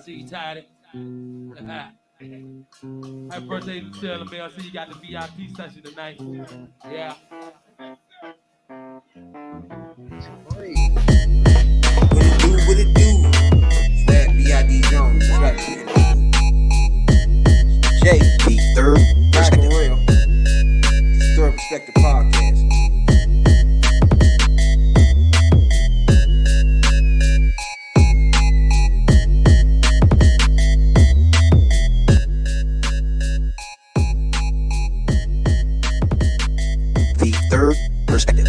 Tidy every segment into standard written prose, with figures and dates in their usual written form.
See you tired. Happy birthday to Taylor, man. I see you got the VIP session tonight. Yeah. What it do? That B.I.D. Jones. Right. JB Third Perspective. Third Perspective Podcast. The Third Perspective.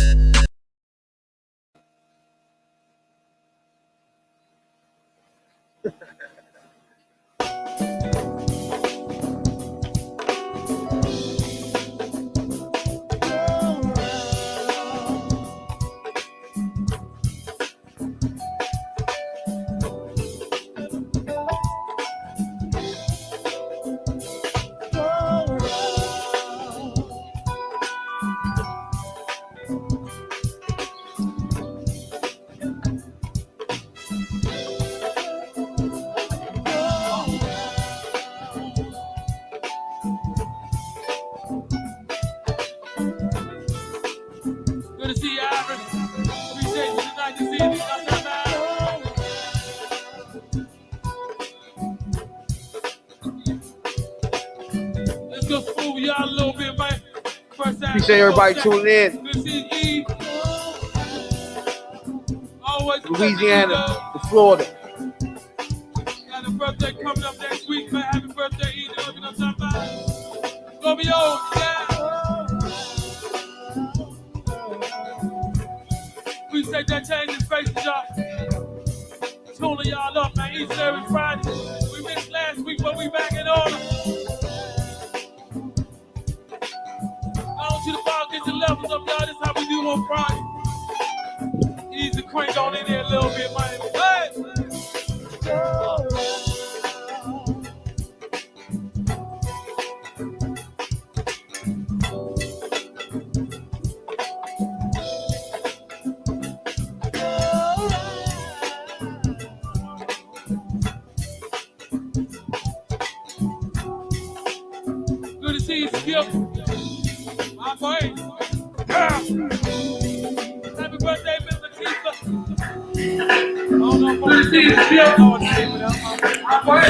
Good to see you, Iris. Appreciate you tonight to see you. Let's go smooth y'all a little bit, man. First time. Appreciate everybody tuning in. Good to see you, Eve. Always Louisiana to Florida. got a birthday coming up next week, man. Happy birthday, Eve. You know what I'm talking about? It's gonna be old, yeah. Appreciate that change in faces, y'all. Tuning y'all up, man. Each and every Friday. We missed last week, but we back in order. I want you to ball, get your levels up, y'all. This is how we do on Friday. Easy crank on in there a little bit, man. Hey! Good to see you, Skip. My boy. Happy birthday, Mr. Keeper. I don't know if I'm going to see you, Skip. My boy.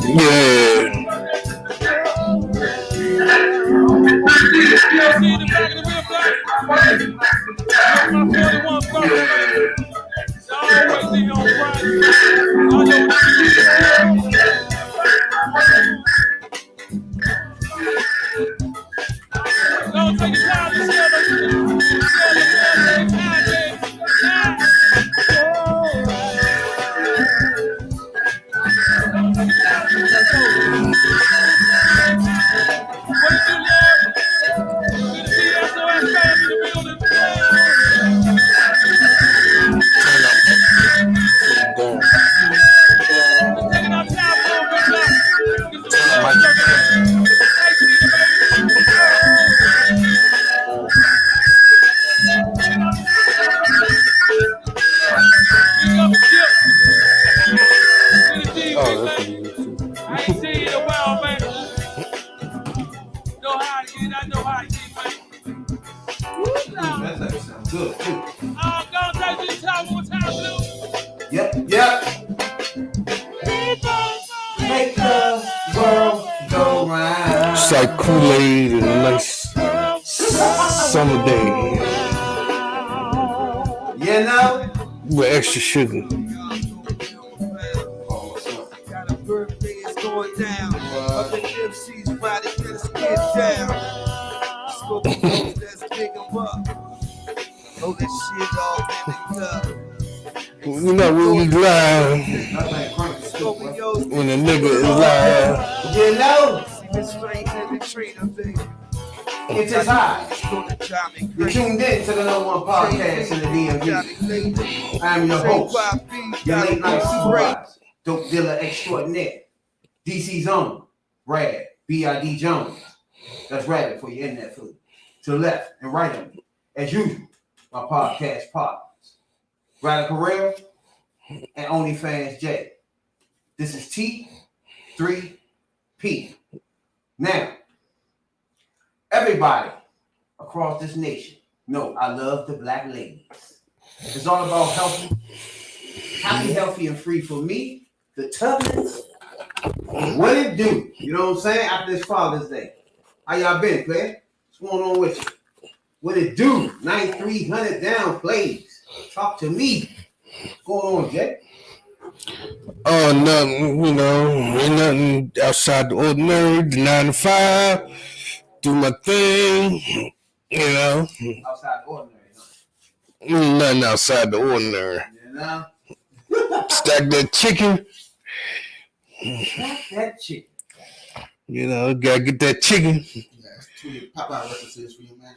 Yeah. See in the back of the real black. My 41 brother. Always in here on Friday. I know what you do. Don't take your time to share the what you love? Good to see SOS family in the building. Just taking our time a little bit now. Get some love circulating. Hey, Tina, big up, Skip. Good to see you, big man. I ain't seen you in a while, man. Know how I get, man. That sounds good too. I'm gonna take this time one more time, Blue. Yep. Make the world go round. It's like Kool-Aid and a nice summer day You know? with extra sugar. Got a birthday, it's going down. Up in MC's body, let's get down. Scope of those, let's pick them up. Oh, that shit all in the You know when we live, Scope of yours, when a nigga is live. You know? see Miss Strange in the trainer, baby. It's as high. Gonna drive me You crazy. tuned in to the number one podcast in the DMV. I'm your host, your late night supervisor, dope dealer extraordinaire, DC's own, Rad, B.I.D. Jones. That's Rabbit for your internet food. To the left and right of me, as usual, my podcast partners, Radical Real, and OnlyFans J. This is T3P. Now, everybody across this nation know I love the black ladies. It's all about healthy, happy, healthy, and free for me. The Tubbins. What it do? You know what I'm saying? After this Father's Day. How y'all been, player? What's going on with you? What it do? 9300 down plays. Talk to me. What's going on, Jay? Oh, nothing, ain't nothing outside the ordinary. The 9 to 5, do my thing, Outside the ordinary, huh? Nothing outside the ordinary. Stack that chicken. Stack that chicken. Gotta get that chicken. Popeye references for you, man.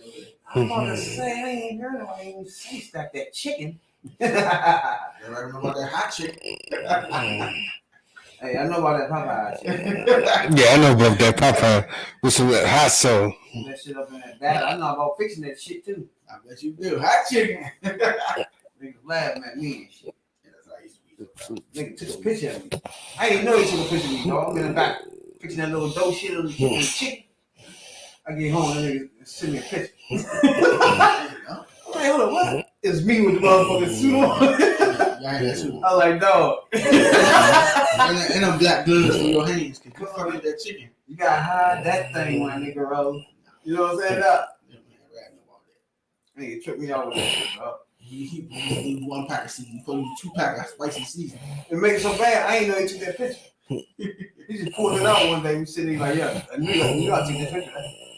I'm about to say, I ain't heard nobody even say stack that chicken. Everybody know about that hot chicken. Hey, I know about that Popeye chicken. Yeah, I know about that Popeye with some hot sauce. That shit up in that batter. I know about fixing that shit too. I bet you do. Hot chicken. Niggas laughing at me and shit. Yeah, that's how I used to be. Nigga took a picture of me. I didn't know he took a picture of me, dog. I'm in the back fixing that little dough shit on the chicken. I get home and that nigga send me a picture. I'm like, hold on, what? It's me with the motherfucking suit on. I'm like, dog. And them black gloves for your hands. Can you fuck with that chicken? You gotta hide that thing, my nigga, bro. You know what I'm saying? Nigga tripped me out with that shit, bro. He one pack of seasoning. He put 2 packs of spicy seasoning. It makes it so bad. I ain't know he took that picture. He just pulled it out one day. We sitting there like, yeah, I knew I took that picture.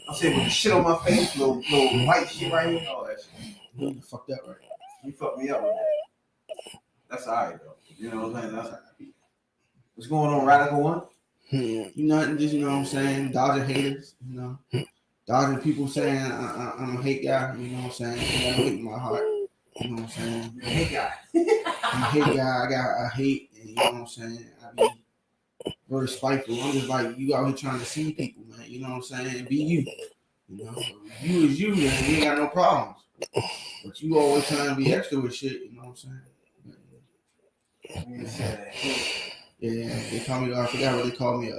I said, with the shit on my face, little white shit right here, all that shit. You fucked up, right? You fucked me up with that. That's all right, though. You know what I'm saying? That's all right. What's going on, Radical One? Just, you know what I'm saying? Dodging haters, Dodging people saying I'm a hate guy, you know what I'm saying? I got hate in my heart, you know what I'm saying? You're a hate guy. I'm a hate guy. I hate, and you know what I'm saying? I be very spiteful. I'm just like, you out here trying to see people, man. You know what I'm saying? Be you. So you is you, and you ain't got no problems. But you always trying to be extra with shit, you know what I'm saying? Yeah, they call me, I forgot what they call me,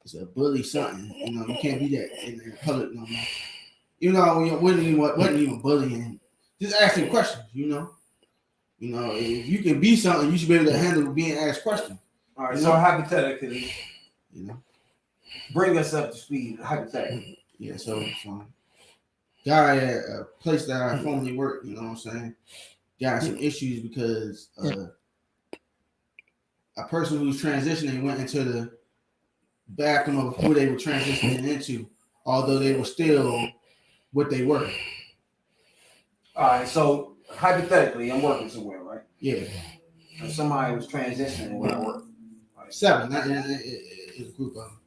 it's a bully something. You can't be that in the public no more. Wasn't even bullying. Just asking questions, if you can be something, you should be able to handle being asked questions. All right, so hypothetically, bring us up to speed, hypothetically. Yeah, so guy at a place that I formerly worked, you know what I'm saying, got some issues because a person who was transitioning went into the bathroom of who they were transitioning into, although they were still what they were. All right, so hypothetically, I'm working somewhere, right? Yeah. And somebody was transitioning where I work. Right? 7. It's a group of them.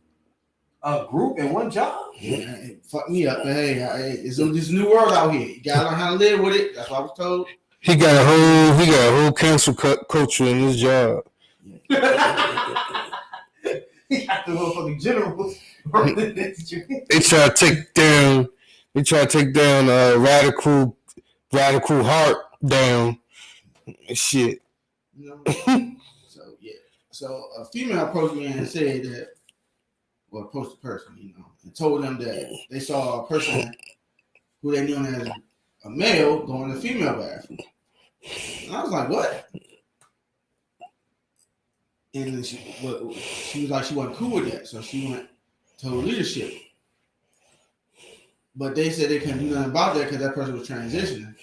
A group in one job? Yeah, it fucked me up. But hey, it's this new world out here. You gotta learn how to live with it. That's what I was told. He got a whole cancel culture in his job. He got the motherfucking generals. They try to take down radical heart down and shit. So a female approached me and said that, well, approached the person, and told them that they saw a person who they knew as a male going to the female bathroom. And I was like, what? And she was like, she wasn't cool with that. So she went to leadership. But they said they couldn't do nothing about that because that person was transitioning.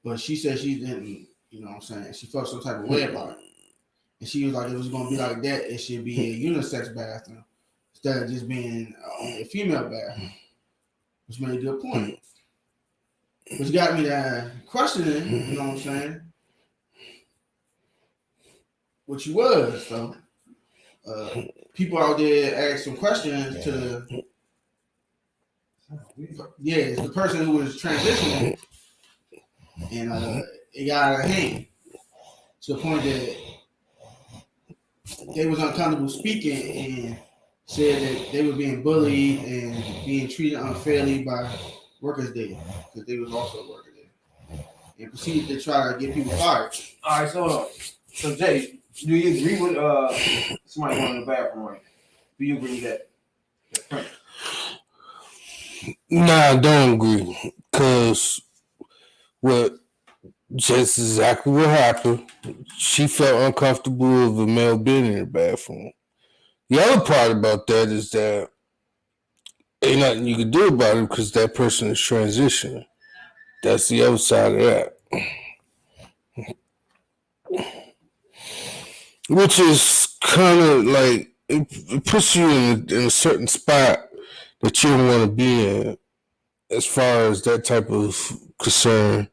But she said she didn't, you know what I'm saying? She felt some type of way about it. And she was like, it was going to be like that. It should be a unisex bathroom instead of just being a female bathroom. Which made a good point. Which got me to questioning, you know what I'm saying? What you was. So people out there asked some questions to it's the person who was transitioning, and it got out of hand to the point that they was uncomfortable speaking and said that they were being bullied and being treated unfairly by workers there because they was also a worker there, and proceeded to try to get people fired. All right, so So Jay, do you agree with somebody going in the bathroom? Right? Do you agree with that? Nah, I don't agree. Cause what just exactly what happened. She felt uncomfortable of a male being in the bathroom. The other part about that is that ain't nothing you can do about it because that person is transitioning. That's the other side of that. Which is kind of like it puts you in a certain spot that you don't want to be in as far as that type of concern.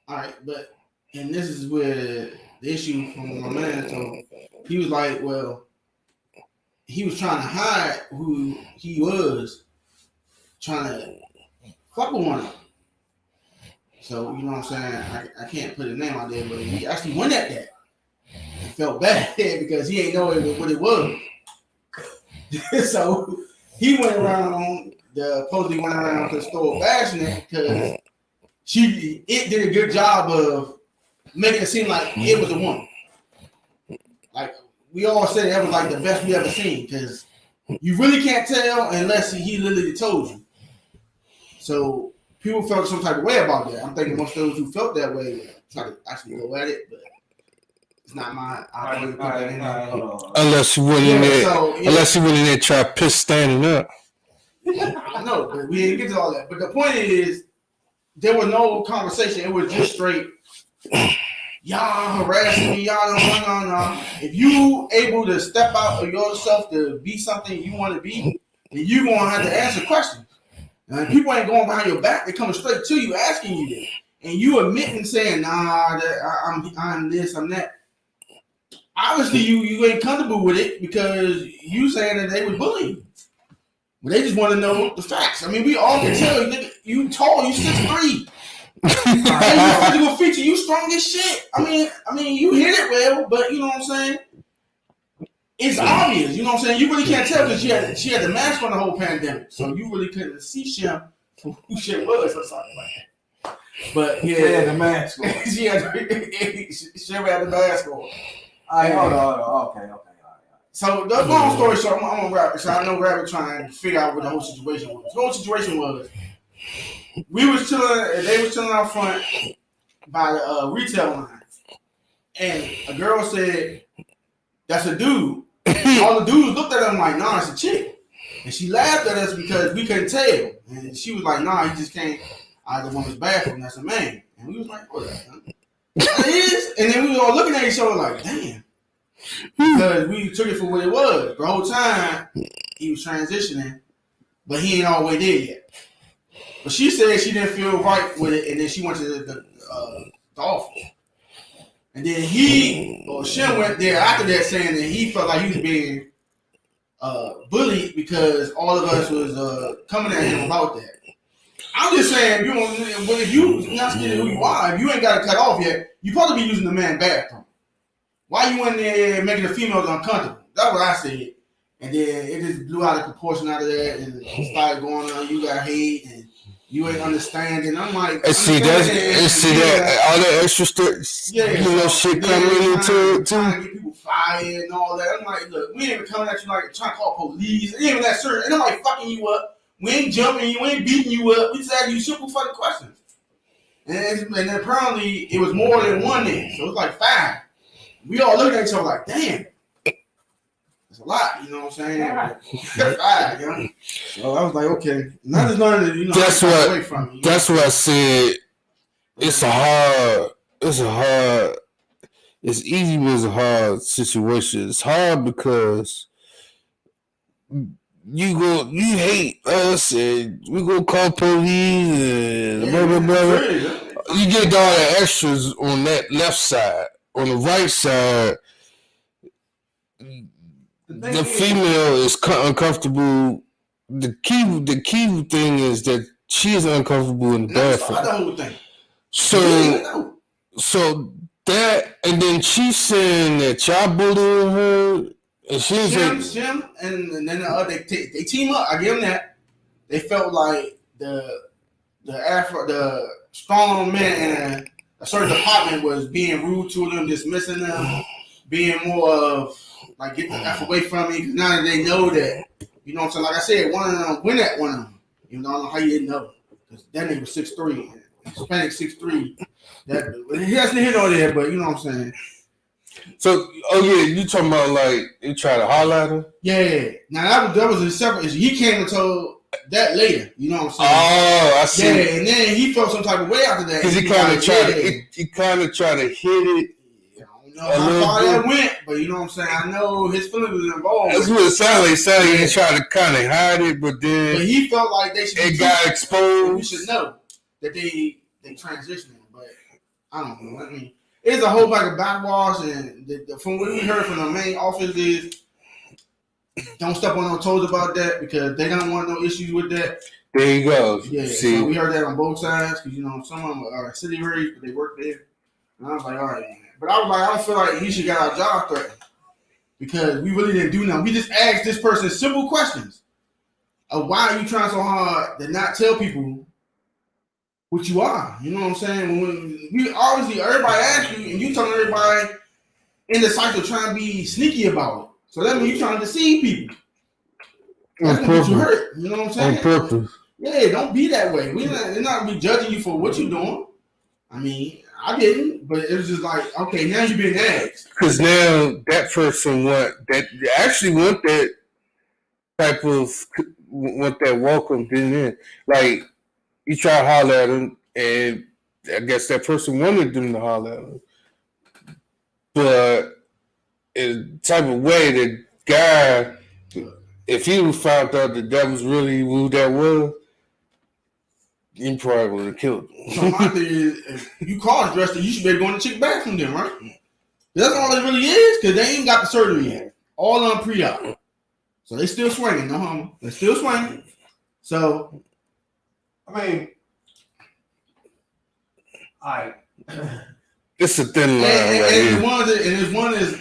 All right, but and this is where the issue from my man told. He was like, well, he was trying to hide who he was, trying to fuck with one of them. So you know what I'm saying? I can't put his name out there, but he actually went at that. He felt bad because he ain't know what it was. So he went around supposedly went around to the store bashing it because it did a good job of making it seem like it was the one. Like we all said, that was like the best we ever seen because you really can't tell unless he literally told you. So people felt some type of way about that. I'm thinking most of those who felt that way try to actually go at it, but it's not my. Unless you went in there, unless you went in there try to piss standing up. I know, but we didn't get to all that. But the point is, there was no conversation. It was just straight. Y'all harassing me. Y'all no. If you able to step out of yourself to be something you want to be, then you gonna have to answer questions. And people ain't going behind your back. They coming straight to you, asking you this, and you admitting saying, "Nah, I'm this, I'm that." Obviously, you ain't comfortable with it because you saying that they was bullying. But they just want to know the facts. I mean, we all can tell you tall, you 6'3". And your physical feature, you strong as shit. I mean, you hit it well, but you know what I'm saying? It's obvious, you know what I'm saying? You really can't tell because she had the mask on the whole pandemic. So you really couldn't see Shem from who she was or something like that. But yeah, the mask on. Shem had the mask on. All right, hold on. Okay. So the long story short, I'm gonna wrap it. So I know Rabbit trying to figure out what the whole situation was. The whole situation was we was chilling, they was chilling out front by the retail line. And a girl said, "That's a dude." And all the dudes looked at him like, "Nah, it's a chick." And she laughed at us because we couldn't tell. And she was like, "Nah, he just came out of the woman's bathroom. That's a man." And we was like, "Oh, that is." And then we were all looking at each other like, damn. Because we took it for what it was. The whole time, he was transitioning, but he ain't all the way there yet. But she said she didn't feel right with it, and then she went to the office. And then Shem went there after that saying that he felt like he was being bullied because all of us was coming at him about that. I'm just saying, if you not scared of who you are, if you ain't got it cut off yet, you probably be using the man's bathroom. Why you in there making the females uncomfortable? That's what I said. And then it just blew out of proportion out of that and it started going on. You got hate and you ain't understanding. I'm like, see that all that extra shit coming into it too. Trying to get people fired and all that. I'm like, look, we ain't even coming at you like trying to call police. It ain't even that serious. Ain't nobody fucking you up. We ain't jumping you. We ain't beating you up. We just ask you simple fucking questions. And apparently it was more than one there. So it was like 5. We all looked at each other like, damn. It's a lot, you know what I'm saying? 5, you know? So I was like, okay. Not as long as, away from me. That's what I said. It's easy, but it's a hard situation. It's hard because you hate us and we go call police and blah, blah, blah. You get all the extras on that left side. On the right side, the female is uncomfortable. The key thing is that she is uncomfortable in the bathroom. The whole thing. So that, and then she's saying that y'all bullying her, and she's Shem, and then they team up. I give them that. They felt like the strong man and a certain department was being rude to them, dismissing them, being more of like get the F away from me. Because now that they know that, you know what I'm saying? Like I said, one of them went at one of them. You know, I don't know how you didn't know. Because that nigga was 6'3", Hispanic 6'3". That he hasn't hit on there, but you know what I'm saying. So, you talking about like you try to holler at him? Yeah. Now that was a separate issue. He came and told that later. You know what I'm saying? Oh, I see. Yeah, and then he felt some type of way after that. Because he kind of tried to hit it. I don't know how far that went, but you know what I'm saying? I know his feelings was involved. That's what it sounded like. He tried to kind of hide it, but then he felt like they should. It got exposed. We should know that they transitioning, but I don't know. I mean, it's a whole bunch of backwash, and from what we heard from the main office is don't step on no toes about that because they don't want no issues with that. There you go. Yeah, see, so we heard that on both sides because you know some of them are city raised, but they work there. And I was like, all right, man. But I was like, I don't feel like he should get our job threatened because we really didn't do nothing. We just asked this person simple questions of why are you trying so hard to not tell people what you are. You know what I'm saying? When we obviously everybody asks you, and you telling everybody in the cycle trying to be sneaky about it. So that means you trying to deceive people. That's gonna get you hurt. You know what I'm saying? On purpose. Yeah, don't be that way. They're not gonna be judging you for what you're doing. I mean, I didn't, but it was just like, okay, now you've been asked. Because now that person want that type of want that welcome been in. Like you try to holler at him, and I guess that person wanted them to holler at him, but in type of way that guy, if he found out that was really who that was, he probably would have killed him. So my thing is, if you call Dresden, you should be going to check back from them, right? That's all it really is, because they ain't got the surgery yet. All on pre-op. So they still swinging, no homo. They're still swinging. So, I mean, it's a thin line right here. And one is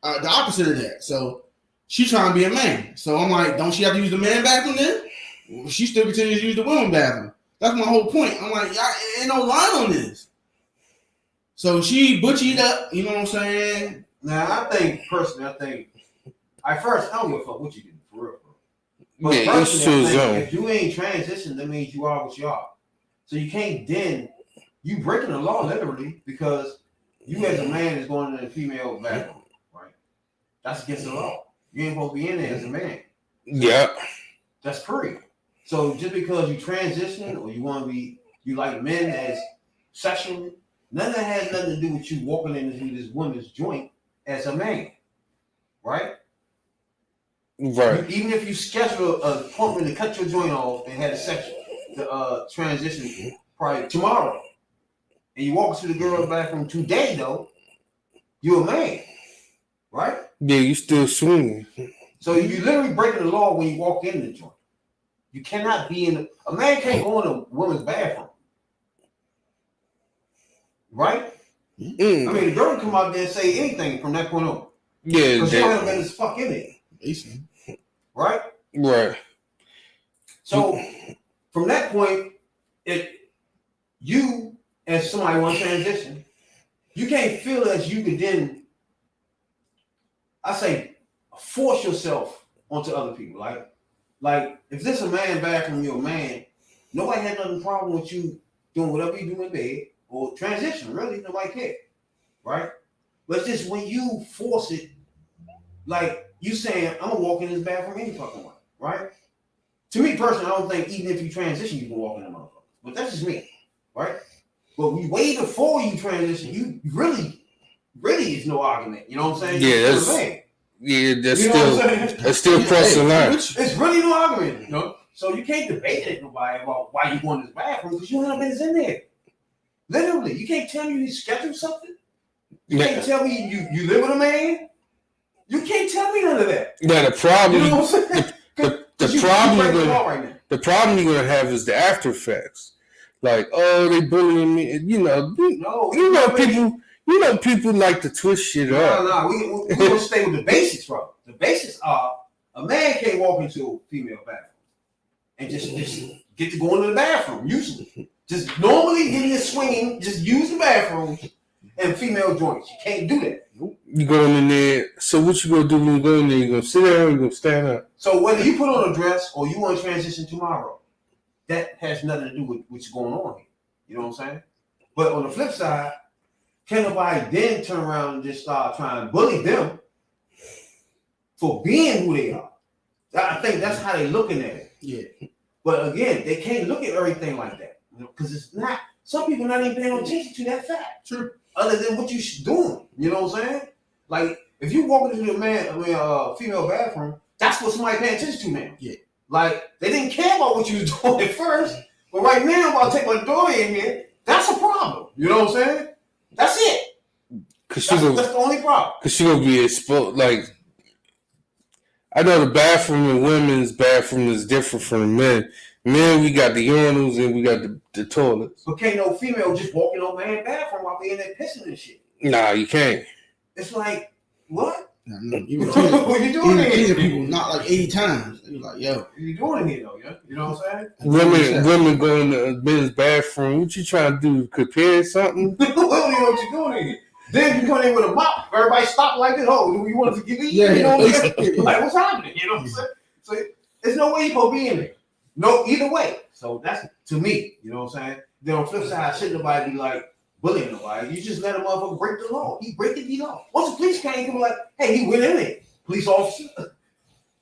the opposite of that. So she's trying to be a man. So I'm like, don't she have to use the man bathroom then? Well, she still continues to use the women bathroom. That's my whole point. I'm like, y'all ain't no line on this. So she butchied up, you know what I'm saying? Now, I think, at first, I don't give a fuck what you do, for real, bro. But yeah, personally, I think if you ain't transitioned, that means you are what you are. So you can't then, you breaking the law literally because you as a man is going in a female bathroom, right? That's against the law. You ain't supposed to be in there as a man. Yeah. That's free. So just because you transition or you want to be, you like men as sexually, none of that has nothing to do with you walking into this woman's joint as a man, right? Right. Even if you schedule an appointment to cut your joint off and had a sexual transition probably tomorrow, and you walk to the girl's bathroom today, though, you're a man, right? Yeah, you still swinging. So you literally breaking the law when you walk in the joint. You cannot be a man can't go in a woman's bathroom. Right? I mean, the girl can come out there and say anything from that point on. Yeah. Because she don't have business fuck in it. Right? Right. So from that point, you as somebody want to transition, you can't feel as you could then, I say, force yourself onto other people. Like, if this is a man bathroom, you're a man, nobody had nothing problem with you doing whatever you do in bed or transition, really, nobody cares, right? But it's just when you force it, like you saying, I'm gonna walk in this bathroom any fucking way, right? To me personally, I don't think even if you transition, you can walk in the motherfucker. But that's just me, right? But way before you transition, you really is no argument. You know what I'm saying? Yeah, that's still crossing the line. It's really no argument, you know. So you can't debate it nobody about why you going to this bathroom because you don't have business in there. Literally, you can't tell me you schedule something. You can't tell me you live with a man. You can't tell me none of that. Yeah, the problem. You know what I'm saying? The problem you're gonna have is the after effects. Like, oh, they bullying me. You know, people like to twist shit up. No, we gonna stay with the basics, bro. The basics are a man can't walk into a female bathroom and just get to go into the bathroom. Usually, Just normally getting a swinging, just use the bathroom and female joints. You can't do that. You going in there. So what you gonna do when you go in there? You gonna sit down or you gonna stand up? So whether you put on a dress or you want to transition tomorrow, that has nothing to do with what's going on here. You know what I'm saying? But on the flip side, can nobody then turn around and just start trying to bully them for being who they are? I think that's how they're looking at it. Yeah. But again, they can't look at everything like that, because it's not. Some people not even paying attention to that fact. True. Other than what you doing, you know what I'm saying? Like if you walk into the female bathroom, that's what somebody paying attention to now. Yeah. Like they didn't care about what you was doing at first, but right now, while I take my daughter in here, that's a problem. You know what I'm saying? That's it. That's the only problem. Cause she gonna be exposed. Like I know the bathroom in women's bathroom is different from the men. Men, we got the urinals and we got the toilets. But can't no female just walk in on man's bathroom while they in there pissing and shit. Nah, you can't. It's like, what? Even what you doing here? people not like 80 times. They was like, yo. What you doing here though, yeah? You know what I'm saying? Women go in the men's bathroom. What you trying to do? Compare something? We don't even know what you're doing here. Then you come in with a mop. Everybody stop like this. Oh, do you want to give me? Yeah, you know what I'm saying? Like, what's happening? You know what I'm saying? So there's no way you're supposed to be in there. No, either way. So that's to me. You know what I'm saying? Then on the flip side, shouldn't nobody be like bullying nobody. You just let a motherfucker break the law. He breaking the law. Once the police came, he be like, hey, he went in there. Police officer.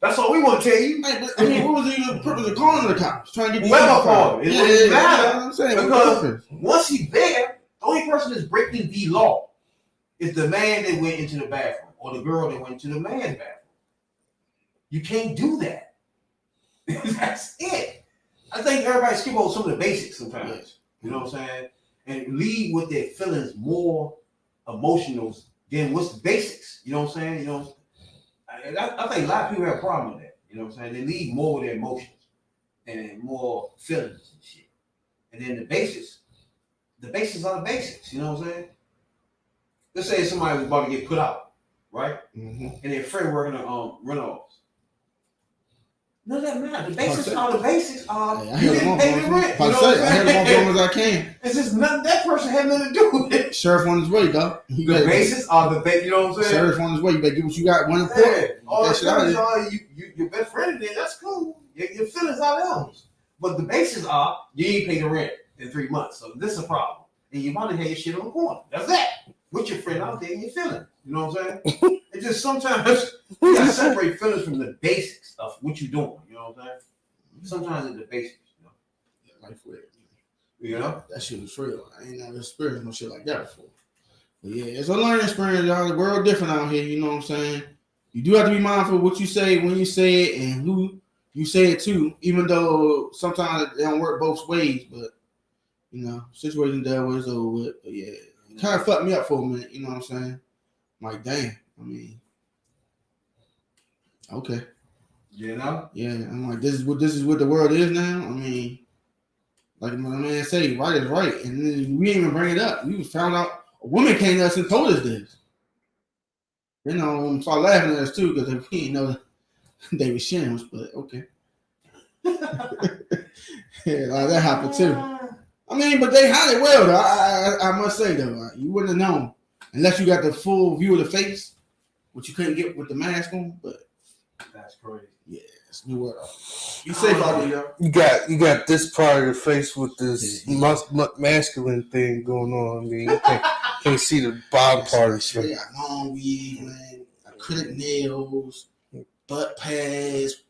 That's all we want to tell you. I mean, what was the purpose of calling the cops? Trying to get the for it. It doesn't matter. I'm saying, because once he's there, the only person that's breaking the law is the man that went into the bathroom or the girl that went into the man's bathroom. You can't do that. That's it. I think everybody skip over some of the basics sometimes. Yes. You know what I'm saying? And lead with their feelings more emotional than what's the basics. You know what I'm saying? You know, I think a lot of people have a problem with that. You know what I'm saying? They lead more with their emotions and more feelings and shit. And then the basics are the basics. You know what I'm saying? Let's say somebody was about to get put out, right? Mm-hmm. And their friend working on rent-offs. No, that matter. The basics are the basics. You didn't pay the rent. You know what I'm saying? I had them as I can. It's just nothing. That person had nothing to do with it. Sheriff on his way, dog. The basics are the basics. You know what I'm saying? Sheriff on his way. You better get what you got. One important. All the feelings are your best friend there. That's cool. Your feelings are those. But the basics are you ain't pay the rent in 3 months, so this is a problem. And you want to have your shit on the corner. That's that. With your friend out there and your feelings. You know what I'm saying? It's just sometimes you gotta separate feelings from the basics of what you're doing. You know what I'm saying? Sometimes it's the basics, you know. Yeah, life with it. You know? That shit was real. I ain't never experienced no shit like that before. But yeah, it's a learning experience, y'all. The world different out here, you know what I'm saying? You do have to be mindful of what you say, when you say it, and who you say it to, even though sometimes it don't work both ways, but you know, situation that was over with. But yeah, it kind of fucked me up for a minute, you know what I'm saying? I'm like, damn, I mean, okay. You know? Yeah, I'm like, this is what the world is now. I mean, like my man say, right is right. And then we didn't even bring it up. We found out a woman came to us and told us this. You know, started laughing at us too because we didn't know they were shams, but okay. Yeah, like that happened too. I mean, but they hide it well, though. I must say, though, you wouldn't have known unless you got the full view of the face, which you couldn't get with the mask on. But that's crazy. Yeah, it's new world. You safe out there, yo. You got this part of the face with this masculine thing going on. I mean, you can't see the bottom part of the face. Yeah, long weave, man. Acrylic nails, butt pads.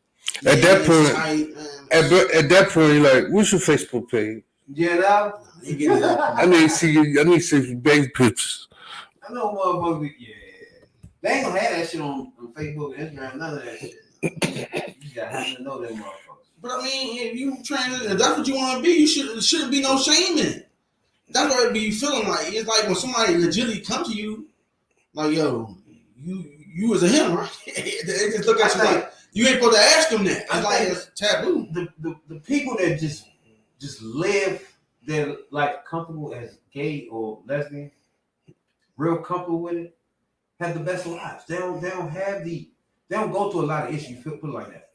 At that point, at that point, you're like, "What's your Facebook page?" Yeah, now I need to see your baby pictures. I know motherfuckers. Yeah, they ain't gonna have that shit on Facebook and Instagram. None of that shit. You gotta to know them motherfuckers. But I mean, if you trying to, if that's what you want to be, you shouldn't be no shame in it. That's what it be feeling like. It's like when somebody legitimately come to you, like, yo, you was a him, right? They just look at you like you ain't supposed to ask them that. It's like it's taboo. The people that just live their life comfortable as gay or lesbian, real comfortable with it, have the best lives. They don't go through a lot of issues. Put it like that.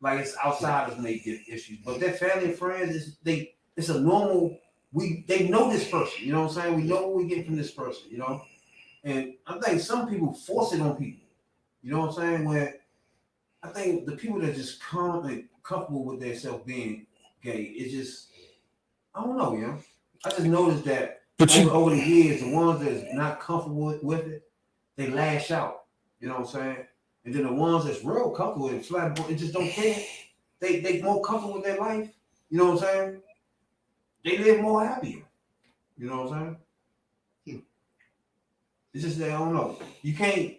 Like it's outsiders may get issues, but their family and friends it's a normal they know this person. You know what I'm saying? We know what we get from this person. You know, and I think some people force it on people. You know what I'm saying? When I think the people that just comfortable with themselves being gay, it's just I don't know, you know. I just noticed that over the years, the ones that's not comfortable with it, they lash out. You know what I'm saying? And then the ones that's real comfortable and flat, and just don't care. They more comfortable with their life. You know what I'm saying? They live more happier. You know what I'm saying? It's just that I don't know. You can't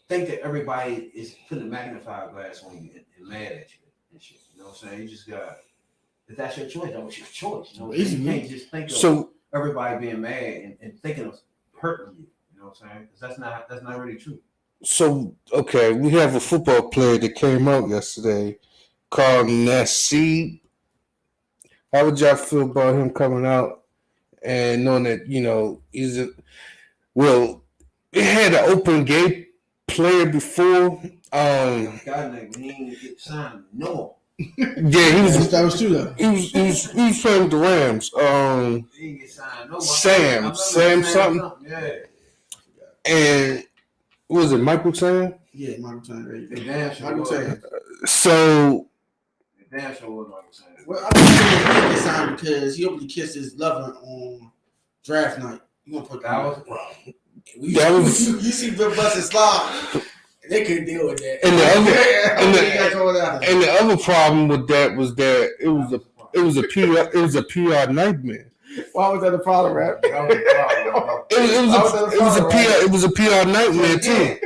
think that everybody is putting a magnified glass on you and mad at you and shit. You know what I'm saying? You just got if that's your choice, that was your choice. You know what I'm saying? You can't just think of everybody being mad and thinking of hurting you. You know what I'm saying? Because that's not really true. So okay, we have a football player that came out yesterday called Nasib. How would y'all feel about him coming out and knowing that he's it had an open gay player before. God, he ain't get signed. No. Yeah, that was true though. He was playing with the Rams. He didn't get signed. No. Sam something. Yeah. And was it Michael Sam? Yeah, Michael Sam. Michael Sam. So. Damn sure was Michael Sam. Well, I think he didn't get signed because he openly kissed his lover on draft night. You gonna put that was a problem. You see Bill Buster Slob. They couldn't deal with that. And the other problem with that was that it was a PR nightmare. Why was that a problem, rap? It was a PR nightmare too,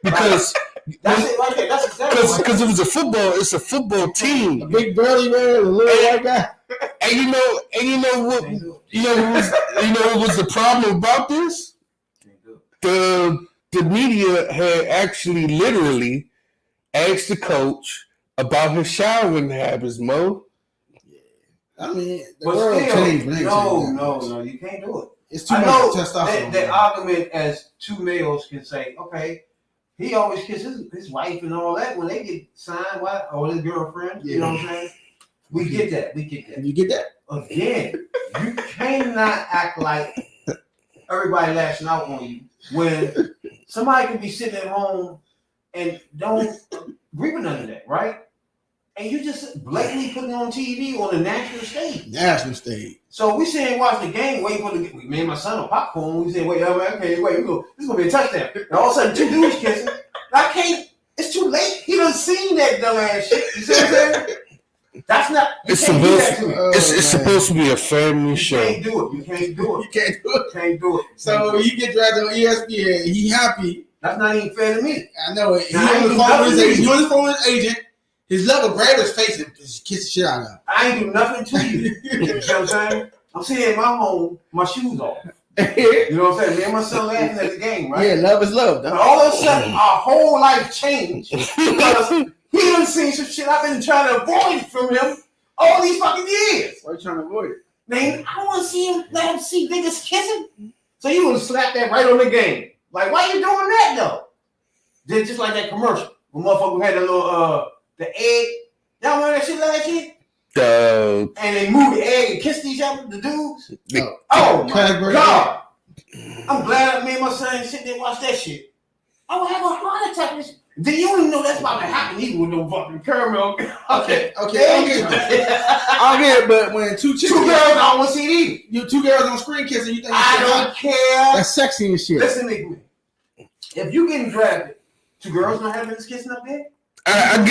because that's it right there. That's exactly because it was it's a football team. A big burly man, a little white guy. And you know what was the problem about this? The media had actually literally asked the coach about his showering habits, Mo. Yeah. I mean, the world changed. No, you can't do it. It's too much testosterone. That argument as two males can say, okay, he always kisses his wife and all that when they get signed, or his girlfriend. Yeah. You know what I'm saying? We get that. You get that? Again, you cannot act like everybody lashing out on you when somebody can be sitting at home and don't agree with none of that, right? And you just blatantly putting on TV on the national stage. So we sitting watching the game, waiting for me and my son on popcorn. We saying, wait, this is gonna be a touchdown. And all of a sudden, two dudes kissing. I can't. It's too late. He done seen that dumbass shit. You see what I'm saying? That's not. It's supposed to be a family show. You can't do it. So you get drafted on ESPN. He happy. That's not even fair to me. I know it. He on the phone with his agent. His lover grabbed his face and kissed the shit out of him. I ain't do nothing to you. You know what I'm saying? I'm sitting in my home, my shoes off. You know what I'm saying? Me and my son laughing at the game, right? Yeah, love is love. But all of a sudden, our whole life changed because he done seen some shit I've been trying to avoid from him all these fucking years. Why are you trying to avoid it? Man, I don't want to see him. Let him see niggas kissing. So you would slap that right on the game. Like, why you doing that though? Just like that commercial when motherfucker had a little the egg. Y'all remember that shit last year? And they moved the egg and kissed each other, the dudes. Oh my God. I'm glad me and my son sit there and watch that shit. I would have a heart attack. Then you don't even know that's about to happen even with no fucking caramel. Okay. I'll get it, but when two girls on one CD. You two girls on screen kissing, you think I don't care. That's sexy and shit. Listen to me. If you getting drafted, two girls not having this kissing up there? I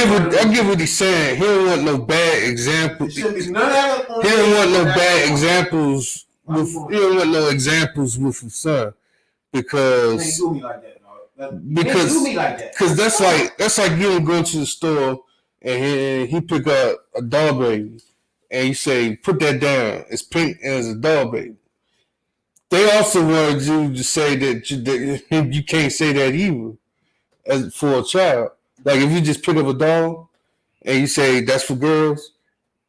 give what he's saying. He don't want no bad examples. He don't want no bad examples. He don't want no examples with his son because. He can't do me like that, Because that's like you go to the store and he pick up a dog baby and you say put that down. It's pink and it's a dog baby. They also wanted you to say that you can't say that either as for a child. Like if you just pick up a dog and you say that's for girls,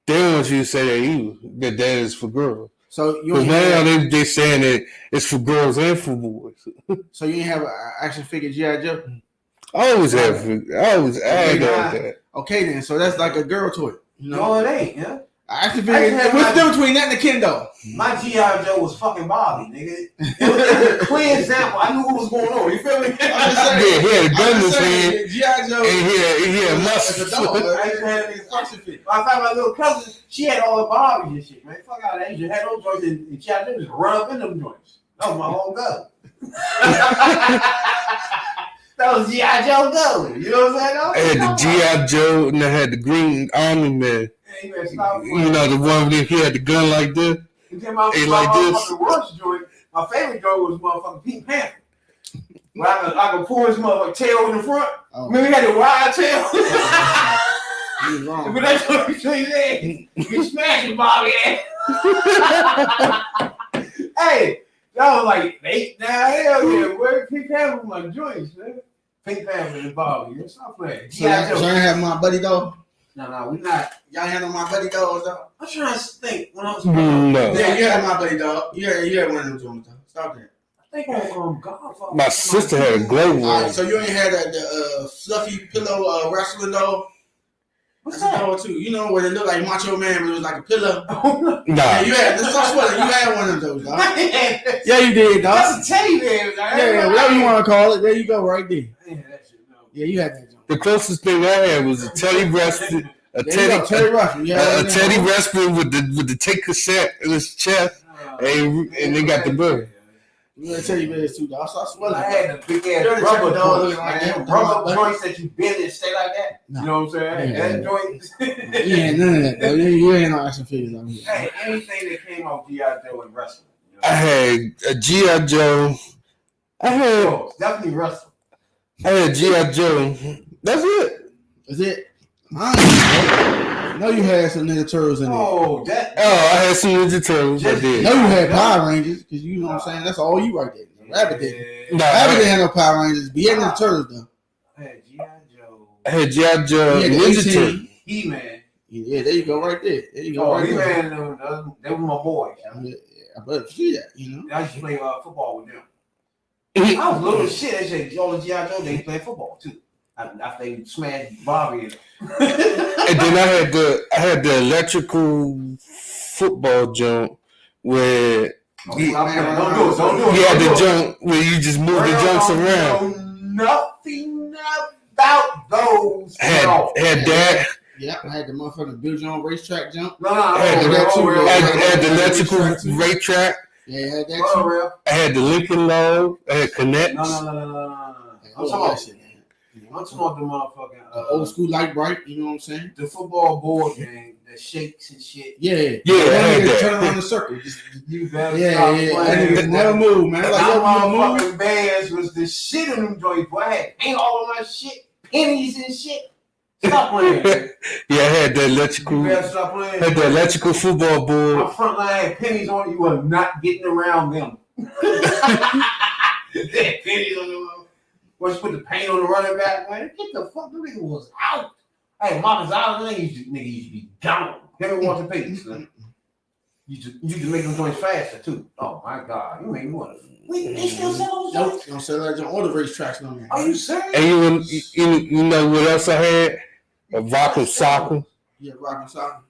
they don't want you to say that either. That is for girls. So you now they saying that it's for girls and for boys. So you didn't have an action figure G.I. Joe? I always had that. Okay then, so that's like a girl toy. No, it ain't. Yeah. Action figure. What's the difference between that and the Kendo? My G.I. Joe was fucking Bobby, nigga. It was a clear example. I knew what was going on. You feel me? Yeah, he had a gun in his hand. G.I. Joe. And he had muscle. As a dog, I used to have niggas action figures. I found my little cousin, she had all the Barbies and shit, man. Fuck out of that. She had those joints and G.I. Joe just run up in them joints. That was my whole go. That was G.I. Joe go. You know what I'm saying? I had the G.I. Joe and I had the Green Army Man. You know, the one where he had the gun like this. Like this. Worst joint, my favorite joint was motherfucking Pink Panther. Where I could pull his motherfucking tail in the front. Oh. Remember he had the wide tail? You was wrong. But that's what you say. You smashing Bobby ass. Hey, that was like 8, 9, hell yeah. Where Pink Panther was my joints, man. Pink Panther and Bobby. Stop playing. So you have my buddy though? No, we not. Y'all handle my buddy dogs though? I'm trying to think when I was no. Yeah, you had my buddy dog. You had one of them joints though. Stop that. I think on Godfather. My sister had a glow one. Right, so you ain't had the fluffy pillow wrestling dog? What's that? that? Too. You know where it looked like Macho Man, but it was like a pillow. Nah. Yeah, you had. Stop sweating. You had one of those, dog. Yeah, you did, dog. That's a teddy bear. Yeah, whatever you want to call it. There you go, right there. Yeah, you had that joint. The closest thing I had was a Teddy Ruxpin. A Teddy Ruxpin with the tape cassette in his chest, and they got the book. You gotta tell you bears too, dog. So I had the big ass rubber joints, like rubber joints that you bend and stay like that. No. You know what I'm saying? That joint. Yeah, none of that though. You ain't no action figures on here. Hey, anything that came off G.I. Joe and wrestling. You know? I had a G.I. Joe. Definitely wrestling. I had G.I. Joe. That's it. That's it. I know you had some Ninja Turtles in there. I had some Ninja Turtles. I did. No, you had Power Rangers because you know what I'm saying. That's all you right there. Rabbit didn't. Nah, Rabbit didn't have no Power Rangers. But he had Ninja Turtles though. I had G.I. Joe. I had G.I. Joe. Ninja Turtles. He-Man. Yeah, there you go, right there. There you go, right there. He-Man, they were my boys. I better see that, you know. I used to play football with them. I was little as shit. They said all the G.I. Joe, they play football too. After they smashed Bobby. And then I had the electrical football jump where don't do it. You had the jump where you just move the jumps around. Nothing about those. Had that. Yeah, I had the motherfucking Bill Jones racetrack jump. I had the electrical racetrack. Yeah, I had that too. I had the Lincoln Log. I had Connect. No. I'm talking about shit. I'm talking about the motherfucking old school light bright, you know what I'm saying? The football board game that shakes and shit. Yeah. I had that. Turn around the circle. You better I niggas never move, man. Like, motherfucking bands was the shit in them joints, boy. I had paint all of my shit, pennies and shit. Stop playing. Yeah, I had the electrical. You better stop playing. Had the electrical football board. My front line had pennies on it. You were not getting around them. They had pennies on them. Once you put the paint on the running back, man, get the fuck, the nigga was out. Hey, Marcus Allen, nigga used to be gone. Never want to pay this, man. You to make them joints faster, too. Oh, my God. You made me want to. They still sell those joints? Don't sell that joint. All the racetracks no more. Are you serious? And you know what else I had? A Rock'em Sock'em. Yeah, Rock'em Sock'em.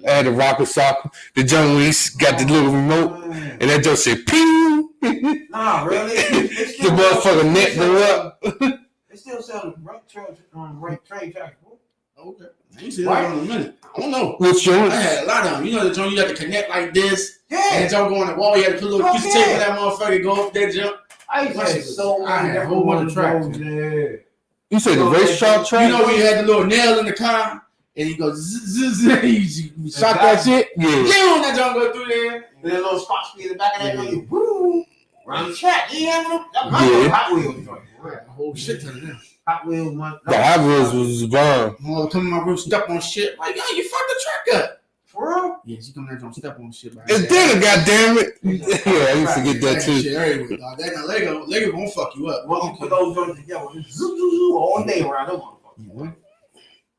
I had a Rock'em Sock'em. The joint where he got the little remote, and that joint said, "Pew." Nah, really? The motherfucker net go up. They still sell the train tracks. Okay. I ain't seen that in a minute. I don't know. Which joint? I had a lot of them. You know the joint you got to connect like this. Yeah. And the joint go on the wall. You had to put a little piece of tape on that motherfucker go up that jump. I used to have so many. I had a whole bunch of tracks. Yeah. You said the racetrack track? You know when you had the little nail in the car and you go zzz, you shot that shit? Yeah. Yeah, that joint go through there. And then a little spot speed in the back of that joint. You woo. Run the track. Yeah. Hot Wheels joint. A whole shit ton of them. Hot Wheels, man. The Hot Wheels was bomb. Come in my room, step on shit. Like, yo, you fucked the track up. For real? Yeah, she come there and step on shit. It's dinner, goddammit. Yeah, I used to get that too. Shit everywhere, dog. That Lego won't fuck you up. Once you put those joints together, zoo, all day around them motherfuckers. Yeah.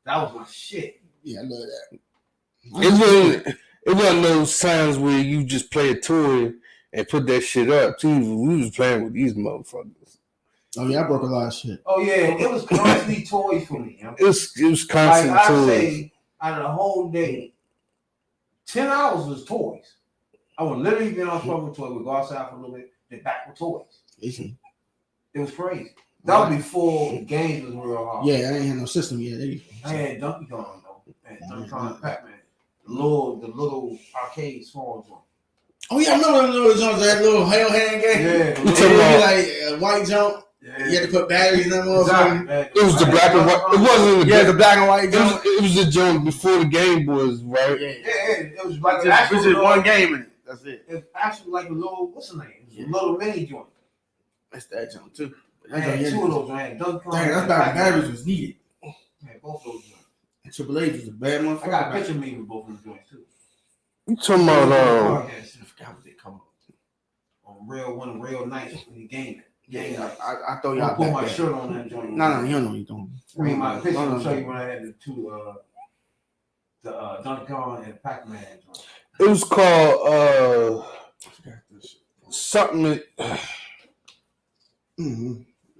That was my shit. Yeah, I love that. It wasn't those times where you just play a toy and put that shit up too. We was playing with these motherfuckers. Oh yeah, I broke a lot of shit. Oh yeah, it was constantly toys for me. It was constant like, toys. I say, out of the whole day, 10 hours was toys. I would literally be on a fucking toy. We'd go outside for a little bit, then back with toys. It was crazy. That was before the games was real hard. Yeah, I ain't had no system yet. I had Donkey Kong though. I had Donkey Kong and Pac-Man. The little arcade small joint. Oh yeah, I remember those little jumps, that little hell hand game. Yeah, You took like a white jump. Yeah. You had to put batteries in that motherfucker. It was the black and white. It wasn't the black and white jump. It was the jump before the Game Boys, right? Yeah. It was like just one game in it. That's it. It's actually like a little, what's the name? It's a little mini joint. That's that jump too. I had two of those. I had Donkey Kong. That's about batteries was needed. I had both of those joints. And Triple H was a bad motherfucker. I got a picture of me with both of those joints too. You talking about I forgot what they come up on real nights when you game it. Yeah, I throw y'all. I put my shirt on that joint. No, you don't know you don't. Bring my picture to show you when I had the two the Donkey Kong and Pac-Man joint. It was called something.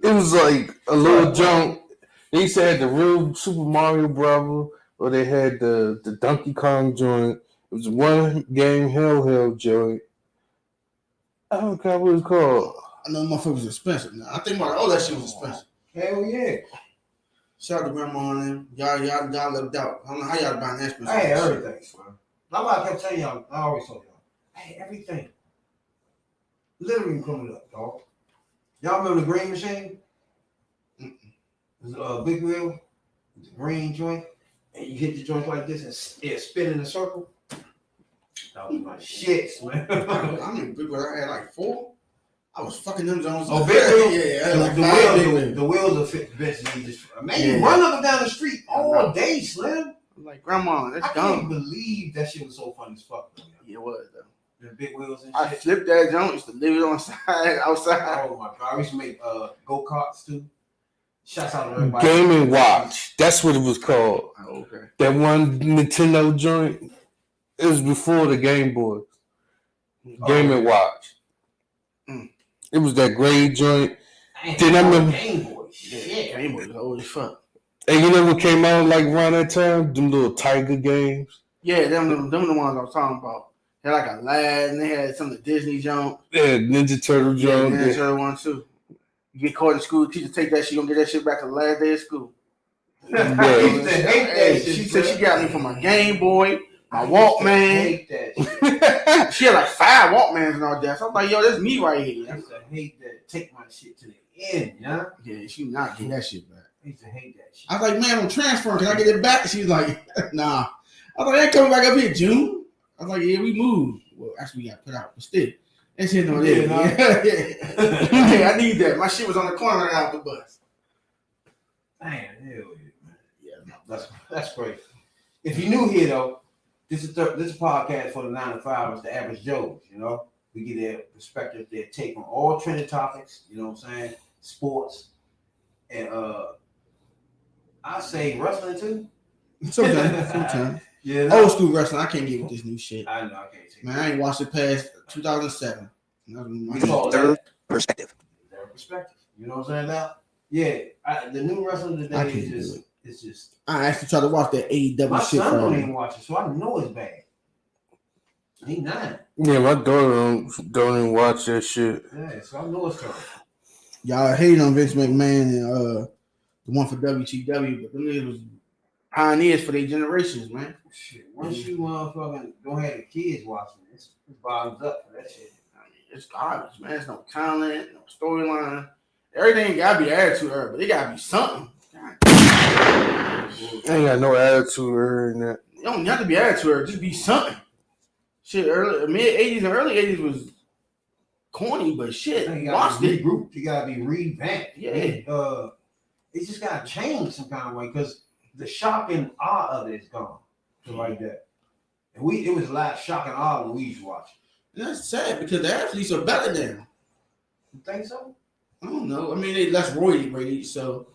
It was like a little jump. They said the real Super Mario Brother, or they had the Donkey Kong joint. It was one game Hell joint. I don't know what it was called. I know motherfuckers was expensive. Now I think that shit was expensive. Hell yeah. Shout out to grandma and them. Y'all left out. I don't know how y'all buying that expensive. I had everything, man. That's why I kept telling y'all. I always told y'all. I had everything. Literally coming up, dog. Y'all remember the green machine? It was a big wheel. It was a green joint. And you hit the joint like this and it spin in a circle. That was my shit, man. I mean, big wheel. I had like 4. I was fucking them Jones. Oh, big wheel? Yeah, like the wheels are fit eventually. You run up and down the street all day, Slim. I'm like, grandma, that's I dumb. can't believe that shit was so fun as fuck. Though, yeah, it was, though. The big wheels and shit. I flipped that junk. Used to leave it on outside. Oh, my God. I used to make go-karts, too. Shouts out to everybody. Game and Watch. That's what it was called. Oh, okay. That one Nintendo joint. It was before the Game Boy. Game and Watch. It was that gray joint. Then I remember Game Boy. Shit. Game Boy was old as fuck. And you know what came out like around that time? Them little Tiger games. Yeah, them the ones I was talking about. They had like a lad, and they had some of the Disney junk. Yeah, Ninja Turtle junk. Yeah, Ninja Turtle one too. You get caught in school, teacher take that shit, you gonna get that shit back to the last day of school. She said she got me for my Game Boy, my Walkman. She had like 5 Walkmans and all that. So I was like, yo, that's me right here. I used to hate that. Take my shit to the end, yeah? Yeah, she not get that shit back. I used to hate that shit. I was like, man, I'm transferring. Can I get it back? She's like, nah. I was like, ain't coming back up here, June. I was like, yeah, we moved. Well, actually, we got put out, but still. That shit no there. Yeah, I need that. My shit was on the corner right out the bus. Damn, hell yeah, man. Yeah, no, that's great. If you're new here, though, this is a podcast for the 9 to 5, the average Joes, you know? We get their perspective, their take on all trending topics, you know what I'm saying? Sports. And I say wrestling too. Sometimes. Yeah, no. Old school wrestling, I can't get with this new shit. I know, I can't take Man, I ain't watched it past 2007. We call Third perspective. Third perspective. You know what I'm saying now? Yeah, the new wrestling today is just. I actually tried to watch that AEW My shit. son For don't me. even watch it, so I know it's bad. He 9. Yeah, my daughter don't even watch that shit. Yeah, so I know it's terrible. Y'all hating on Vince McMahon and the one for WTW, but them niggas was pioneers for their generations, man. Shit, once you motherfucking don't have the kids watching, it bottoms up for that shit. I mean, it's garbage, man. There's no talent, no storyline. Everything gotta be attitude era, but it gotta be something. I ain't got no attitude or that. You don't have to be attitude era, just be something. Shit, mid 80s and early 80s was corny, but shit, watched it. Regrouped. You gotta be revamped. Yeah. It just gotta change some kind of way because the shock and awe of it is gone. So like that. And it was a lot of shock and awe when we used to watch it. And that's sad because the athletes are better now. You think so? I don't know. I mean, they less royalty rated, so.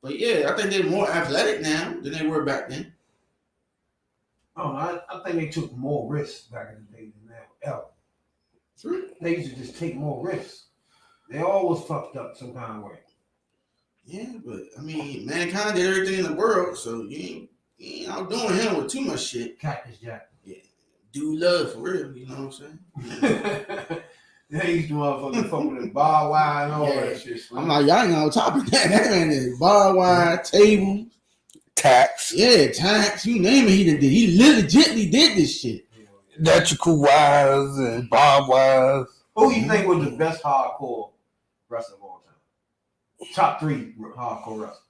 But yeah, I think they're more athletic now than they were back then. I don't know. I think they took more risks back in the day than now. Ever. True. They used to just take more risks. They always fucked up some kind of way. Yeah, but I mean, mankind did everything in the world, so you ain't outdoing him with too much shit. Cactus Jack. Yeah. dude love for real. You know what I'm saying? They used to motherfucking fuck with the bar wire and all that shit. I'm like, y'all ain't on top of that. That man is bar wire, table, tax, tax, you name it. He did. He legitimately did this shit. electrical wires and barbed wires. Who you think was the best hardcore wrestler of all time? Top 3 hardcore wrestlers.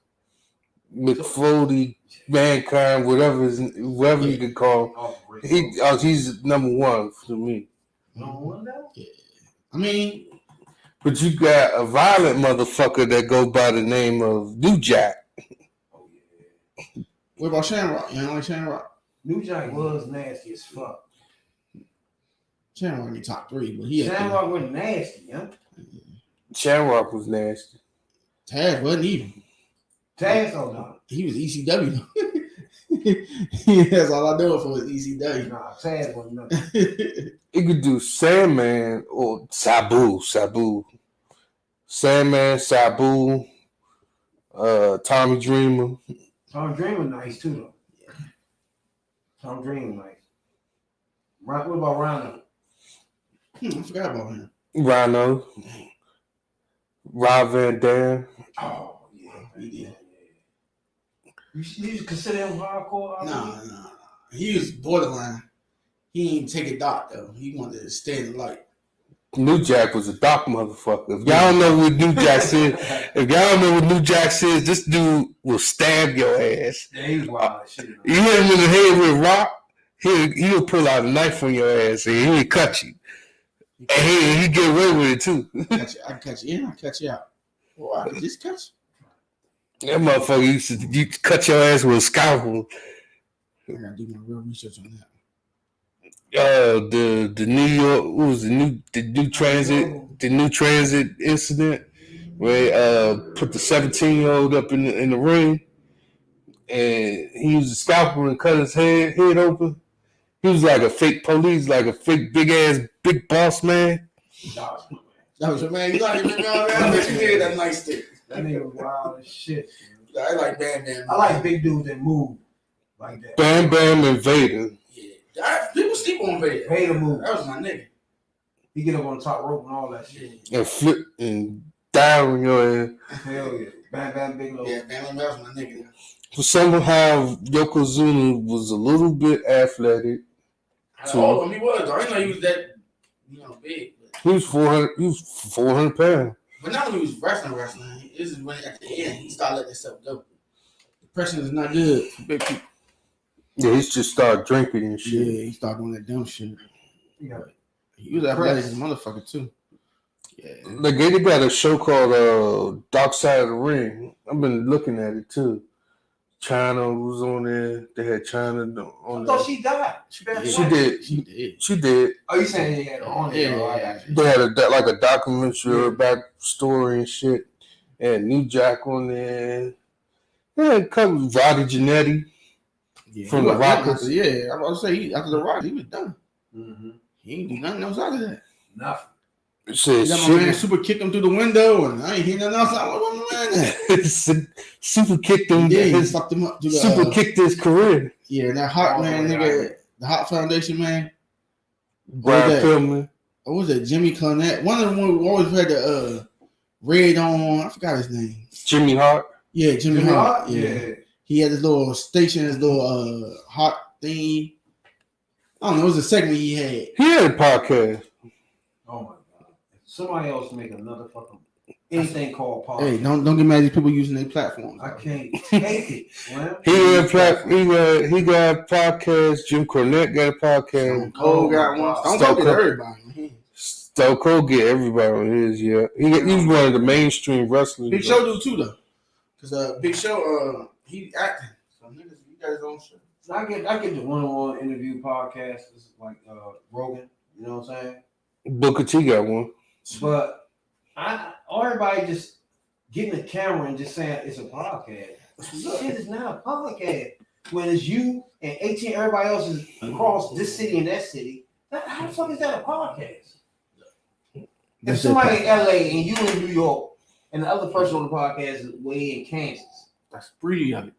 McFoley, Mankind, whatever you could call. He's number 1 for me. Number 1 now? Yeah. I mean, but you got a violent motherfucker that go by the name of New Jack. Oh yeah. What about Shamrock? You don't like Shamrock? New Jack was nasty as fuck. Shamrock in top 3, but Shamrock was nasty, huh? Shamrock was nasty. Taz wasn't even. Taz, oh no. He was ECW. That's all I know for was ECW. Nah, Taz wasn't nothing. He could do Sandman or Sabu. Sandman, Sabu, Tommy Dreamer. Tom Dreamer nice too though. Tom Dreamer nice. What about Rhino? I forgot about him. Rhino. Rob Van Dam. Oh yeah, he did. You consider him hardcore? Nah. He was borderline. He didn't take it dark though. He wanted to stay in the light. New Jack was a dark motherfucker. If y'all don't know what New Jack is, this dude will stab your ass. Yeah, he was wild as shit. You hit him in the head with a rock, he'll pull out a knife from your ass and he'll cut you. And he get away with it too. I can cut you in, I can cut you out. Well, I can just cut you. That motherfucker used to cut your ass with a scalpel. I gotta do my real research on that. The New York, what was the new transit incident where put the 17-year-old up in the ring and he used a scalpel and cut his head open. He was like a fake police, like a fake big boss man. That was your man. You like him, man? I bet you hear that nice thing. That nigga was wild as shit. I like Bam Bam. I like big dudes that move like that. Bam Bam and Vader. Yeah, people sleep on Vader. Vader move. That was my nigga. He get up on the top rope and all that shit. And flip and dive on your ass. Hell yeah. Bam Bam Big Low. Yeah, Bam Bam was my nigga. So somehow Yokozuna was a little bit athletic. Oh, he was. I didn't know he was that, big. But He was 400 pounds. But not when he was wrestling. This is when at the end he started letting himself go. The pressure is not good for big people. Yeah, he just started drinking and shit. Yeah, he started doing that dumb shit. Yeah. He was athletic as a motherfucker too. Yeah. Like they got a show called Dark Side of the Ring. I've been looking at it too. China was on there. They had China on there. I thought she died. She did. Oh, you saying they had her on there? Yeah. They had a documentary back story and shit. And New Jack on there. Yeah, it comes Roddy Jannetty from the Rockets. Yeah, I was about to say after the Rockets, he was done. Mm-hmm. He ain't do nothing else out of that. Nothing. Shit, my man super kicked him through the window, and I ain't hear nothing else. I was like, super kicked him. Yeah, he fucked him up. Super kicked his career. Yeah, that Hot man nigga, the Hot Foundation man. Brad Pillman. What was it? Jimmy Cornette. One of them who always had the red on. I forgot his name. Jimmy Hart. Yeah, Jimmy Hart. Yeah. He had his little station, his little Hot thing. I don't know. It was a segment he had. He had a podcast. Oh my god! If somebody else make another fucking anything called podcast. Hey, don't get mad at these people using their platforms. I can't take it. Man. He got a podcast. Jim Cornette got a podcast. Stone Cold got one. Stone Cold get everybody. Stone Cold get everybody on his. Yeah, he's one of the mainstream wrestlers. Big Show do too though, because Big Show he acting. So niggas, he got his own show. I get the one-on-one interview podcasts like Rogan. You know what I'm saying? Booker T got one. But everybody just getting a camera and just saying it's a podcast. Shit is not a podcast. When it's you and 18 everybody else is across this city and that city, how the fuck is that a podcast? If somebody in LA and you in New York and the other person on the podcast is way in Kansas, That's pretty of it.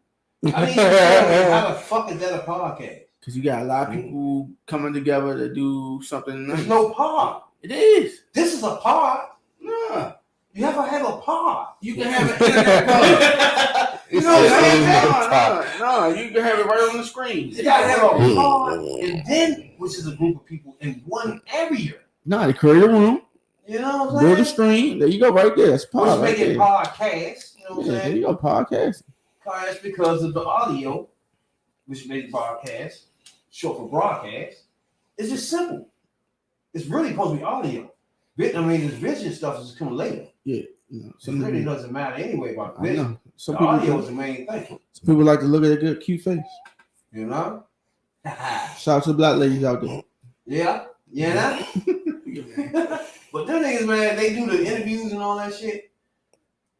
I need to tell you how the fuck is that a podcast? because you got a lot of people coming together to do something nice. There's no pod. It is. This is a pod. Nah. You have a pod. You can have an internet pod. You know what I'm saying? No, you can have it right on the screen. You gotta have a pod, and then which is a group of people in one area. Nah, they create a room. You know what I'm saying? Build a stream. There you go, right there. It's pod. Which Right make it there. podcast. You know what I'm Yeah, saying? there you go, podcast. Podcast because of the audio, which made it podcast, short for broadcast. It's just simple. It's really supposed to be audio. I mean, this vision stuff is coming later. Yeah, you know, It really doesn't matter anyway about I vision. know. Some The people audio is the main thing. Some people like to look at a good cute face. You know? Shout out to the black ladies out there. Yeah. Yeah. But them niggas, man, they do the interviews and all that shit.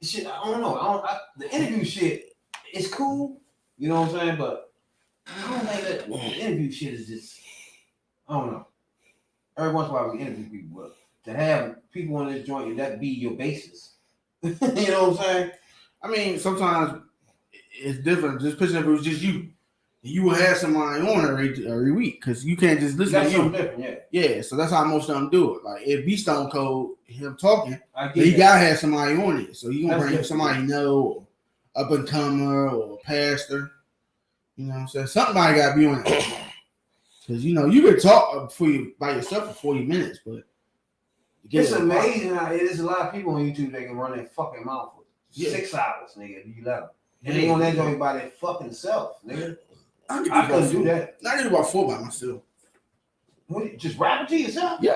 Shit, I don't know. The interview shit is cool. You know what I'm saying? But I don't think that the interview shit is just, I don't know. Every once in a while we interview people, but to have people on this joint and that be your basis. You know what I'm saying? I mean, sometimes it's different. Just picture if it was just you. You will have somebody on every week because you can't just listen That's to you. something different, yeah. Yeah, so that's how most of them do it. Like if be Stone Cold, him talking, I get he that. gotta have somebody on it. So you gonna That's bring different. somebody you know, or up and comer, or a pastor. You know what I'm saying? Somebody gotta be on it. Because you know you could talk by yourself for 40 minutes, but It's amazing how there's a lot of people on YouTube that can run their fucking mouth for 6 hours, nigga, if you let them. And they on that joint by their fucking self, nigga. I couldn't do that. I did about 4 by myself. What, just rapping to yourself? Yeah.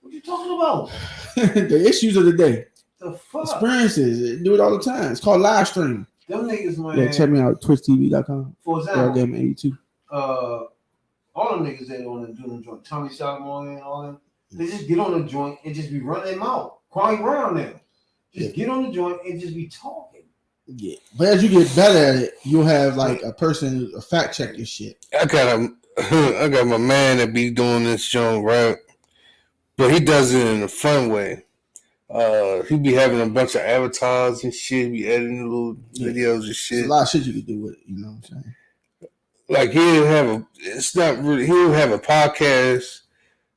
What you talking about? The issues of the day. The fuck? Experiences. Do it all the time. It's called live streaming. Them niggas, man. Yeah, check me out. TwitchTV.com. For example, Game 82. all them niggas that on the doing the joint, Tommy Solomon and all them, they just get on the joint and just be running their mouth. Kwame Brown now. Just get on the joint and just be talking. Yeah, but as you get better at it, you'll have like a person a fact check your shit. I got my man that be doing this joint, right? But he does it in a fun way. He be having a bunch of avatars and shit. Be editing little videos and shit. There's a lot of shit you can do with it. You know what I'm saying? Like he'll have a podcast,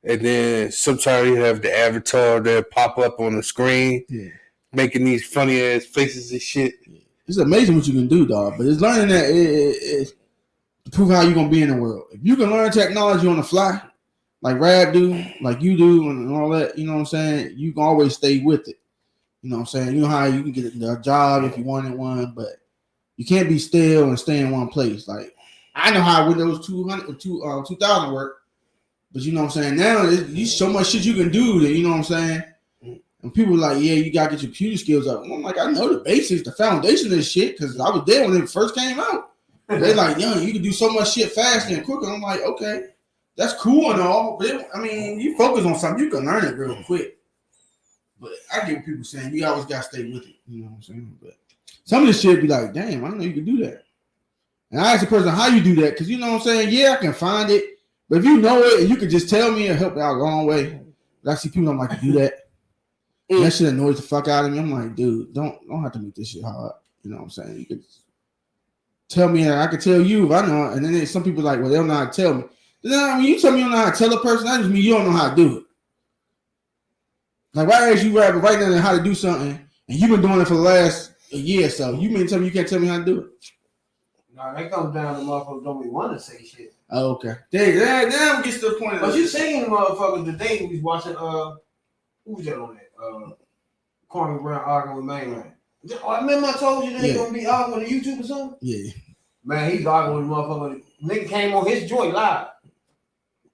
and then sometimes he'll have the avatar that pop up on the screen, making these funny ass faces and shit. It's amazing what you can do, dog. But it's learning that it's to prove how you're gonna be in the world. If you can learn technology on the fly, like Rab do, like you do, and all that, you know what I'm saying, you can always stay with it. You know what I'm saying? You know how you can get a job if you wanted one, but you can't be still and stay in one place. Like I know how Windows 2000 work, but you know what I'm saying? Now there's so much shit you can do that, you know what I'm saying? And people are like, yeah, you gotta get your computer skills up. And I'm like, I know the basics, the foundation of this shit, because I was there when it first came out. They're like, yo, you can do so much shit faster and quicker. I'm like, okay, that's cool and all, but you focus on something, you can learn it real quick. But I get what people saying, you always gotta stay with it. You know what I'm saying? But some of this shit be like, damn, I didn't know you could do that. And I asked the person how you do that, because you know what I'm saying? Yeah, I can find it, but if you know it and you can just tell me and help out a long way. But I see people don't like to do that. And that shit annoys the fuck out of me. I'm like, dude, don't have to make this shit hard. You know what I'm saying? You could tell me, and I could tell you if I know. And then there's some people like, well, they don't know how to tell me. Then when you tell me you don't know how to tell a person, that just means you don't know how to do it. Like, why ask you right now how to do something, and you've been doing it for the last year or so? You mean to tell me you can't tell me how to do it? Nah, that comes down to motherfuckers don't even want to say shit. Oh, okay. Damn, gets to the point. But you seen motherfuckers today we was watching, who was that on that? Kwame Brown arguing with Mainland. I remember I told you that he gonna be arguing on YouTube or something? Yeah. Man, he's arguing with motherfucker. Nigga came on his joint live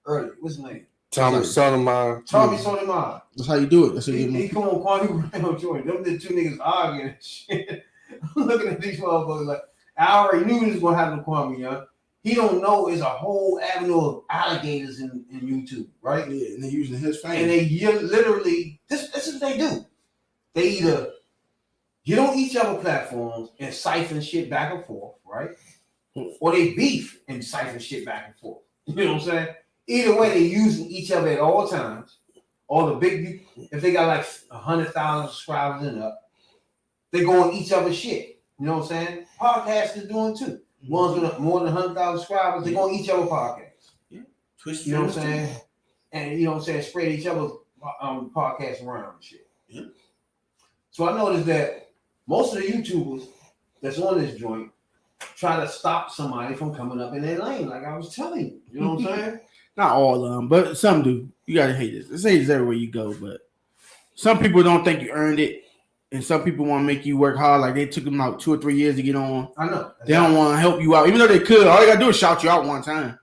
early. What's his name? Tommy Sotomayor. Tommy Sotomayor. That's how you do it. That's how he come on Kwame Brown joint. Them the two niggas arguing and shit. I'm looking at these motherfuckers like, I already knew this was gonna happen to Kwame, young. He don't know it's a whole avenue of alligators in YouTube, right? Yeah, and they're using his fame. And they literally, this is what they do. They either get on each other platforms and siphon shit back and forth, right? Or they beef and siphon shit back and forth. You know what I'm saying? Either way, they're using each other at all times. All the big, if they got like 100,000 subscribers and up, they go on each other's shit. You know what I'm saying? Podcasters doing too. Ones with more than 100,000 subscribers, they're gonna eat your podcast. Yeah. Twitch, you know what I'm saying? And you know what I'm saying, spread each other's podcasts around and shit. Yeah. So I noticed that most of the YouTubers that's on this joint try to stop somebody from coming up in their lane, like I was telling you. You know what I'm saying? Not all of them, but some do. You gotta hate this. There's haters everywhere you go, but some people don't think you earned it, and some people want to make you work hard. Like they took them out 2 or 3 years to get on. I know. They don't want to help you out, even though they could. All they gotta do is shout you out one time.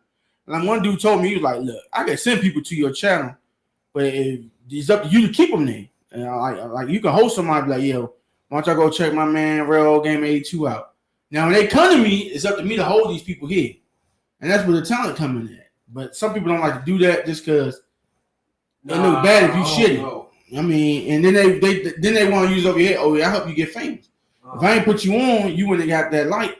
Like one dude told me, he was like, "Look, I can send people to your channel, but it's up to you to keep them there. And like you can host somebody, be like, yo, why don't y'all go check my man Real Game 82 out? Now when they come to me, it's up to me to hold these people here, and that's where the talent coming in. But some people don't like to do that just because it look bad if you shitty. No. I mean, and then they want to use over here. Oh yeah, I help you get famous. If I ain't put you on, you wouldn't have got that light.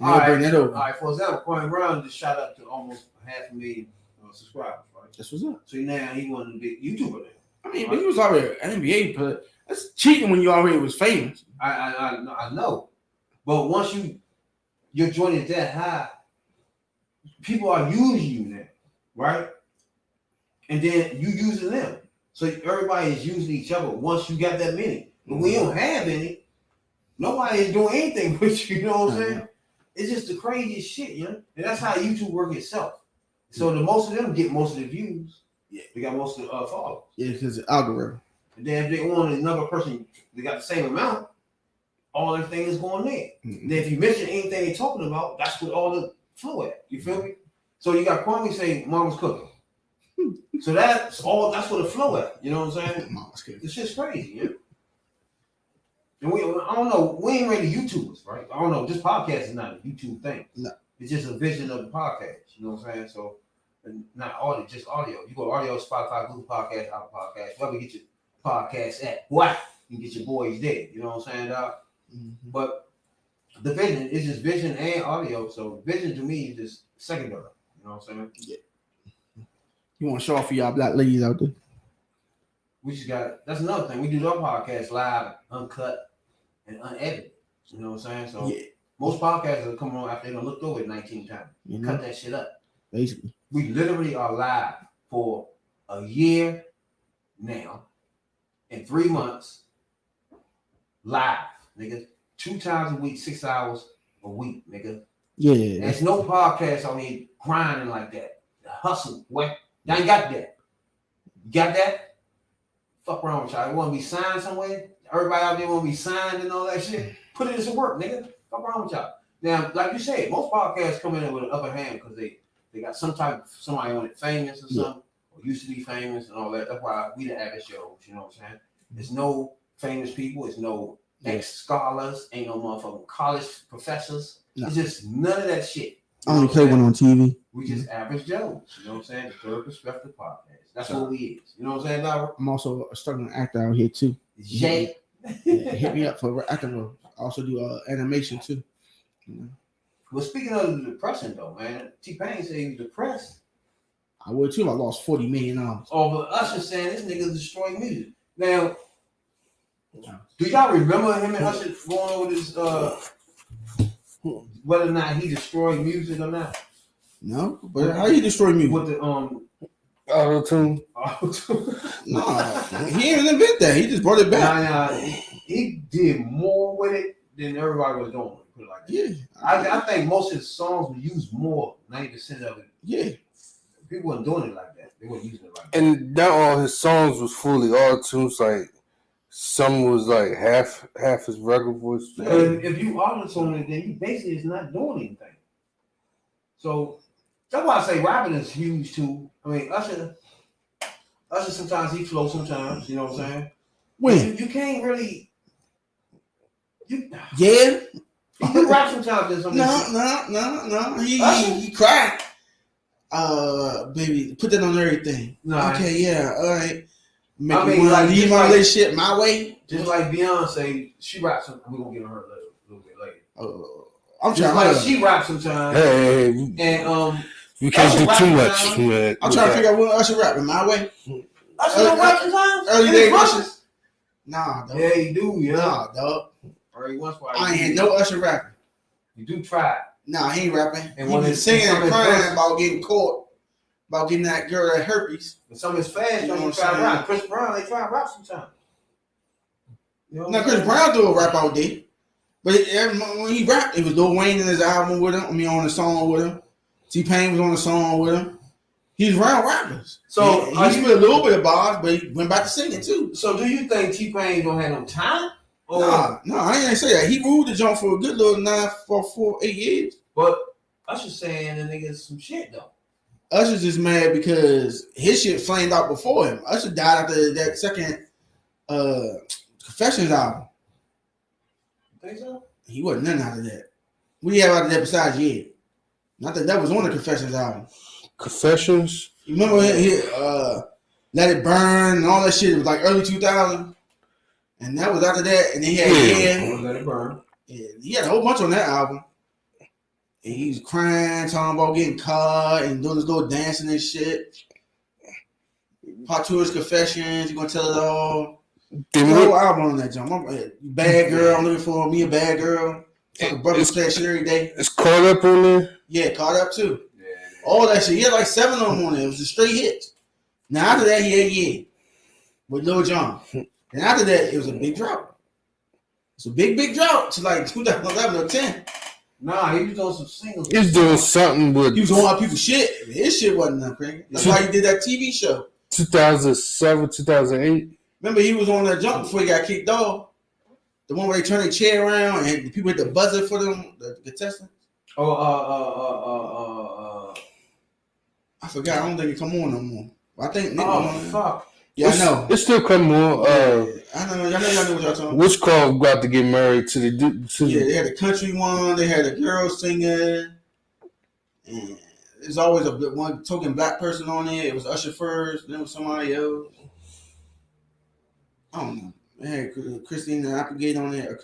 All right, bring that over. All right, for example, Coin Brown just shot up to almost 500,000 subscribers, right? That's what's up. So now he wasn't a big YouTuber then. I mean, but he was already an NBA player. That's cheating when you already was famous. I know, but once your joint is that high, people are using you now, right? And then you using them. So everybody is using each other once you got that many. But when you don't have any, nobody is doing anything with you. You know what I'm saying? It's just the craziest shit, you know? And that's how YouTube work itself. So the most of them get most of the views. Yeah. They got most of the followers. Yeah, because the algorithm. And then if they want another person, they got the same amount, all everything is going there. Mm-hmm. Then if you mention anything they're talking about, that's what all the flow at. You feel me? So you got Kwame saying Mama's cooking. So that's where the flow at. You know what I'm saying? Mama's cooking. It's just crazy, yeah. And I don't know, we ain't really YouTubers, right? I don't know, this podcast is not a YouTube thing. No. It's just a vision of the podcast. You know what I'm saying? So not audio, just audio. You go audio, Spotify, Google Podcast, Apple Podcast, wherever you get your podcast at. What? You can get your boys there. You know what I'm saying, dog? Mm-hmm. But the vision is just vision and audio. So vision to me is just secondary. You know what I'm saying? Yeah. You want to show off for y'all black ladies out there? We just got, that's another thing. We do our podcast live, uncut, and unedited. You know what I'm saying? So most podcasts will come on after they done looked over it 19 times. Cut that shit up. Basically. We literally are live for a year now, in 3 months, live, nigga. 2 times a week, 6 hours a week, nigga. Yeah. There's no podcast on here grinding like that. The hustle, boy. Y'all ain't got that. You got that? Fuck around with y'all. You want to be signed somewhere? Everybody out there want to be signed and all that shit? Put it into work, nigga. Fuck around with y'all. Now, like you said, most podcasts come in with an upper hand because they got somebody on it famous or something, or used to be famous and all that. That's why we the average shows, you know what I'm saying? There's no famous people, there's no ex-scholars, ain't no motherfucking college professors. No. It's just none of that shit. I only play one on TV. We just average Joes, you know what I'm saying? The Third Perspective Podcast. That's what we is. You know what I'm saying, Robert? I'm also a struggling actor out here too. Jay. Hit me up for acting role. I also do animation too. You know? Well, speaking of the depression though, man, T-Pain said he was depressed. I would too. I lost $40 million. Oh, but Usher saying this nigga destroyed music. Now, do y'all remember him and Usher going over this whether or not he destroyed music or not? No, but how you destroy music? With the auto-tune. Nah, he didn't invent that. He just brought it back. Nah, he did more with it than everybody was doing. Put it like that. Yeah, I think most of his songs were used more, 90% of it. Yeah, people weren't doing it like that. They weren't using it like that. And not all his songs was fully auto-tunes. Like some was like half his regular voice. If you auto-tune it, then he basically is not doing anything. So that's why I say rapping is huge too. I mean, Usher sometimes he flows sometimes, you know what I'm saying? When you can't really You rap sometimes. No. He cried. Baby, put that on everything. No, okay, yeah, all right. Leave my relationship my way. Just like Beyonce, she raps something. We're gonna get on her a little bit later. I'm just trying like she raps sometimes. Hey, and you can't do too much. Man. I'm trying to figure out what Usher rapping my way. Usher don't rap sometimes. Early day Usher. Nah, dog. Yeah, you do. Yeah, nah, dog. Or he once. I ain't no Usher rapping. You do try. Nah, he ain't rapping. And He when was it's singing and some of his crying verses- about getting caught, about getting that girl that herpes. And some of his fans You know don't what try I'm to saying? rap. Chris Brown, they try to rap sometimes. You know Now, what I'm Chris saying? Brown do a rap all day. But when he rapped, it was Lil Wayne in his album with him. I mean, on the song with him. T-Pain was on the song with him. He's around rappers. So, he are you- spit a little bit of bars, but he went back to singing too. So do you think T-Pain don't have no talent? Or, No, I ain't gonna say that. He ruled the joint for a good little 8 years. But Usher saying the nigga some shit though. Usher's just mad because his shit flamed out before him. Usher died after that second Confessions album. You think so? He wasn't nothing out of that. What do you have out of that besides Yeah? Not that was on the Confessions album. Confessions. You remember Let It Burn and all that shit? It was like early 2000. And that was after that. And then he had Yeah. Let It Burn. Yeah, he had a whole bunch on that album. And he was crying, talking about getting caught and doing this little dancing and shit. Part 2 is Confessions. You gonna tell it all. There's a whole album on that jump. Bad girl, I'm looking for me a bad girl. Fucking brother play shit every day. It's Caught Up on there. Yeah, Caught Up too. Yeah. All that shit. He had like 7 of them on there. It was a straight hit. Now after that, he had Yeah with Lil Jon. And after that, it was a big drop. It's a big drop to like 2011 or 10. Nah, he was doing some singles. He's doing something with. He was on other people's shit. His shit wasn't that crazy. That's why he did that TV show. 2007, 2008. Remember, he was on that jump before he got kicked off. The one where they turn their chair around and the people hit the buzzer for them, the contestants. I forgot. I don't think it come on no more. I think. Fuck. Yeah, I know. It still come on. I know. Y'all know what y'all talking about. Which call got to get married to the dude? Yeah, they had the country one. They had a girl singing. And there's always one token black person on there. It was Usher first. Then it was somebody else. I don't know. They had Christina Applegate on there.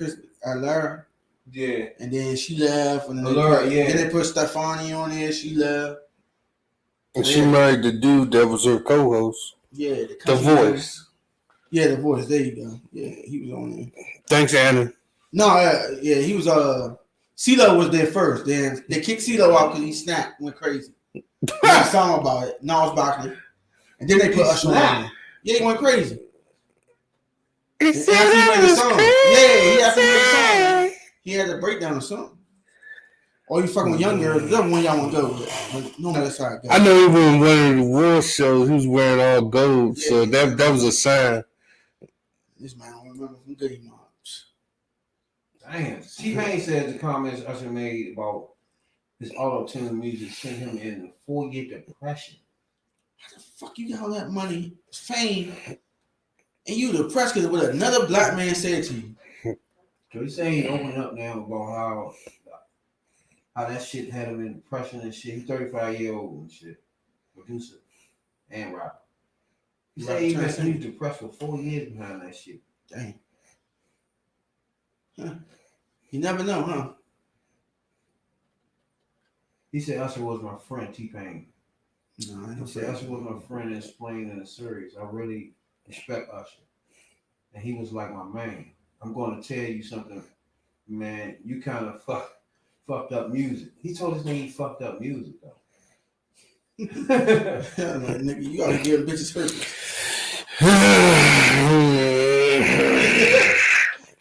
Lara. Yeah. And then she left. And then then they put Stefani on there. She left. And she married the dude that was her co-host. Yeah. The Voice. Yeah, The Voice. There you go. Yeah, he was on there. Thanks, Anna. No, yeah, he was. CeeLo was there first. Then they kicked CeeLo out because he snapped, went crazy. They had a song about it. Nas Barkley. And then they put Usher on there. Yeah, he went crazy. He said that was crazy. He had a breakdown or something. Or you fucking with young girls, that's one y'all want to go with. No matter how it goes. I know even one of the award shows, he was wearing all gold, so that was a sign. This man don't remember from Goody Moms. Damn. T-Pain said the comments Usher made about his auto-tune music sent him in a 4-year depression. How the fuck you got all that money, fame, and you depressed because of what another black man said to you? So he's saying he opened up now about how that shit had him in depression and shit. He's 35-year-old and shit. Producer and rapper. He said he was depressed for 4 years behind that shit. Dang. Huh. You never know, huh? He said Usher was my friend, T-Pain. No, I He don't said Usher was my friend and explained in the series. I really respect Usher. And he was like my man. I'm going to tell you something, man. You kind of fucked up music. He told us he fucked up music, though. Like, nigga, you gotta give bitches herpes.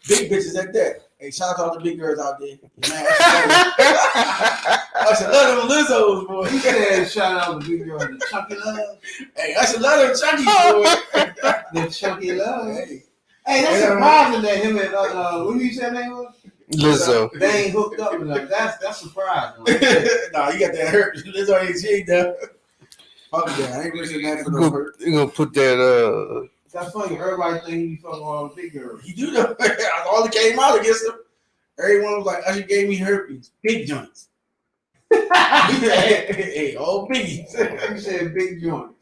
Big bitches like that. Hey, shout out to all the big girls out there. Man, I should love them Lizzos, boy. He said shout out to big girl, the Chunky Love. Hey, I should love them Chunky, boy. The Chunky Love. Hey, that's surprising that him and what did you say name was? Lizzo. They ain't hooked up enough. That's surprising. Nah, you got that hurt. Lizzo ain't jig though. Fuck that. I ain't listening to that for no hurt. You gonna put that That's funny. Everybody think he be fucking all the big girls. He do though. All that came out against him. Everyone was like, Usher gave me herpes. Big joints. Hey, all biggies. You said big joint.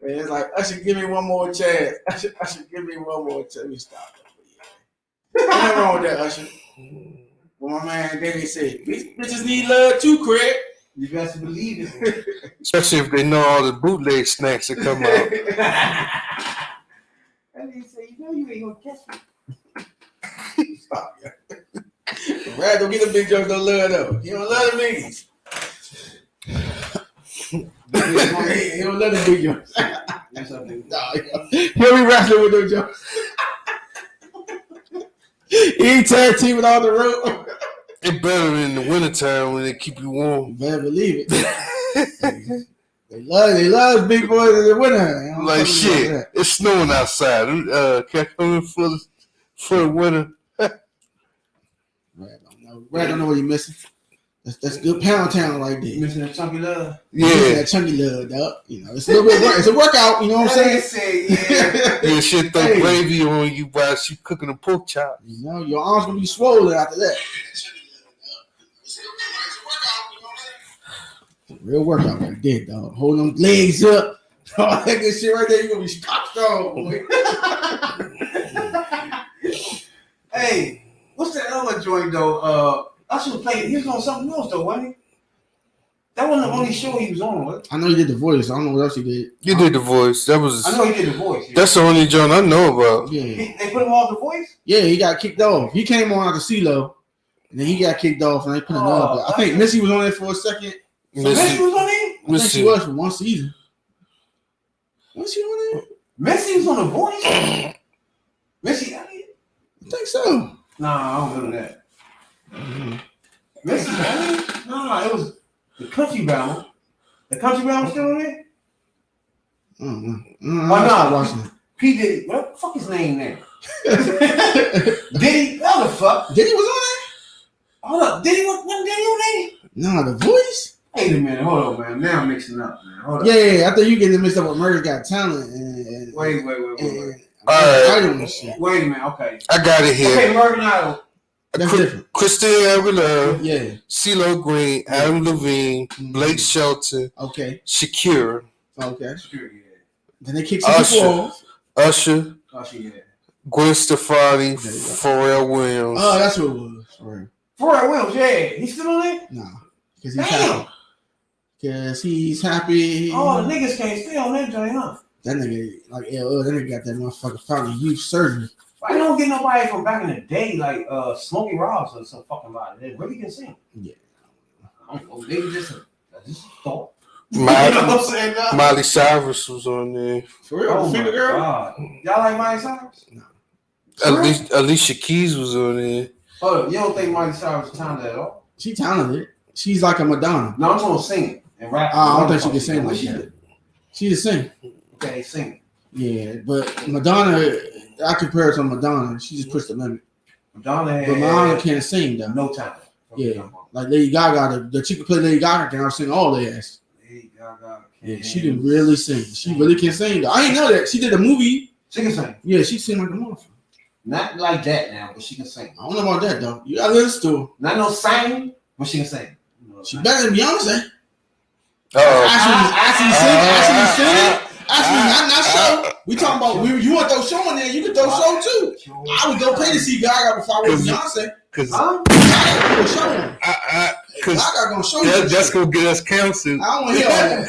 And it's like, Usher, give me one more chance. Usher, give me one more chance. Let me stop that. Nothing wrong with that, Usher. Well, my man Danny said, bitches need love too, Craig. You best believe it. especially if they know all the bootleg snacks that come out. And he said, you know you ain't gonna catch me. Stop, yeah. Brad don't get the big jokes, don't love though. He don't love the biggies. He don't love the big jokes. He'll be wrestling with those jokes. He ain't tag teaming on the road. It's better in the wintertime when they keep you warm. You better believe it. They love big boys in the winter. Like shit, it's snowing outside. Can't come in for the winter. Brad don't know what he's missing. That's good Pound Town right there. Missing that chunky love. Yeah, missing that chunky love, dog. You know, it's a little bit. It's a workout. You know what I'm saying? yeah, shit throw gravy on you while she cooking a pork chop. You know, your arms gonna be swollen after that. Real workout right there, dog. Holding them legs up. All that good shit right there, you're gonna be stopped on, boy. Hey, what's that other joint though? Usher played. He was on something else though, wasn't he? That wasn't the only show he was on, was it? I know he did the voice. I don't know what else he did. You did the voice. That was. I know he did the voice. Yeah. That's the only joint I know about. Yeah. They put him on the voice? Yeah, he got kicked off. He came on out of CeeLo, and then he got kicked off, and they put another. I think Missy was on there for a second. So Missy was on there? I think she was for one season. Was she on there? Missy was on the voice? Missy Elliott? I think so. Nah, I don't know that. Mm-hmm. Missy Elliott? Nah, it was the Country Bound. The Country Bound was still on there? Watching it. P. Diddy, what the fuck his name now? Diddy, what the fuck? Diddy was on there? Hold up, Diddy, wasn't Diddy on there? Nah, the voice? Wait a minute, hold on, man. Now I'm mixing up, man. Hold up. Yeah, I think you getting mixed up with Murder's Got Talent and Wait. Shit. Wait a minute, okay. I got it here. Okay, American Idol. That's different. Christina Aguilera, Yeah. CeeLo Green, Adam Levine, Blake Shelton, Okay. Shakira, Okay. Sure, yeah. Then they kick some people off. Usher, Yeah. Gwen Stefani, Pharrell Williams. Oh, that's what it was. Right. Pharrell Williams, yeah. He's still on there? Nah. Because he's Damn. happy. Because he's happy. Oh, the niggas can't stay on that joint, huh? That nigga, like, that nigga got that motherfucker found youth surgery. I don't get nobody from back in the day like Smokey Robinson or some fucking body that really can sing. Yeah. I don't know. Maybe just a thought. Miley Cyrus was on there. For real? Oh Finger my girl? God. Y'all like Miley Cyrus? No. Alicia Keys was on there. Oh, you don't think Miley Cyrus is talented at all? She talented. She's like a Madonna. No, I'm talking singing and rapping. I don't think she can sing like she that. did. She can sing. Okay, sing. Yeah, but Madonna, I compare her to Madonna. She just pushed the limit. Madonna But Madonna can't sing though. no talent. Yeah, like Lady Gaga, the chick who play Lady Gaga can sing all their ass. Lady Gaga. Yeah, she can really sing. She really can sing though. I didn't know that. She did a movie. She can sing. Yeah, she sing like a motherfucker. Not like that now, but she can sing. I don't know about that though. You gotta listen to her. Not no singing, but she can sing. She better than Beyonce. Actually, not show. We talking about you want to throw show in there. You can throw show too. I would go pay to see Gaga before I was Beyonce. Because Gaga gonna show you. That's gonna get us canceled. I don't want to hear all that.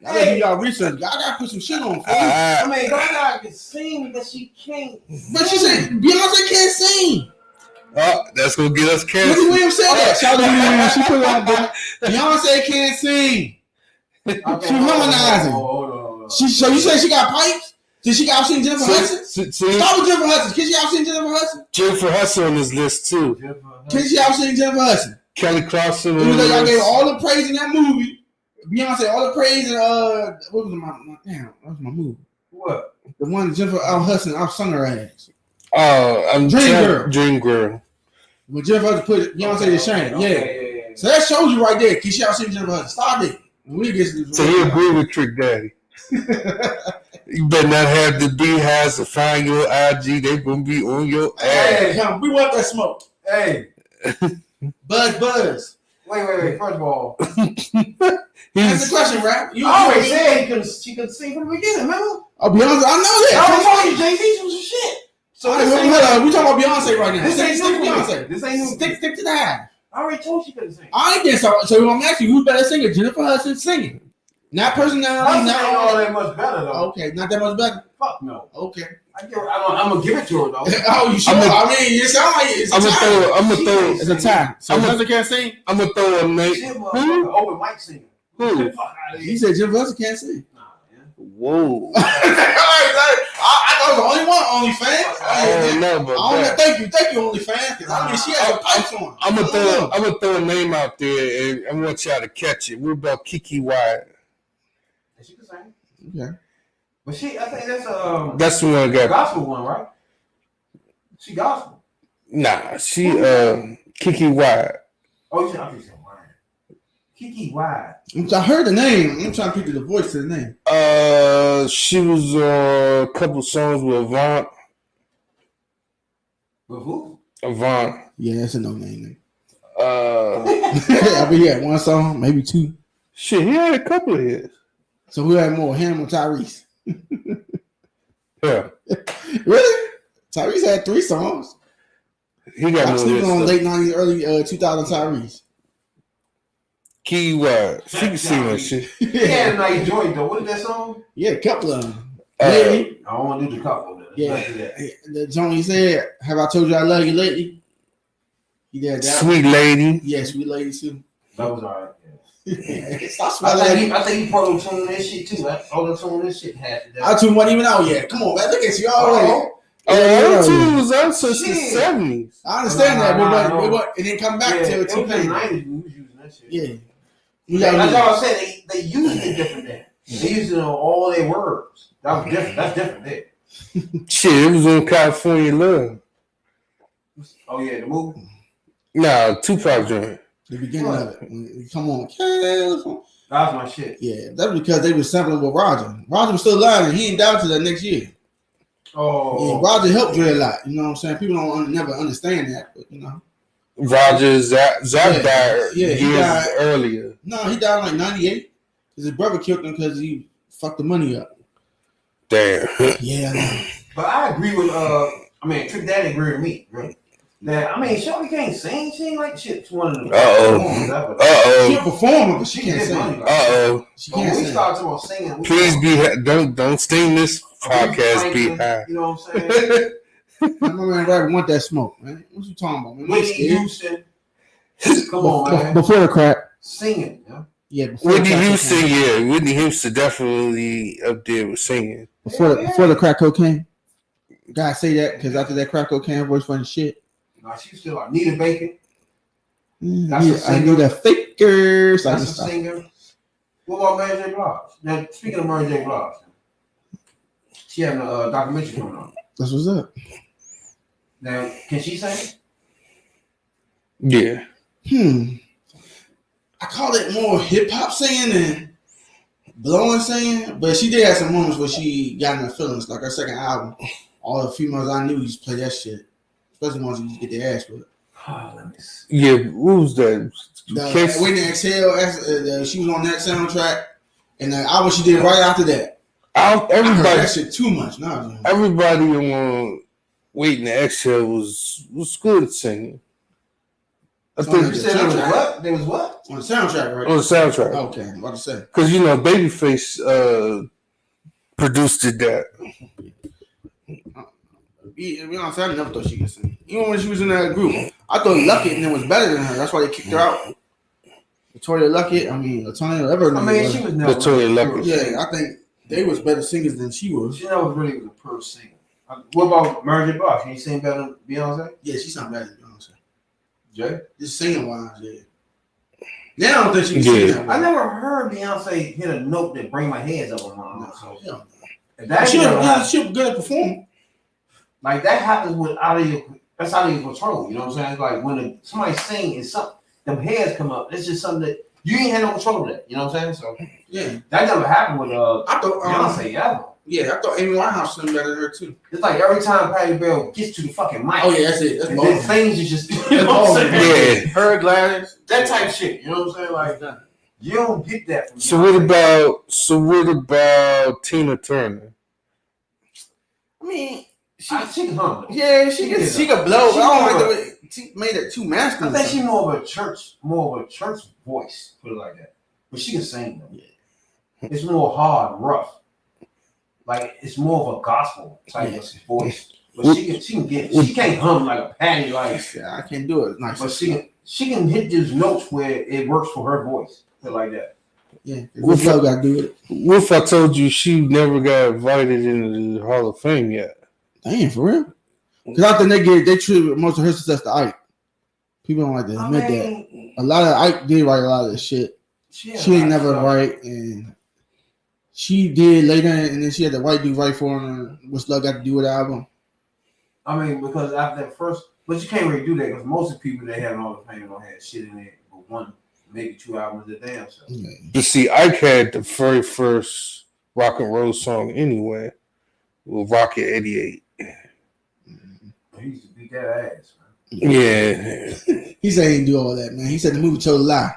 I gotta do y'all research. Gaga put some shit on for you. I mean, Gaga can sing, but she can't. But she said Beyonce can't sing. Oh, that's gonna get us canceled. Wendy Williams said that. Shout out to Wendy Williams. She put it on there. Beyonce can't sing. Okay, She harmonizing. So you say she got pipes? Did she out sing Jennifer Hudson? Start with Jennifer Hudson. Can she out sing Jennifer Hudson? Jennifer Hudson on this list too. Can she out sing Jennifer Hudson? Kelly Clarkson. It was like y'all gave all the praise in that movie. Beyonce, all the praise in what was that was my movie. What? The one Jennifer Hudson outsung her ass. I'm Dream Girl. When Jennifer Hudson put Beyonce to shame. Yeah. So that shows you right there. Can she out sing Jennifer Hudson? Start there. So he agree with Trick Daddy. You better not have the beehives to find your IG. They gonna be on your ass. Hey, we want that smoke. Hey. Buzz. Wait. First of all. That's the question, rap. You always said she could sing from the beginning, remember? Oh, Beyonce, I know that. I was talking Jay-Z some shit. So we talking about Beyonce right now. This ain't stick new. Beyonce. This ain't new. Stick to that. I already told you couldn't sing. I ain't get so I'm asking you, who better singer, Jennifer Hudson singing? Not personality, Hustle not ain't all that much better though. Okay, not that much better. Fuck no. Okay. I'm gonna give it to her though. Oh, you sure? I mean, it sounds like it's a tie. I'm gonna throw. It's a tie. So Hustle can't sing. I'm gonna throw a name. She a motherfucker open mic singer. Who? He said Jim Hustle can't sing. Nah, man. Whoa. I thought the only one OnlyFans. I don't know, but thank you, OnlyFans. Because I mean, she has a pipes on. I'm gonna throw a name out there, and I want y'all to catch it. What about Kiki Wyatt? She can sing. Okay. But I think that's That's the one that got gospel one, right? She gospel. Nah, she Kiki Wyatt. Oh, you said I'm just saying Kiki Wyatt. I heard the name. I'm trying to picture the voice to the name. She was on a couple songs with Avant. With who? Avant. Yeah, that's a no name. I mean, he had one song, maybe two. Shit, he had a couple of hits. So who had more, him or Tyrese? Yeah. Really? Tyrese had 3 songs. He got I'm more sleeping hits. on late 90s, early 2000 Tyrese. Kiki Wyatt. She can sing that shit. He had a nice joint though. What is that song? Yeah, a couple of them. I don't want to do the couple. Yeah. The joint he said, "Have I told you I love you lately?" He did that. Sweet Lady. Yeah, Sweet Lady too. That was alright. Yeah. Stop smiling. I think he auto-tuned that shit too. Auto-tuned this shit had to. Auto-tune wasn't even out yet. Come on, man. Look at you already. Auto-tune was out since the 70s. I understand that, but it didn't come back till it was the T-Pain. 90s when we was using that shit. Yeah. That's all I said. They used it different then. They used it on all their words. That was different. That's different there. Shit, it was on California Love. Oh yeah, the movie. Nah, Tupac joint. The beginning of it. Come on. California. That was my shit. Yeah, that's because they were sampling with Roger. Roger was still alive and he ain't down to that next year. Oh. Yeah, Roger helped Dre a lot. You know what I'm saying? People don't never understand that, but you know. Roger Zap died years earlier. No, he died in like 98. Because his brother killed him because he fucked the money up. Damn. Yeah, I know. But I agree with Trick Daddy agree with me, bro. That Shorty can't sing. She ain't like shit. She's one of them. She's a performer, but she can't sing. She can't sing. We start talking about singing. Please don't sting this podcast. Be high. You know what I'm saying? My man Rabbit want that smoke, man. What you talking about, man? Whitney Houston. Come on, man. Before the crack. Singing, yeah. Yeah, before Whitney Houston, yeah. Whitney Houston definitely up there with singing. Before the crack cocaine. Gotta say that because after that crack cocaine voice funny shit. Nah, she's still like Nita Bacon. That's a singer. I need a faker. That's a singer. What about Mary J. Blige? Now, speaking of Mary J. Blige, she having a documentary coming on. That's what's up. Now, can she sing? Yeah. I call it more hip hop singing than blowing singing, but she did have some moments where she got in her feelings. Like her second album, all the females I knew used to play that shit, especially ones who used to get their ass with. Let me see. Yeah, what was that? Whitney Exhale, she was on that soundtrack, and the album she did right after that. I heard that shit too much. No, everybody on Waiting to Exhale was good at singing. I think you said there was what? There was what? On the soundtrack, right? On the soundtrack. Okay, I'm about to say. Because, Babyface produced that. I never thought she could sing. Even when she was in that group, I thought Luckett was better than her. That's why they kicked her out. Victoria Luckett, Latonya, whatever. She was never. Victoria Luckett. Yeah, I think they was better singers than she was. She never really was a pro singer. What about Mary J. Blige? Can you sing better than Beyonce? Yeah, she sounds better than Beyonce. Jay? Just singing wise, yeah. Now I don't think she can sing that well. I never heard Beyonce hit a note that bring my hands up on my arm. No. She'll be good at performing. Like that happens that's out of your control. You know what I'm saying? It's like when somebody sing and something, them hairs come up. It's just something that you ain't had no control of that. You know what I'm saying? So yeah, that never happened with I thought Beyonce ever. Yeah, I thought Amy Winehouse sang better than her too. It's like every time Patti Bell gets to the fucking mic. Oh yeah, that's it. That's and things are just you know what I'm saying? Yeah. Her Gladys, that type of shit. You know what I'm saying? Like you don't get that from So what about Tina Turner? She can hum. Yeah, she could blow. I don't like the way she made it too masculine. I think she's more of a church voice. Put it like that. But she can sing though. It's more hard, rough. Like it's more of a gospel type of voice. But she can't hum like a Patty like. I can't do it. Nice. But she can hit those notes where it works for her voice. Like that. Yeah. What love got to do with it? What if I told you she never got invited into the Hall of Fame yet? Damn, for real? Because I think they attribute most of her success to Ike. People don't like to admit that. A lot of Ike did write a lot of this shit. She ain't never write, and she did later, and then she had the white dude write for her. What's love got to do with the album? I mean, because after that first, but you can't really do that because most of the people that have Hall of Fame don't have shit in there but 1, maybe 2 albums a damn. So. Yeah. But see, Ike had the very first rock and roll song anyway, with Rocket 88. He used to beat that ass, man. Yeah. He said he didn't do all that, man. He said the movie told a lie.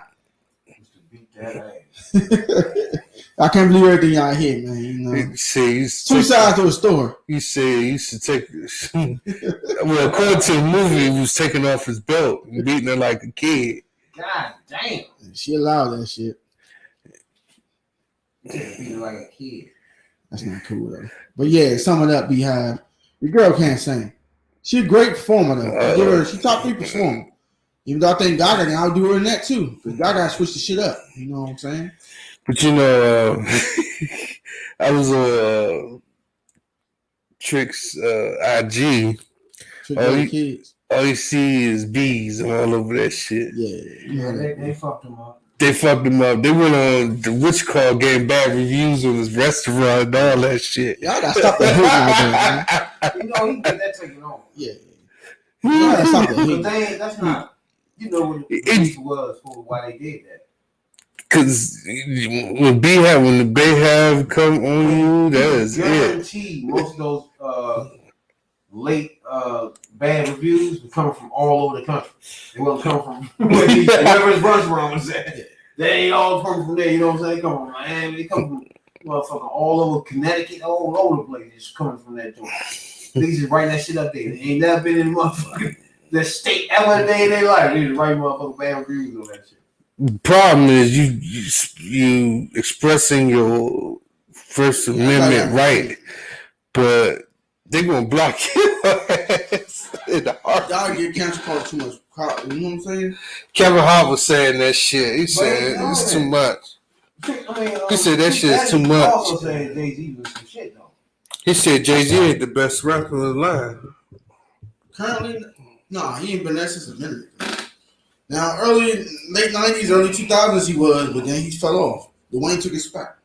He used to beat that ass. I can't believe everything y'all hear, man. You know, two sides to a story. He said he used to take. Well, according to the movie, he was taking off his belt and beating her like a kid. God damn. She allowed that shit. Beating like a kid. That's not cool though. But yeah, sum it up, Beehive. Your girl can't sing. She a great performer though. She top 3 performer. Even though I think Gaga can outdo her in that too. Because Gaga switched the shit up. You know what I'm saying? But you know, I was on Trick's IG. All you see is bees all over that shit. Yeah, they fucked him up. They fucked him up. They went on the Witch Call, getting bad reviews on his restaurant and all that shit. Y'all gotta stop the hate, man. You know, he get that taken off. Yeah. Y'all gotta stop the hate. That's not, you know what the reason was for why they did that. Because when the Bayhive come on you, that is guaranteed most of those late bad reviews were coming from all over the country. They wasn't coming from wherever his restaurant was at. They ain't all coming from there, you know what I'm saying? They come from Miami, they come from motherfucking all over Connecticut, all over the place. Just coming from that joint. Niggas just writing that shit up there. They ain't never been in motherfucking the state ever a day in their life. They just write motherfucking bad reviews on that shit. The problem is you expressing your First Amendment right, but they gonna block your ass in the heart. Y'all get cancel culture too much. You know what I'm saying? Kevin Hart was saying that shit. He said it's too much. He said that shit is too much. Also saying Jay-Z was some shit though. He said Jay-Z ain't the best rapper in line. Currently, no, he ain't been there since a minute. Now, late 90s, early 2000s he was, but then he fell off. Dwayne took his spot.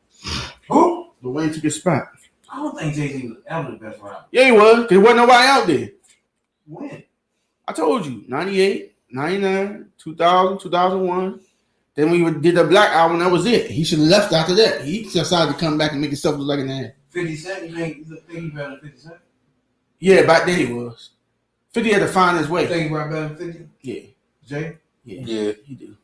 Who? Dwayne took his spot. I don't think Jay-Z was ever the best rapper. Yeah, he was. There wasn't nobody out there. When? I told you. 98, 99, 2000, 2001. Then we did the Black album, that was it. He should have left after that. He decided to come back and make himself look like an ass. 50 Cent? You think he better than 50 Cent? Yeah, back then he was. 50 had to find his way. You think he rap better than 50? Yeah. Jay? Yeah, he do.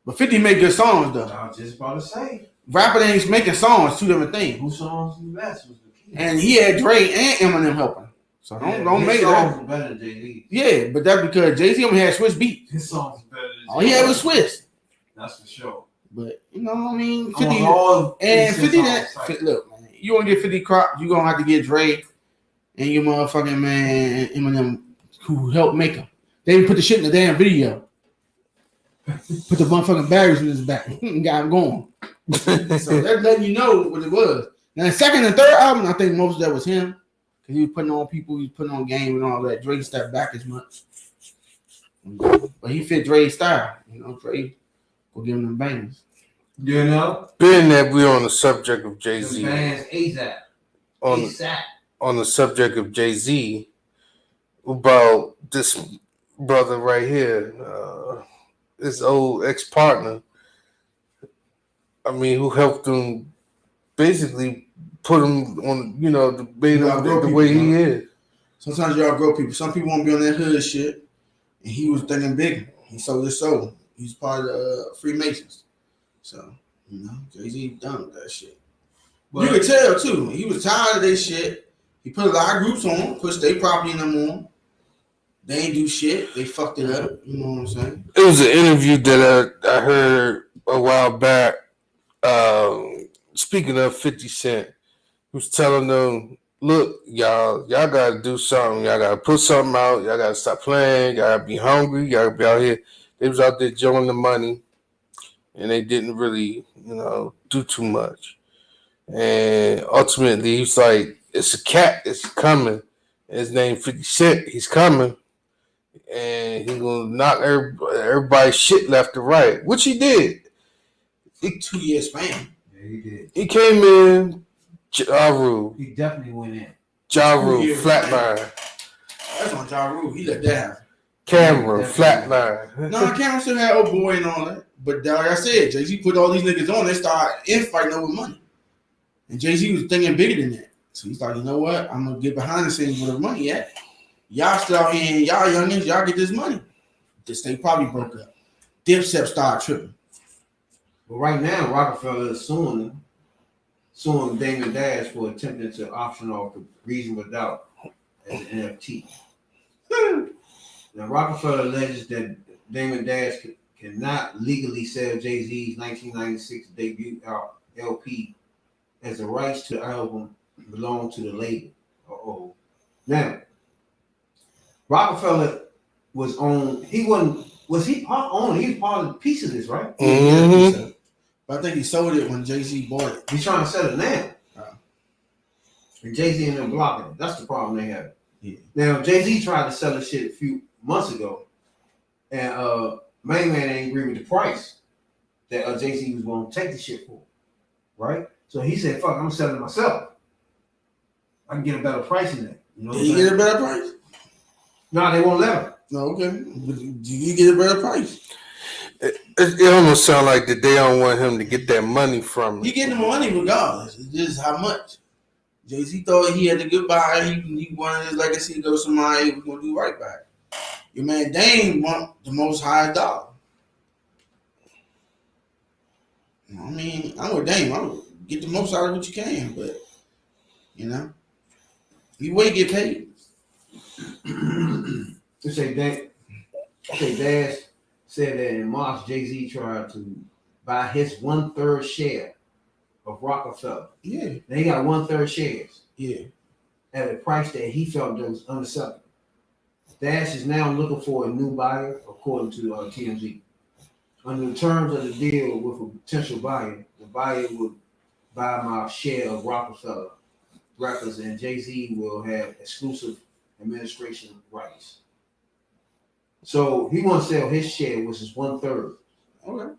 But 50 make good songs though. I was just about to say. Rapper ain't making songs, 2 different things. Whose songs was the best was the key. And he had Dre and Eminem helping. So don't make it songs were better than Jay-Z. Yeah, but that's because Jay-Z only had Swiss beats. His songs better than All he had was Swiss. That's for sure. But you know what I mean? 50 and 50 that look, man, you wanna get 50 crop, you gonna have to get Dre and your motherfucking man Eminem who helped make him. They even put the shit in the damn video. Put the motherfucking batteries in his back and got him going. So that's letting you know what it was. Now the second and third album, I think most of that was him. Cause he was putting on people, he was putting on game and all that. Dre stepped back as much. But he fit Dre's style. You know, Dre will give him them bangers. You know? Being that we're on the subject of Jay-Z. ASAP. On the subject of Jay-Z, about this brother right here, his old ex-partner, I mean, who helped him basically put him on, you know, the way he is. Sometimes y'all grow people. Some people won't be on that hood shit. And he was thinking bigger. He sold his soul. He's part of the Freemasons. So, you know, Jay-Z done with that shit. But you could tell, too. He was tired of this shit. He put a lot of groups on, put state property in them on. They ain't do shit. They fucked it up. You know what I'm saying? It was an interview that I heard a while back Speaking of 50 Cent, he was telling them, look, y'all gotta do something. Y'all gotta put something out. Y'all gotta stop playing. Y'all gotta be hungry. Y'all gotta be out here. They was out there joining the money, and they didn't really, do too much. And ultimately, he's like, it's a cat. It's coming. His name 50 Cent. He's coming. And he gonna knock everybody's shit left and right, which he did. 2 year span. Yeah, he did. He came in, Ja Rule. He definitely went in. Ja Rule, 2 years, flatline. That's on Ja Rule. He let that happen. Camera, flatline. No, Cameron still had old boy and all that. But like I said, Jay-Z put all these niggas on. They started infighting over money. And Jay-Z was thinking bigger than that. So he's like, you know what? I'm going to get behind the scenes where the money at. Y'all still out here, and y'all youngins, y'all get this money. This thing probably broke up. Dipset started tripping. But right now, Rockefeller is suing Damon Dash for attempting to auction off the Reasonable Doubt as an NFT. Now, Rockefeller alleges that Damon Dash cannot legally sell Jay-Z's 1996 debut LP as the rights to the album belong to the label. Now, Rockefeller was on. He wasn't. Was he part owner? He was part of the piece of this, right? Mm-hmm. But I think he sold it when Jay-Z bought it. He's trying to sell it now. And Jay-Z and them blocking it. That's the problem they have. Yeah. Now, Jay-Z tried to sell the shit a few months ago. And Main Man ain't agree with the price that Jay-Z was going to take the shit for. Right? So he said, fuck, I'm selling it myself. I can get a better price than that. You know Did he get a better price? No, they won't let him. No, okay. But do you get a better price? It almost sounds like that they don't want him to get that money from him. He getting the money regardless. It's just how much. Jay-Z thought he had to goodbye. He wanted his legacy to go somebody who's going to do right back. Your man Dame want the most high dollar. I mean, I'm with Dame. I would get the most out of what you can, but, you wait, get paid. They say Dash said that in March, Jay-Z tried to buy his 1/3 share of Rockefeller. Yeah. They got 1/3 shares. Yeah. At a price that he felt that was unacceptable. Dash is now looking for a new buyer, according to TMZ. Under the terms of the deal with a potential buyer, the buyer would buy my share of Rockefeller Records, and Jay-Z will have exclusive administration rights. So he wants to sell his share, which is 1/3. Okay.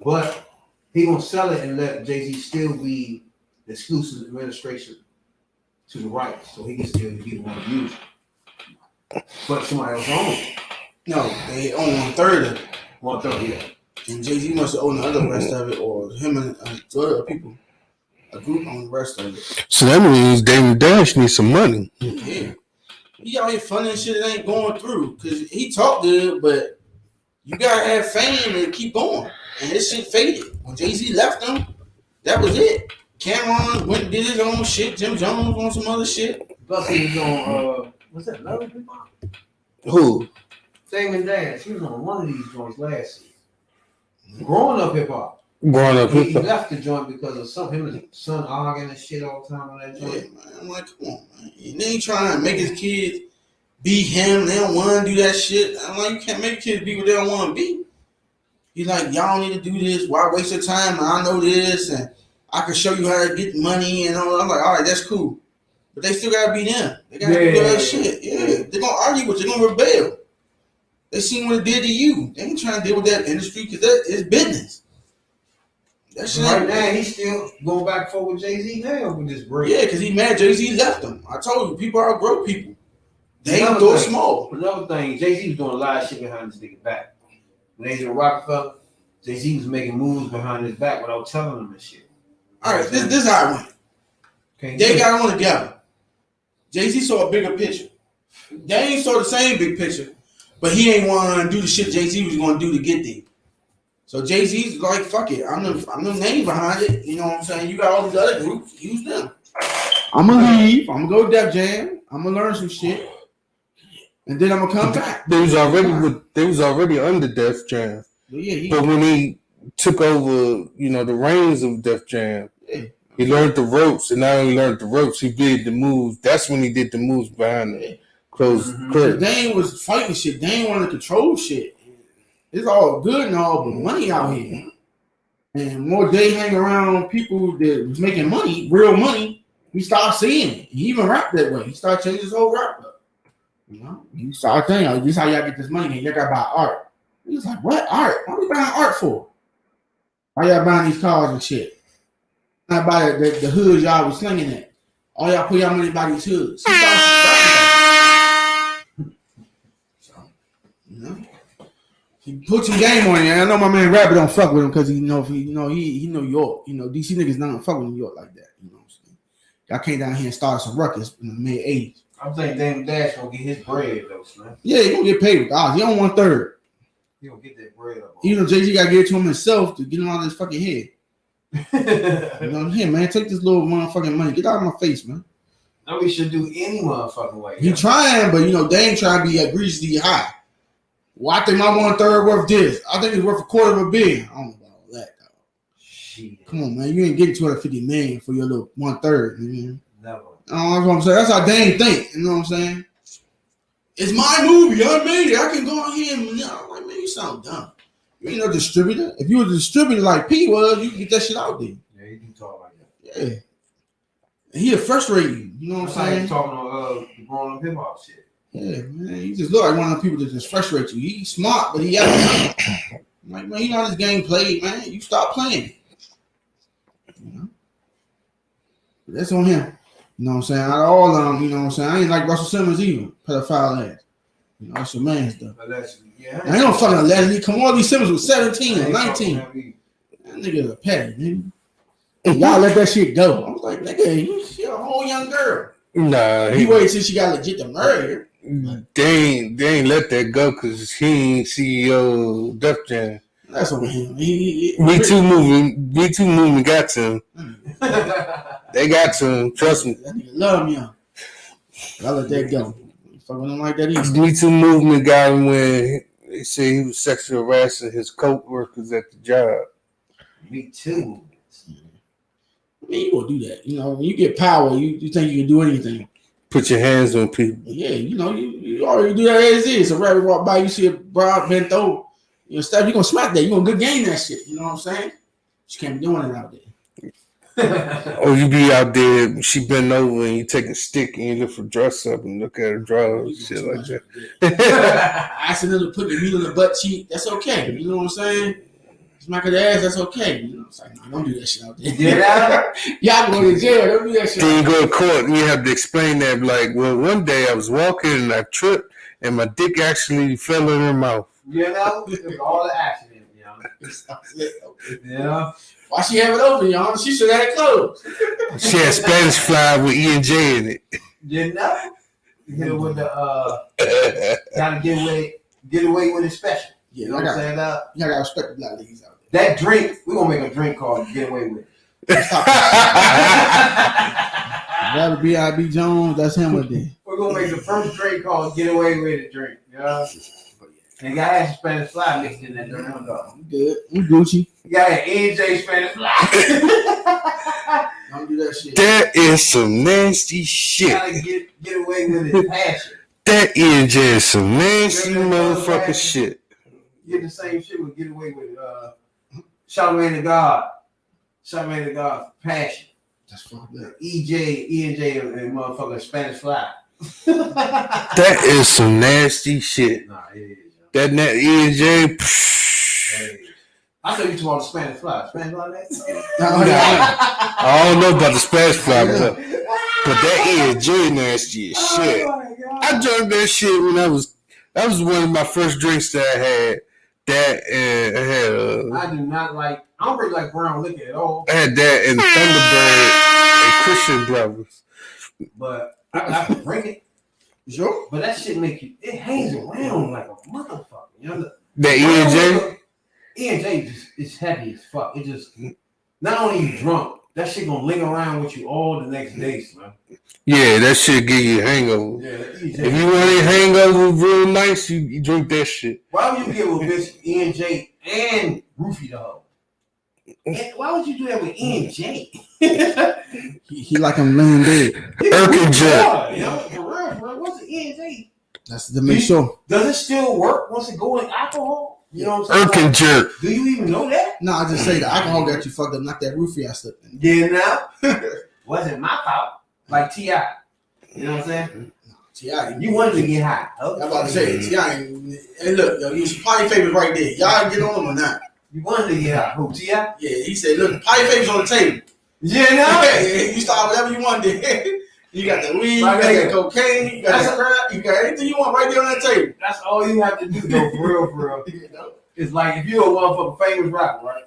But he gonna sell it and let Jay-Z still be the exclusive administration to the rights, so he can still be the one to use it. But somebody else owns it. No, they own 1/3 of it. 1/3, yeah. And Jay-Z must own the other rest of it, or him and two other people, a group on the rest of it. So that means Damon Dash needs some money. Yeah. He out here funding shit that ain't going through. Because he talked good, but you got to have fame and keep going. And his shit faded. When Jay-Z left him, that was it. Cameron went and did his own shit. Jim Jones on some other shit. Plus he was on, what's that, Love Hip Hop? Who? Damon Dash. He was on one of these joints last season. Growing Up Hip Hop. Growing Up He Hip Hop. left the joint because of him and his son arguing and shit all the time on that joint. Yeah, man. I'm like, come on, man. And they ain't trying to make his kids be him. They don't want to do that shit. I'm like, you can't make kids be what they don't want to be. He's like, y'all need to do this. Why waste your time? I know this, and I can show you how to get money and all. I'm like, all right, that's cool. But they still gotta be them. They gotta do that shit. Yeah, they're gonna argue with you. They're gonna rebel. They seen what it did to you. They ain't trying to deal with that industry because that is business. That shit Right now, he's still going back and forth with Jay-Z now with this break. Yeah, because he mad Jay-Z left him. I told you, people outgrow people. They ain't go small. Another thing, Jay-Z was doing a lot of shit behind this nigga back. When they did Rockefeller, Jay-Z was making moves behind his back without telling him this shit. All right, this is how it went. Okay, They got on together. Jay-Z saw a bigger picture. They ain't saw the same big picture, but he ain't want to do the shit Jay-Z was going to do to get there. So Jay-Z's like, fuck it. I'm the name behind it. You know what I'm saying? You got all these other groups. Use them. I'm going to leave. I'm going to go to Def Jam. I'm going to learn some shit. And then I'm going to come back. They was already under Def Jam. But yeah, but when took over, the reins of Def Jam. Yeah. He learned the ropes, and not only learned the ropes, he did the moves. That's when he did the moves behind the closed curtain. Dane was fighting shit. Dane wanted to control shit. It's all good and all, but money out here. And more they hang around people that was making money, real money, we start seeing it. He even rapped that way. He started changing his whole rap up. You start thinking, this is how y'all get this money, and y'all gotta buy art. He was like, what art? What are we buying art for? Why y'all buying these cars and shit? Not buy the hoods y'all was slinging at. All y'all put y'all money by these hoods. He he put some game on it. I know my man Rabbit don't fuck with him because he New York. DC niggas don't fuck with New York like that. You know what I'm saying? Y'all came down here and started some ruckus in the mid '80s. I'm saying Dame Dash gonna get his bread though, man. Yeah, he gonna get paid with dollars. He don't want 1/3. He gonna get that bread up. Jay-Z gotta give it to him himself to get him out of his fucking head. Here, man, take this little motherfucking money. Get out of my face, man. No, we should do any motherfucking way. He trying, but Dame trying to be egregiously high. Well, I think my 1/3 worth this. I think it's worth $250 million. I don't know about all that, though. Shit. Come on, man. You ain't getting $250 million for your little 1/3, man. Never. That's what I'm saying. That's how Dame think. You know what I'm saying? It's my movie. I made it. I can go out here and I'm like, man, you sound dumb. You ain't no distributor. If you were a distributor like P was, you can get that shit out there. Yeah, he do talk like that. Yeah. And he'll frustrate you. You know what I'm saying? He's talking on the growing up hip hop shit. Yeah, man. He just look like one of the people that just frustrate you. He's smart, but he out of like, man, you know how this game played, man. You stop playing. But that's on him. You know what I'm saying? Out of all of them, you know what I'm saying? I ain't like Russell Simmons either. Pedophile ass. That's your man's stuff. Allegedly, yeah. I ain't no fucking allegedly. Come on, these Simmons was 17 or 19. That nigga a petty, nigga. Y'all let that shit go. I was like, nigga, she a whole young girl. Nah, he waited till she got legit to marry her. They ain't let that go because he ain't CEO of Def Jam. That's on him. Me Too movement got to him. They got to him. Trust me. That nigga love me. I let that go. Fucking him like that either. Me Too movement got him when they say he was sexually harassing his co-workers at the job. Me Too. I mean, you gonna do that. When you get power, you think you can do anything. Put your hands on people. Yeah, you already do that as is. A rabbit walk by, you see a broad bent over. Steph, you gonna smack that. You gonna good game that shit. You know what I'm saying? She can't be doing it out there. Or you be out there, she bend over and you take a stick and you lift her dress up and look at her drawers, shit like that. Accidentally put the meat on the butt cheek, that's okay. You know what I'm saying? Smack her ass, that's okay. It's like, nah, don't do that shit out there. Yeah. Y'all go to jail, don't do that shit. Then you go to court and you have to explain that, like, well, one day I was walking and I tripped and my dick actually fell in her mouth. All the accident, Yeah. Why she have it open, y'all? She should have it closed. She had Spanish Fly with E&J in it. Hit it with the gotta get away with it special. Yeah, you know what I'm saying? You gotta respect the black ladies out there. That drink, we're gonna make a drink called Get Away With It. That'll be I.B. Jones, that's him with it. We're gonna make the first drink called Get Away With It drink. Yeah. And got had Spanish Fly mixed in that drink. I'm good. I'm Gucci. You got an NJ Spanish Fly. Don't do that shit. That is some nasty shit. You gotta get away with it. Passion. That is just some nasty motherfucking shit. Get the same shit with Get Away With It. Charlamagne the God. Charlamagne the God. Passion. That's fucked up. E&J, and motherfucker Spanish Fly. That is some nasty shit. Nah, it is. That E&J. I thought you talking about the Spanish Fly. Spanish Fly that? I don't know about the Spanish Fly, but that E&J nasty as shit. Oh I drank that shit when that was one of my first drinks that I had. That and I had I do not like. I don't really like brown liquor at all. I had that and Thunderbird and Christian Brothers. But I can drink it. Sure. But that shit make you. It hangs around like a motherfucker. You know that E&J. E&J is heavy as fuck. It just not only you drunk, that shit gonna linger around with you all the next days, man. Yeah, that shit give you a hangover. Yeah, if you want a hangover real nice, you drink that shit. Why would you get with bitch E&J and Roofie the hoe? And why would you do that with NJ? He like him laying dead. Erkin jerk. For real. What's the NJ? That's to make sure. Does it still work once it go in alcohol? You know what I'm saying? Erkin jerk. Do you even know that? No, I just say the alcohol got you fucked up, not that roofie I slipped in. Yeah, now. Wasn't my fault. Like T.I. You know what I'm saying? T.I. You wanted to get high. I'm about to say, T.I. Hey, look, yo, you some party favors right there. Y'all get on him or not? You wanted to get high. Who, T.I.? Yeah, he said, look, the party favors on the table. Yeah, now. You start whatever you want there. You got the weed, you got the cocaine, you got the crap, you got anything you want right there on that table. That's all you have to do, though, for real. You know? It's like if you're a motherfucking famous rapper, right?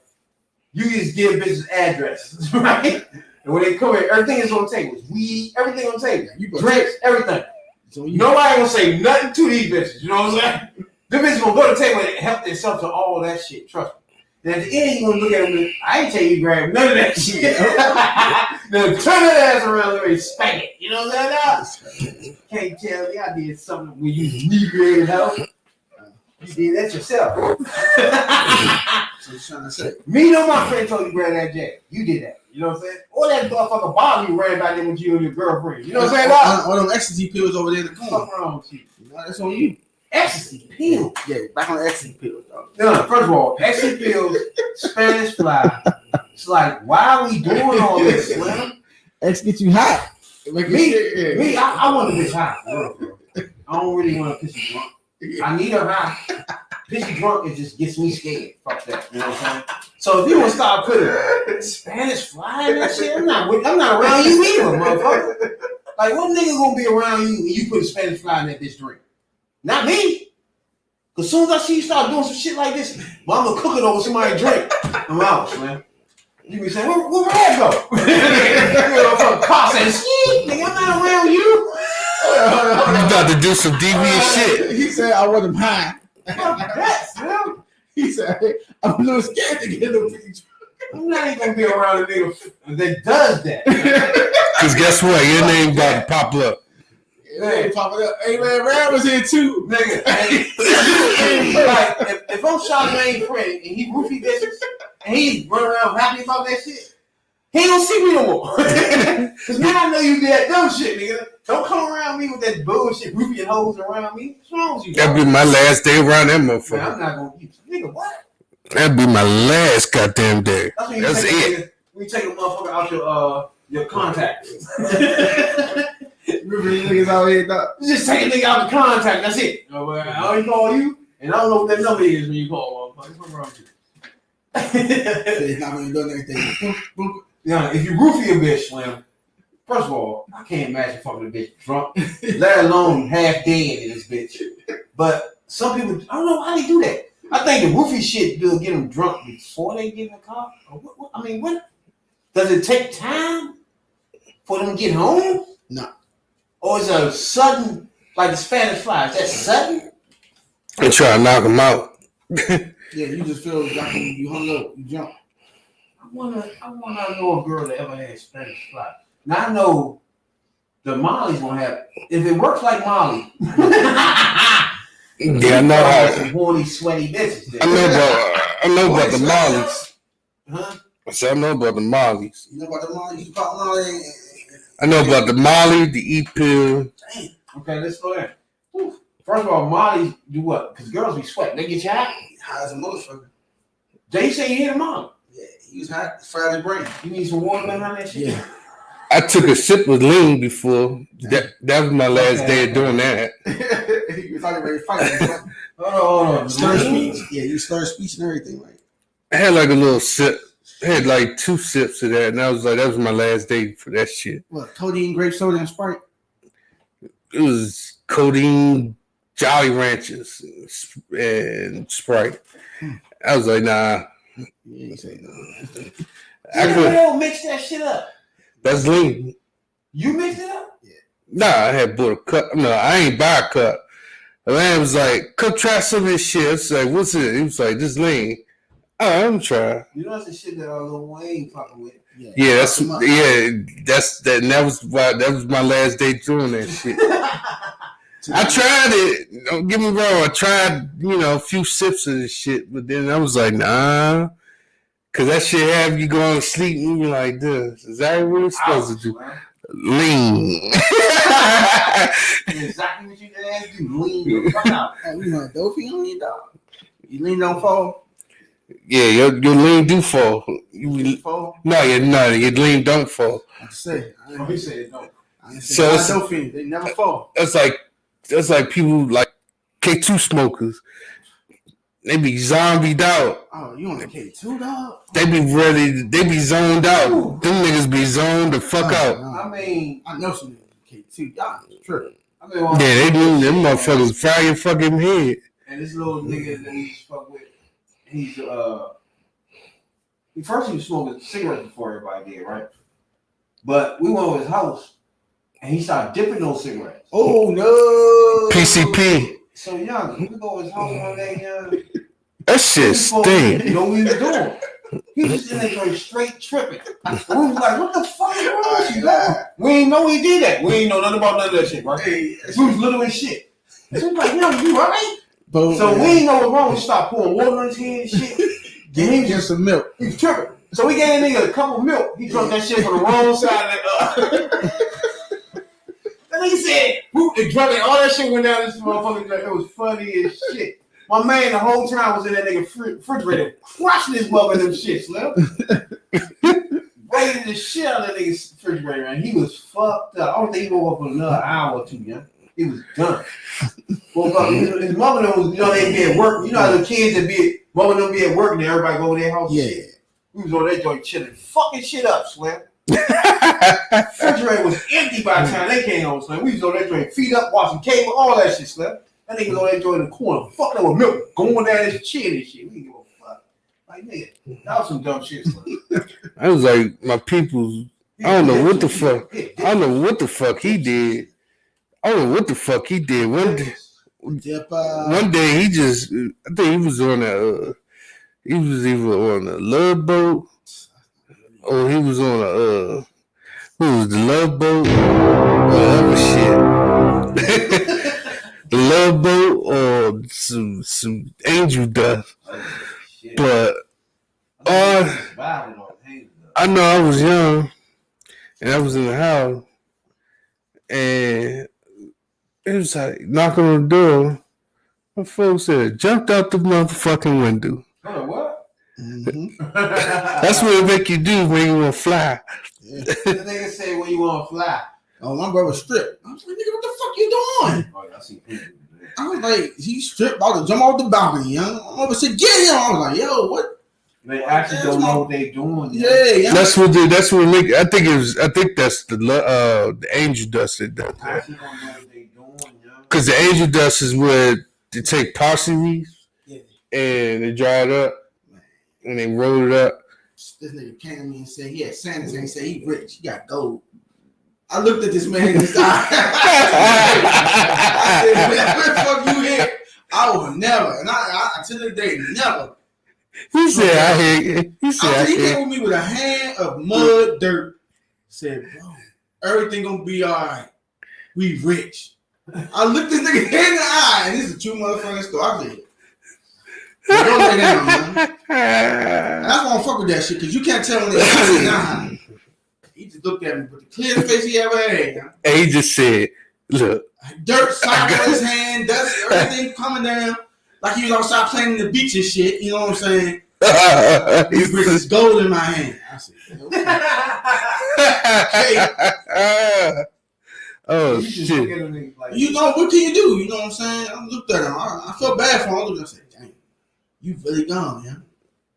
You just give bitches addresses, right? And when they come in, everything is on the table. Weed, everything on the table. Drinks, everything. So you Nobody gonna say nothing to these bitches. You know what I'm saying? The bitches gonna go to the table and help themselves to all that shit. Trust me. Then at the end, you gonna look at them and I ain't tell you to grab none of that shit. Then turn that ass around and spank it. You know what I'm saying? Can't tell me I did something when you inebriated help. You did that yourself. So he's trying to say. Me know my friend told you grab that jack. You did that. You know what I'm saying? Or that motherfucker bottle you ran back there with you and your girlfriend. You know what I'm saying? All them ecstasy pills over there in the corner. What's wrong with you? You know, that's on you. Ecstasy pills. Yeah, back on the ecstasy pills, dog. No, first of all, ecstasy pills, Spanish fly. It's like, why are we doing all this, Slim? X get you hot. I want to bitch high. Bro. I don't really want to piss you drunk. I need her high. Piss you drunk, it just gets me scared. Fuck that. You know what I'm saying? So if you want to start putting Spanish fly in that shit, I'm not around you either, motherfucker. Like, what nigga gonna be around you and you put Spanish fly in that bitch drink? Not me. Cause soon as I see you start doing some shit like this, I'm gonna cook it over somebody's drink. I'm out, man. You be saying, where Red go? From car saying, nigga, I'm not around you. You about to do some devious shit. He said, I want him high. Fuck that, man. He said, I'm a little scared to get no picture. I'm not even gonna be around a nigga that does that. Cause guess what? Your name about to pop up. Hey, popping up. Hey man, Rad was here too. Nigga. Like, if I'm Charlamagne's friend and he roofie bitches and he run around happy about that shit, he ain't gonna see me no more. Cause now I know you did that dumb shit, nigga. Don't come around me with that bullshit roofie and hoes around me. What's wrong with you? That'd be my last day around that Man, motherfucker. I'm not gonna keep nigga, what? That'd be my last goddamn day. That's it. We take a motherfucker out your contacts. Niggas out here, dog. Just take a nigga out of contact. That's it. I only call you, and I don't know what that number is when you call motherfucker. What's wrong with you? He's not gonna do anything. Yeah, if you roofie a bitch, Slim, first of all, I can't imagine fucking a bitch drunk, let alone half dead in this bitch. But some people, I don't know how they do that. I think the roofie shit do get them drunk before they get in the car. Or what? I mean, what? Does it take time for them to get home? No. Or is it a sudden, like the Spanish fly? Is that sudden? And try to knock him out. Yeah, you just feel like you hung up, you jump. I wanna know a girl that ever had Spanish fly. Now I know the Molly's gonna have. If it works like Molly, Yeah, I know how. some horny, sweaty bitches. There. I know about the Mollies. Huh? I said I know about the Mollies. You know about the Molly? You pop Molly. I know about the Molly, the E-pill. Okay, let's go there. First of all, Molly do what? Because girls be sweating. They get you hot. High as a motherfucker. Jay say you hit a Molly. Yeah, he was hot. Fried his brain. You need some water behind that shit? Yeah. I took a sip of lean before. That was my last day of doing that. He was already fighting. Hold on. Slur speech. Yeah, you slur speech and everything, right? I had like a little sip. I had like 2 sips of that, and I was like, that was my last day for that shit. What, codeine, grape soda, and Sprite? It was codeine, Jolly Ranchers, and Sprite. I was like, nah. Yeah, you say no. I could mix that shit up. That's lean. You mixed it up? Yeah. Nah, I had bought a cup. No, I ain't buy a cup. The man was like, come try some of this shit. I was like, what's it? He was like, this lean. Oh, I'm trying. You know that's the shit that Lil Wayne fucking with. Yeah, that's that. And that was why that was my last day doing that shit. I tried it. Don't get me wrong. I tried, a few sips of this shit, but then I was like, nah, Cause that shit have you going to sleep and you like this. Is that what it's supposed to do? Man. Lean. Exactly what you asked. You lean the fuck out. Hey, you want dope? You lean dog. You lean don't fall. Yeah, your lean do fall. You fall. No, your lean don't fall. I just say. Oh, he said no. I ain't So say dope fiends. They never fall. That's like people like K2 smokers. They be zombied out. Oh, you on the K2 dog? They be ready. They be zoned out. Ooh. Them niggas be zoned the fuck out. No. I mean, I know some K2. Y'all tripping. I mean, Yeah, they do. Them motherfuckers fry your fucking head. And this little nigga that we used to fuck with, he was smoking cigarettes before everybody did, right? But we went to his house and he started dipping those cigarettes. Oh no. PCP. So young, we go to his house one day, young. That shit stink. You know what he was doing? He was in there going straight tripping. We was like, what the fuck is wrong with you, dog? We ain't know he did that. We ain't know nothing about none of that shit, right? Hey, We was little as shit. So we like, yo, you right? boom, So man. we ain't know what wrong. We started pouring water on his head and shit. Give He him was just some milk. He was tripping. So we gave that nigga a cup of milk. He drunk that shit from the wrong side of the That nigga said, whoop, and drunk it. All that shit went down this motherfucker. It was funny as shit. My man the whole time was in that nigga refrigerator, crushing his mother in them shit, Slim. Raiding the shit out of that nigga's refrigerator, and he was fucked up. I don't think he woke up for another hour or two, yeah. He was done. Woke up, his mother was, they be at work. You know how the kids that be at, mother them be at work and everybody go to their house. Yeah. Shit. We was on that joint chilling, fucking shit up, Slim. Refrigerator was empty by the time they came home, Slim. We was on that joint, feet up, watching cable, all that shit, Slim. That nigga was on that joint in the corner, fucking up with milk, going down his chin and shit. We didn't give a fuck. Like, nigga, that was some dumb shit, Slim. I was like, my people's. I don't know what the fuck. I don't know what the fuck he did. I don't know what the fuck he did. One day he just. I think he was on a. He was either on a love boat, or he was on a. Who was the love boat? Whatever shit. The love boat or some angel dust. But I know I was young and I was in the house and it was like knocking on the door. My folks said, jumped out the motherfucking window. Oh, what? Mm-hmm. That's what it make you do when you want to fly. Yeah. The nigga say when you want to fly. Oh, my brother stripped. I was like, nigga, what the fuck you doing? Oh, I see people. I was like, he stripped about to jump off the balcony, young. I'm over said, get him. I was like, yo, what? They actually don't know what they doing. Yeah. That's what make. I think that's the angel dust that does They that. actually don't know what they doing, yo. Because the angel dust is where they take parsley and they dry it up and they roll it up. This nigga came to me and said he had Santa and he said he rich, he got gold. I looked at this man in his eye. I said, man, where the fuck you here? I will never, and I to this day, never. He said, I hear you. He said, He came with me with a hand of mud, dirt. Said, bro, everything gonna be all right. We rich. I looked this nigga in the eye, and this is a true motherfucking story. I said, don't lay down, man. And I don't fuck with that shit, because you can't tell when they sit down. He just looked at me with the clearest face he ever had. And he just said, look. Dirt slapping on his hand, dust, everything coming down. Like he was outside playing in the beach and shit. You know what I'm saying? He brings his gold in my hand. I said, okay. Oh, You just shit. look at them niggas like, You know, what can you do? You know what I'm saying? I looked at him. I felt bad for him. I looked at him and said, dang, you really gone, man.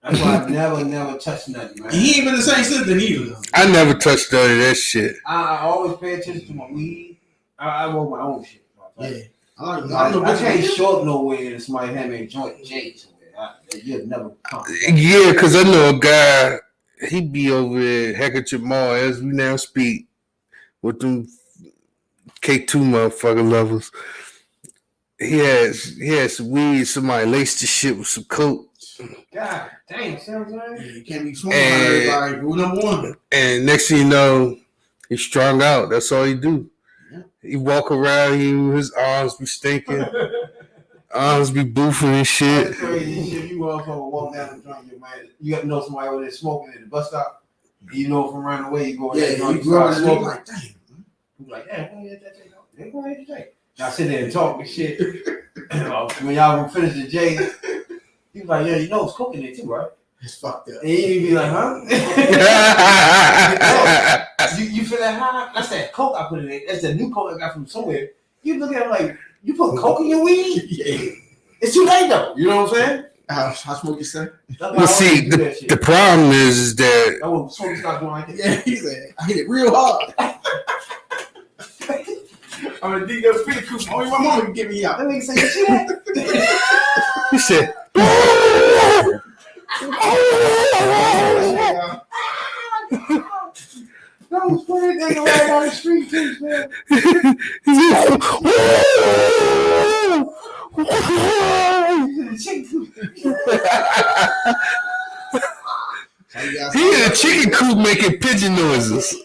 that's why I never touch nothing, man. And he ain't been the same since then either. I never touched none of that shit. I always pay attention to my weed. I roll my own shit. Yeah. I can't show up nowhere and somebody hand me a joint J somewhere. You'll never come. Yeah, because I know a guy, he be over at Hecate Mall as we now speak with them K2 motherfucking levels. He has some weed, somebody laced the shit with some coke. God dang, see what I'm saying? Yeah, you can't be swinging on everybody. Rule number one. And next thing you know, he's strung out. That's all he do. Yeah. He walk around, his arms be stinking. Arms be boofing and shit. That's crazy shit. You motherfucker walk down the joint, you man. You got to know somebody over there smoking at the bus stop. You know from running away, you go Yeah, you go out smoking like, damn. You like, yeah, go ahead, that go ahead, Jay. Y'all sit there and talk and shit. When y'all gonna finish the J, he was like, yeah, you know it's cooking it too, right? It's fucked up. And you be like, huh? you feel that high? That's that coke I put in it. That's the new coke I got from somewhere. You look at it like, you put coke in your weed? Yeah. It's too late though. You know what I'm saying? How smoke you say? Well, see, the problem is that. I want smoke start doing like that. Yeah, he said, I hit it real hard. I'm gonna dig those pretty cool. Only my mama can get me out. That nigga say, you see that? He said, That was funny. They go right down the street, too, man. He in a chicken coop making pigeon noises.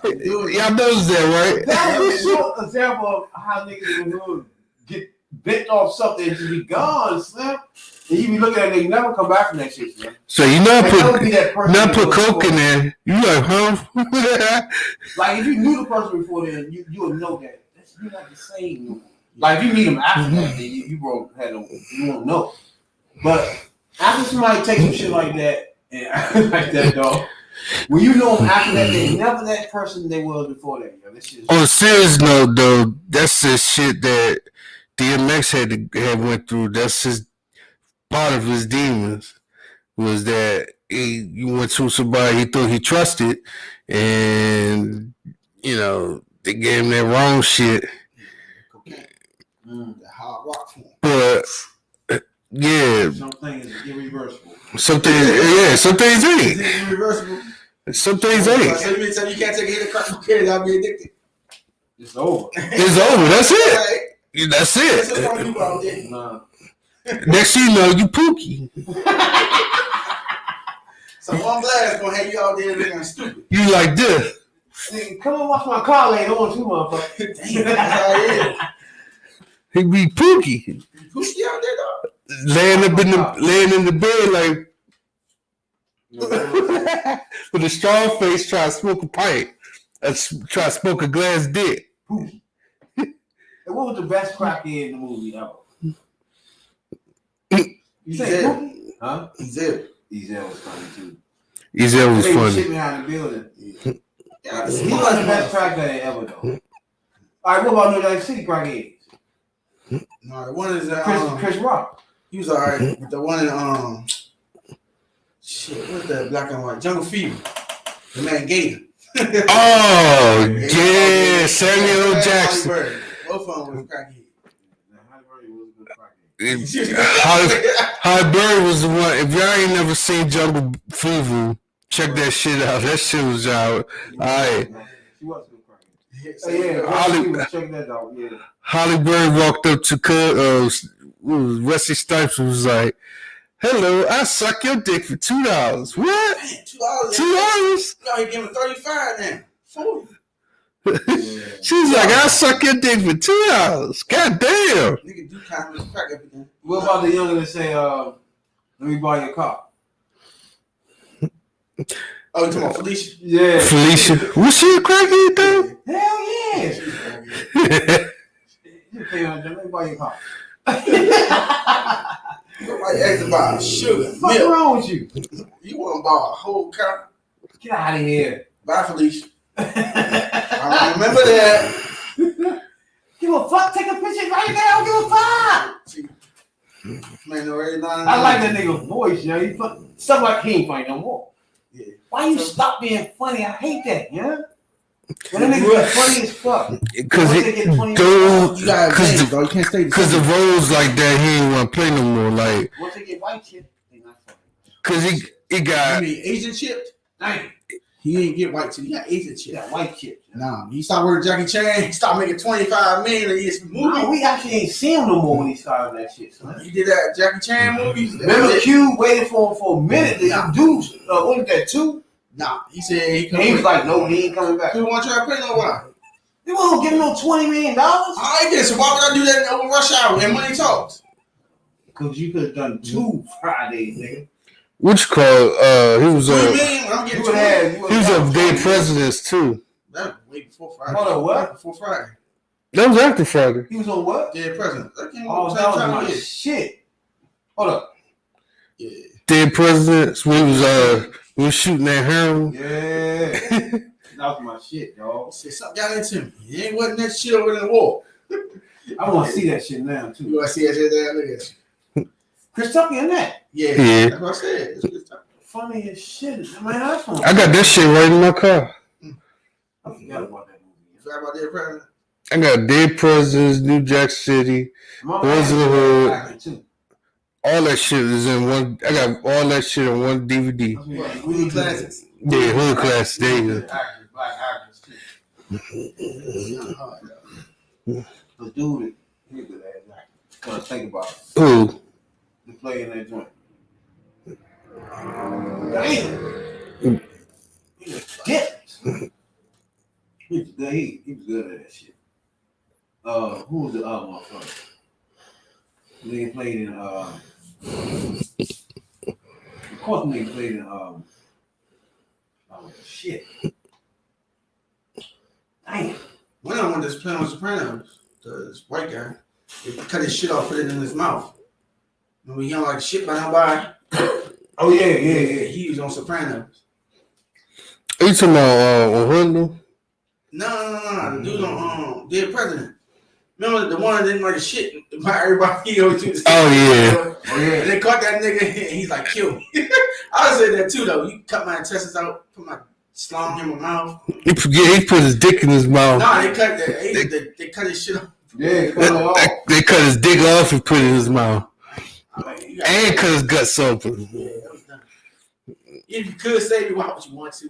Y'all notice that, right? That was a short example of how niggas in the hood get bent off something and just be gone, Slim. And you be looking at it, they never come back from that shit, man. So you know, put coke in there. You like, huh? Like if you knew the person before then, you would know that you're not the same. No more. Like if you meet them after that, then you won't know. But after somebody takes some shit like that and like that, dog. When you know them after that, they never that person they was before that. Yo. This shit. On a serious note, though, that's the shit that DMX had went through. That's his part of his demons. Was that you went to somebody he thought he trusted, and you know they gave him that wrong shit. The hard rock form. But yeah, some things is irreversible. Some things ain't. Irreversible. Some things ain't. So you can't take a hit of crack cocaine without being addicted. It's over. It's over. That's it. Right? That's That's it. what people out there. Nah. Next thing you know, you pookie. So one glass gonna have you out there looking stupid. You like this. Nigga, come on, watch my car later. I want you, motherfucker. Damn, that's how it is. He be pookie. Pookie out there, dog. Laying in the bed like with a strong face, trying to smoke a pipe, try to smoke a glass dick. Pookie. And what was the best crackhead in the movie ever? You say Pookie? Huh? Ezel was funny too. Ezel was funny. Shit behind the building. Yeah, He was the best crackhead ever though. All right, what about New York City crackheads? No, the one is Chris Rock. He was alright, but the one in shit, what's that black and white? Jungle Fever. The man Gator. Oh yeah, Samuel L. Jackson. Both of them was crackhead. Holly Berry was the one. If y'all ain't never seen Jungle Fever, check that shit out. That shit was out. Alright. She was good crackhead. Check that out. Yeah. Holly Berry walked up to Wesley Snipes and was like, "Hello, I suck your dick for $2. What? $2? No, he gave him 35 now. 40. She's like, "I suck your dick for $2. God damn." Nigga do kind of crack everything. What about the younger that say, "Let me buy your car"? Oh, you talking about Felicia? Yeah. Felicia, was she a crackhead though? Hell yeah. You pay on them, let me buy your car. Nobody asked about sugar. What's wrong with you? You want to buy a whole car? Get out of here. Bye, Felicia. I remember that. Give a fuck. Take a picture right now. Give a fuck. Man, no, I like that nigga voice, yo. He stuff like he ain't funny no more. Yeah. Why you stop being funny? I hate that, yeah. When that nigga funny as fuck. Because the roles like that, he ain't want to play no more. Like once they get white chip, they not funny. Because he got. You mean Asian chipped? Dang. He didn't get white chip. He got Asian chip. Yeah, white chip. Nah, he stopped working Jackie Chan. He stopped making $25 million a year movie. No, we actually ain't seen him no more when he started that shit. So. He did that Jackie Chan movies. Remember Q waited for him for a minute. The dude, what was that, 2? Nah, he said he was like, no, he ain't coming back. He want to try to play no one. You won't give him no $20 million? I ain't get. So why would I do that in over rush hour when money talks? Because you could have done 2 Fridays, nigga. Which called he was $3 on million. I'm getting You would have. he was on Dead Presidents too. That was way before Friday. Hold on, what? Before Friday. That was after Friday. He was on what? Dead President. That came Oh, out that was the my same time. shit. Hold up. Yeah. Dead Presidents. We was shooting at heroin. Yeah. That was my shit, dog. Say something got into me. It ain't wasn't that shit over in the wall. I want to see that shit now, too. You want to see that shit there? Look at you. Chris Tucker in that. Yeah. Yeah. That's what I said. It's good stuff. Funny as shit. Man, that's funny. I got that shit right in my car. I forgot about that movie. You forgot about Dead President? I got Dead Presidents, New Jack City, My Boys of the man Hood. acting, too. All that shit is in one. I got all that shit in one DVD. What? We need classics. Yeah, Hood Class. There you go. Actors, black actors, too. It's not hard, though. The dude, he's a good ass actor. Because think about it. Who? The play in that joint. Damn. He was different. He was good at that shit. Who was the other motherfucker? They played in of course they played in shit. Damn. When I went to play on Sopranos, this white guy, he cut his shit off, put it in his mouth. And we yelling like shit by nobody. Oh yeah. He was on Sopranos. Are you talking about on Hulu? No. The dude on Dead President. Remember the one that didn't like shit by everybody he goes to the Oh yeah. And they caught that nigga and he's like, kill me. I would say that too though. You cut my intestines out, put my slung in my mouth. He put his dick in his mouth. Nah, they cut his shit off. Yeah, cut it off. They cut his dick off and put it in his mouth. You And cut his guts open. Yeah, that was done. If you could save me, why would you want to?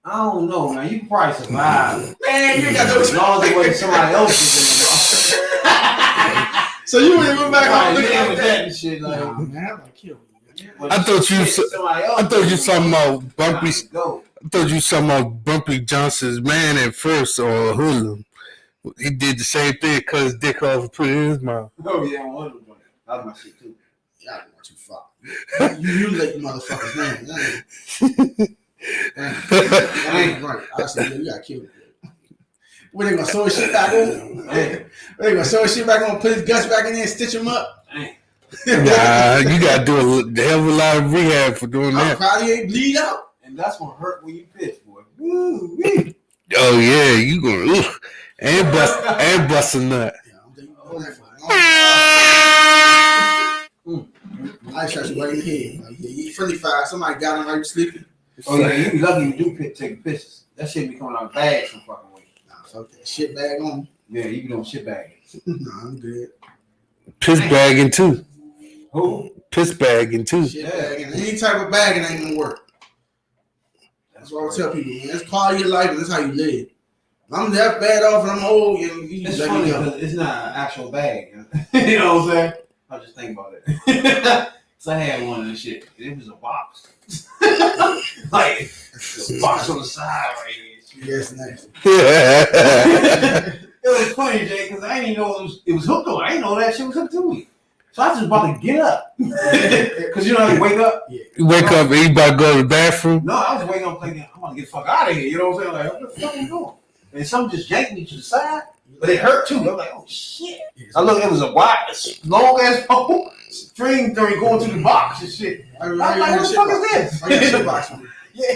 I don't know, man. You can probably survive. Man, you got no As long as it wasn't somebody else's in the So you would have went back home looking looking at at that that. and shit. Like, Nah, man, I'm gonna kill you. but I thought you shit, somebody else I thought you was talking about Bumpy. go. I thought you talking about Bumpy Johnson's man at first on Hulu. He did the same thing, cut his dick off and put it in his mouth. Oh yeah, I wanted to do that. That was my shit too. Y'all going too far. You let the motherfuckers man. That ain't right. I said, you gotta kill him. What, they gonna sew his shit back on? They gonna sew his shit back on, put his guts back in there and stitch him up? Nah, you gotta do a hell of a lot of rehab for doing I'm that. proud he ain't bleed out. And that's gonna hurt when you piss, boy. Woo-wee. Oh yeah, you gonna and bust a nut. Yeah, I'm thinking about that for I shot you right in the head. Like, yeah, you friendly fire. Somebody got him right sleeping. Oh yeah, you be lucky you do take pisses. That shit be coming out bad some fucking way. Nah, fuck that shit bag on. Yeah, you be doing shit bagging. Nah, I'm good. Piss bagging too. Who? Piss bagging too. Shit bagging. Any type of bagging ain't gonna work. That's what I tell people, man. That's quality of life and that's how you live. If I'm that bad off and I'm old, you It's let funny me go. because it's not an actual bag. You know what I'm saying? I was just thinking about it. So I had one of this shit. It was a box. Like a box on the side right here. Yes, nice. It was funny, Jay, because I didn't even know it was hooked on. I didn't know that shit was hooked to me. So I was just about to get up. Because you know how you wake up? You wake up and you about to go to the bathroom. No, I was waking up thinking, I'm going to get the fuck out of here. You know what I'm saying? Like, what the fuck are you doing? And something just yanked me to the side. But it hurt too. I'm like, oh shit. I look, it was a wide, long ass pole string thing going to the box and shit. I'm like, what the fuck is this? I got shit box on. Yeah.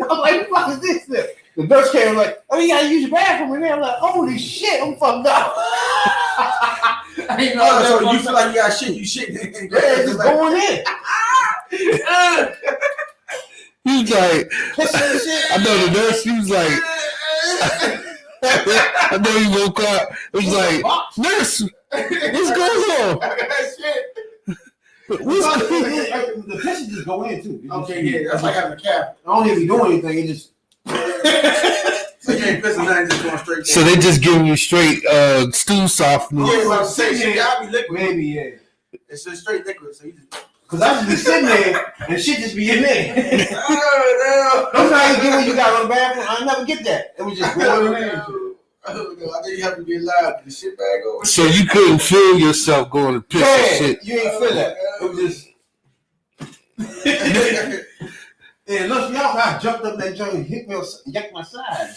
I'm like, what the fuck is this then? The nurse came and like, oh, you gotta use your bathroom in there. I'm like, holy shit, I'm fucked up. I didn't know So you feel like you got shit, you shit. yeah, it's just going in. He was like, Pissing and shit. I know the nurse, he was like, I know he woke up. It was like, nurse, what's going on? The pisses just go in too. Okay, yeah, that's like having a cap. I don't even do anything. It just. So you ain't pissing nothing, just going straight. So they just giving you straight stew softener. Yeah, what I'm saying, shit, y'all be liquid. Maybe, yeah. It's just straight liquid, so you just. Cause I just be sitting there and shit just be in there. Oh, Sometimes you get when you got on the bathroom. I never get that. It was just going in there. no. I think you have to get loud. Get the shit bag over. So you couldn't feel yourself going to piss and Yeah, shit. you ain't feel that. It was just. Yeah, look, y'all, I jumped up that joint and hit me on, yanked my side.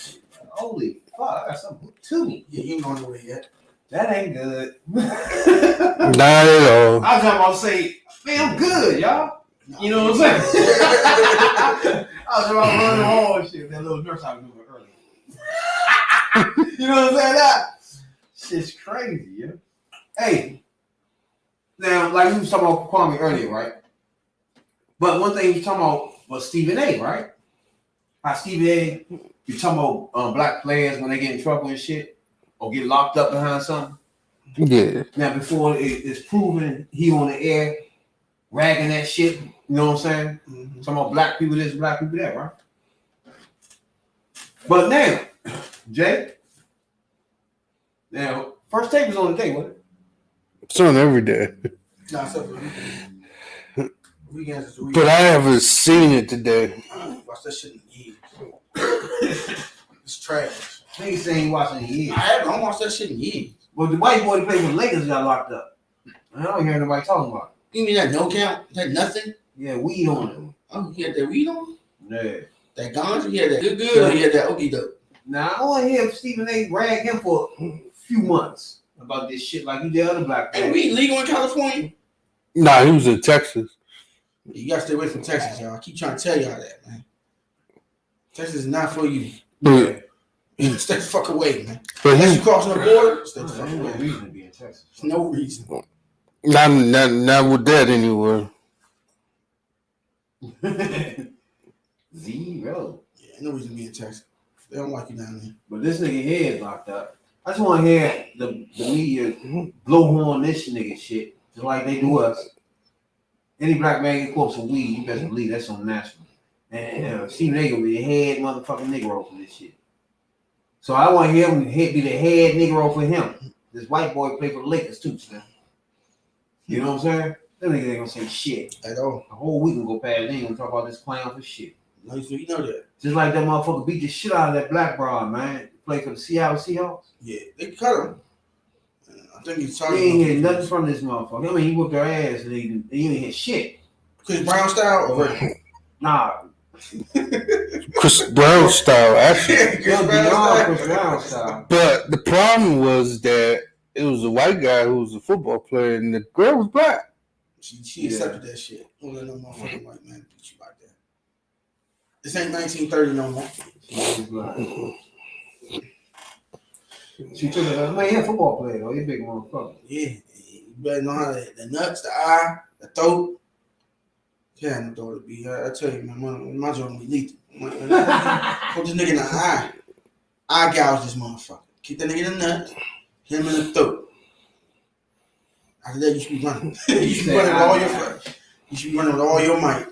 Holy fuck, I got something to me. Yeah, you ain't going nowhere yet. That ain't good. Not at all. I was about to say, man, I'm good, y'all. You know what I'm saying? I was about to run home and shit. That little nurse I was doing earlier. You know what I'm saying? That shit's crazy, yeah. Hey, now, like we was talking about Kwame earlier, right? But one thing he was talking about was Stephen A, right? How Stephen A, you talking about black players when they get in trouble and shit, or get locked up behind something. Yeah. Now, before it's proven he on the air ragging that shit, you know what I'm saying? Mm-hmm. Talking about black people this, black people that, right? But now, Jay, now, first tape was on the day, wasn't it? It's on every day. Nah, except for weekends is the weekend. But I haven't seen it today. Watch that shit in years. It's trash. Niggas saying he watching the years. I don't watch that shit in years. But the white boy that played for the Lakers got locked up. I don't hear nobody talking about it. You mean that no count? That nothing? Yeah, weed on it. Oh, he had that weed on? Yeah. That ganja? He had that good, or he had that okie doke? Now, I want to hear Stephen A. rag him for a few months about this shit like he did other black Hey, people. weed legal in California? Nah, he was in Texas. You gotta stay away from Texas, y'all. I keep trying to tell y'all that, man. Texas is not for you. But, Stay the fuck away, man. but Unless you he, crossing the border, stay the There's fuck no away. reason to be in Texas. There's no reason. not with that anyway. Zero. Yeah, no reason to be in Texas. They don't like you down there. But this nigga here is locked up. I just want to hear the media blowhorn this nigga shit, just like they do us. Any black man get close to weed, you best believe that's on national. And Stephen A. gonna be the head motherfucking Negro for this shit. So I want to hear him be the head Negro for him. This white boy play for the Lakers too, man. You know what I'm saying? Them niggas ain't gonna say shit. At all. A whole week can go past. They ain't gonna talk about this clown for shit. No, you know that. Just like that motherfucker beat the shit out of that black broad, man. Play for the Seattle Seahawks. Yeah, they cut him. I think he's He talking ain't about hear nothing from this motherfucker. I mean, he whooped their ass and he ain't hear shit. Chris Brown style or Nah. Chris Brown style, actually. Chris Brown Beyond style. Chris Brown style. But the problem was that it was a white guy who was a football player, and the girl was black. She accepted that shit. Don't let no motherfucking white man beat you like that. This ain't 1930 no more. She took it. Man, he a football player though. He a big motherfucker. Yeah, you better know how the nuts, the eye, the throat. Yeah, no throat to be. I tell you, man, my joint be lethal. Put this nigga in the eye. I gouge this motherfucker. Keep that nigga in the nuts. Hit him in the throat. After that, you should be running. You should be running with all your flesh. You should be running with all your might.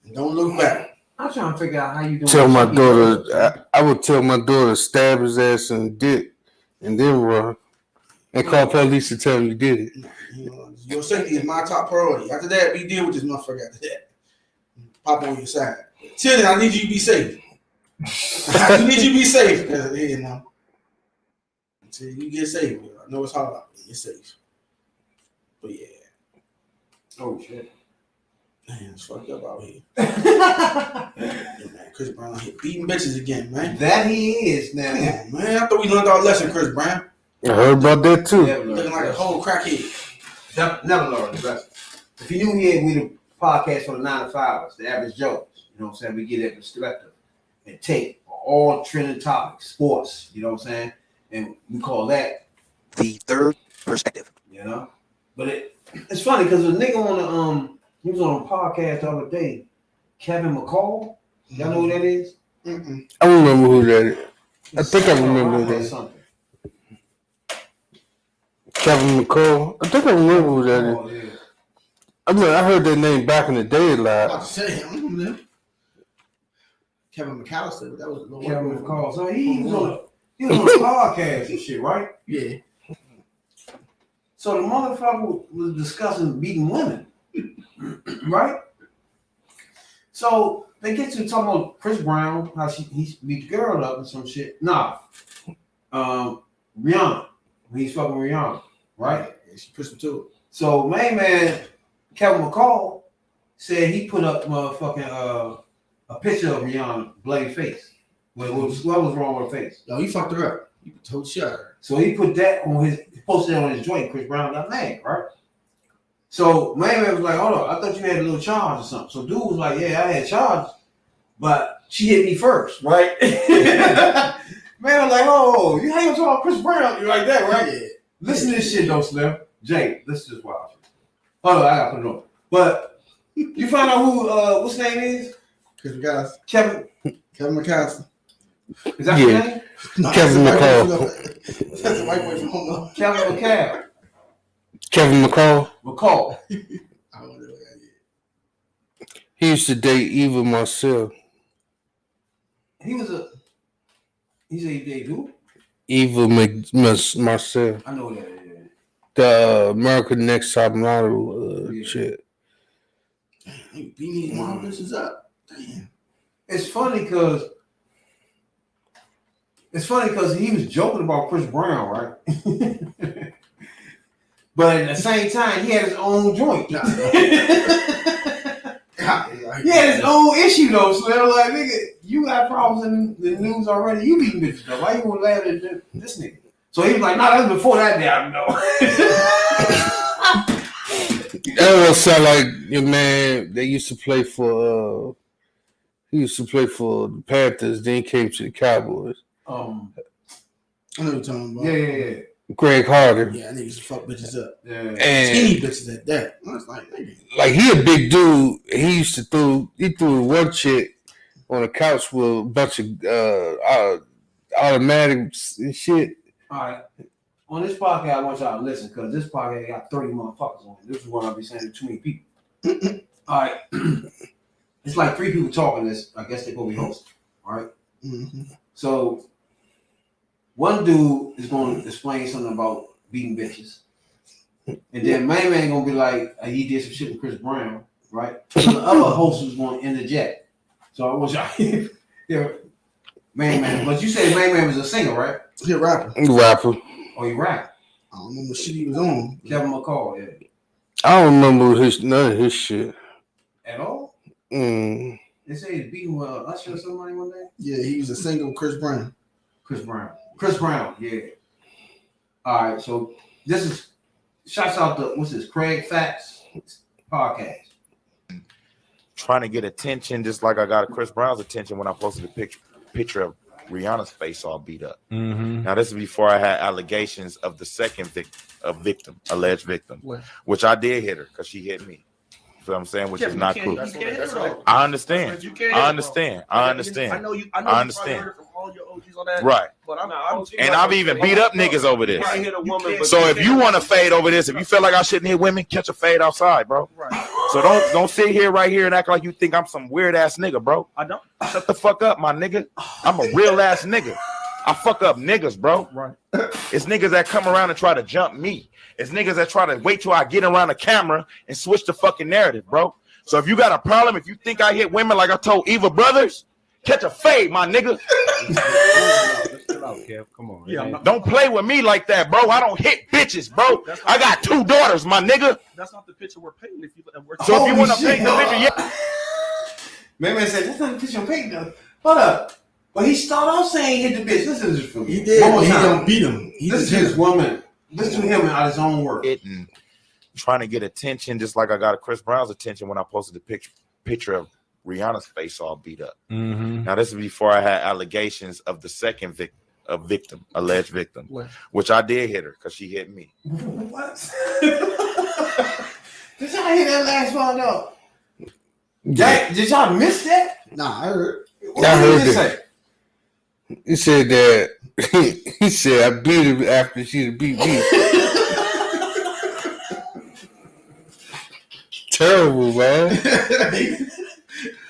And don't look back. I'm trying to figure out how you doing. Tell my daughter, I would tell my daughter stab his ass in the dick and then run and call police to tell him you did it. You know, your safety is my top priority. After that, we deal with this motherfucker after that. Pop on your side. Till then, I need you to be safe. I need you to be safe. You know. Until you get safe. I know it's hard out there. You're safe. But yeah. Oh shit. Man, it's fucked up out here. Yeah, man, Chris Brown out here beating bitches again, man. That he is now. Damn, man. I thought we learned our lesson, Chris Brown. I heard about that too. Looking like a whole crackhead. Never learned the lesson. If you knew here, we the podcast for the 9 to 5ers, the average Joes. You know what I'm saying? We get that perspective and take all trending topics, sports. You know what I'm saying? And we call that the third perspective. You know, but it's funny because a nigga on the he was on a podcast the other day, Kevin McCall. Y'all know who that is? Mm-mm. I remember who that is. I think I remember who that is. Something. Kevin McCall. I think I remember who that is. Oh, yeah. I mean, I heard that name back in the day a I lot. was about to say, I don't remember that. Kevin McAllister, but that was a little Kevin white boy. McCall. So he was on a podcast and shit, right? Yeah. So the motherfucker was discussing beating women, right? So they get to talking about Chris Brown, how he beat the girl up and some shit. Nah, Rihanna, he's fucking Rihanna, right? Yeah, she pushed him to it. So main man Kevin McCall said he put up motherfucking a picture of Rihanna bloody face. What was wrong with her face? Yo, he fucked her up. He told shit her. So he put that on posted it on his joint. Chris Brown got mad, right? So main man was like, hold on, I thought you had a little charge or something. So dude was like, yeah, I had charge, but she hit me first, right? Man was like, oh, you ain't gonna talk about Chris Brown, you like that, right? Yeah. Listen to this shit though, Slim. Jay, listen to this wild shit. Hold on, I gotta put it on. But you find out who what's his name is? Kevin McCaskey. Is that your name? No, Kevin McCall. That's a white boy from home. Kevin McCall. Kevin McCall. McCall. I don't know what that is. He used to date Eva Marcel. He said he dated who? Eva Marcel. I know that. Yeah. The American Next Top Model shit. Damn, he beating these mom bitches up. Damn. It's funny because he was joking about Chris Brown, right? But at the same time, he had his own joint. He had his own issue though, Slim. Like, nigga, you got problems in the news already. You beating bitches though. Why you gonna laugh at this nigga? So he was like, nah, that's before that day, I know. That would sound like your man. They used to play for. He used to play for the Panthers. Then he came to the Cowboys. I know what you're talking about. Yeah. Greg Harder. Yeah, niggas used to fuck bitches up. Yeah. And Skinny bitches at that. I was like, nigga. like he a big dude. He used to threw one chick on the couch with a bunch of automatics and shit. All right. On this podcast, I want y'all to listen because this podcast got 30 motherfuckers on it. This is what I'll be saying to too many people. All right. It's like 3 people talking this. I guess they're going to be hosting. All right. Mm-hmm. So one dude is going to explain something about beating bitches. And then my man going to be like, he did some shit with Chris Brown. Right. So the other host was going to interject. So I want y'all. Yeah. Man. But you said man was a singer, right? He a rapper. Rapper. Oh, he rap. I don't know what shit he was on. Kevin McCall, yeah. I don't remember none of his shit. At all? Mm. They say he's beating with Usher or somebody one day? Yeah, he was a single Chris Brown. Chris Brown, yeah. All right, so this is, shouts out to, what's this, Craig Facts podcast. Trying to get attention just like I got Chris Brown's attention when I posted a picture of Rihanna's face all beat up. Mm-hmm. Now, this is before I had allegations of the second alleged victim, which I did hit her because she hit me. You know what I'm saying? Which is not cool. I understand. I understand. I know you understand. heard it from all your OGs on that. Right. But And I've even beat up niggas over this. So if you want to fade over this, if you feel like I shouldn't hit women, catch a fade outside, bro. Right. So don't sit here right here and act like you think I'm some weird ass nigga, bro. I don't. Shut the fuck up, my nigga. I'm a real ass nigga. I fuck up niggas, bro. Right. It's niggas that come around and try to jump me. It's niggas that try to wait till I get around the camera and switch the fucking narrative, bro. So if you got a problem, if you think I hit women like I told Eva Brothers, catch a fade, my nigga. Come on. Yeah, Don't play with me like that, bro. I don't hit bitches, bro. I got 2 daughters, my nigga. That's not the picture we're painting. So if you want to paint the picture, yeah. Man said, that's not the picture I'm painting though. Hold up. But he started off saying he hit the bitch. Listen to this for me. He did, but he don't beat him. This is one minute. Listen to him out of his own words. Trying to get attention just like I got Chris Brown's attention when I posted the picture of Rihanna's face all beat up. Mm-hmm. Now, this is before I had allegations of the second alleged victim, which I did hit her because she hit me. What? Did y'all hear that last one though? Did y'all miss that? Nah, I heard. I heard that. He said that. He said I beat her after she beat me. Terrible, man.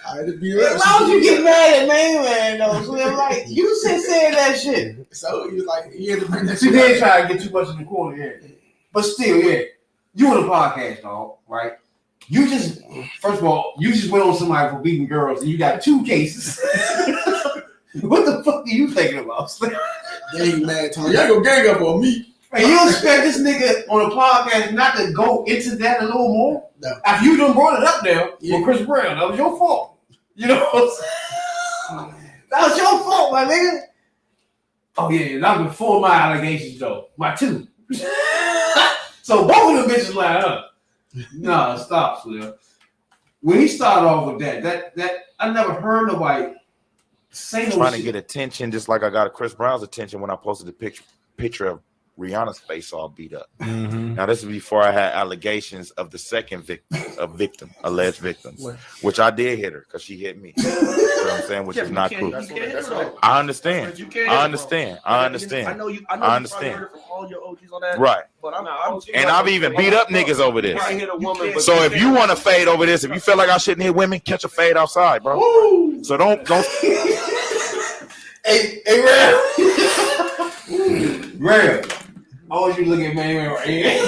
I had to beat her up. Why would you get mad at man though? So like you said that shit. So he was like, he had to bring that She shit did up. try to get too much in the corner, yeah. But still, yeah. You on a podcast, dog, right? You just, first of all, you just went on somebody for beating girls and you got 2 cases. What the fuck are you thinking about? They ain't mad, Tony. Y'all go gang up on me. Hey, you expect this nigga on a podcast not to go into that a little more? No. After you done brought it up there with Chris Brown, that was your fault. You know what I'm saying? That was your fault, my nigga. Oh yeah, that was before my allegations though. My 2. So both of them bitches line up. Nah, stop, Slim. When he started off with that I never heard nobody say no Trying shit. to get attention, just like I got Chris Brown's attention when I posted the picture of Rihanna's face all beat up. Mm-hmm. Now this is before I had allegations of the second victim, alleged victims, which I did hit her because she hit me. You know what I'm saying? Which is not cool. I understand. I understand. I understand. I know you. I I understand. heard it from all your OGs on that. Right. But And I've even beat up niggas over this. I hit a woman. But So if you want to fade over this, if you feel like I shouldn't hit women, catch a fade outside, bro. Woo. So don't. Hey, Real. I want you to look at man right here.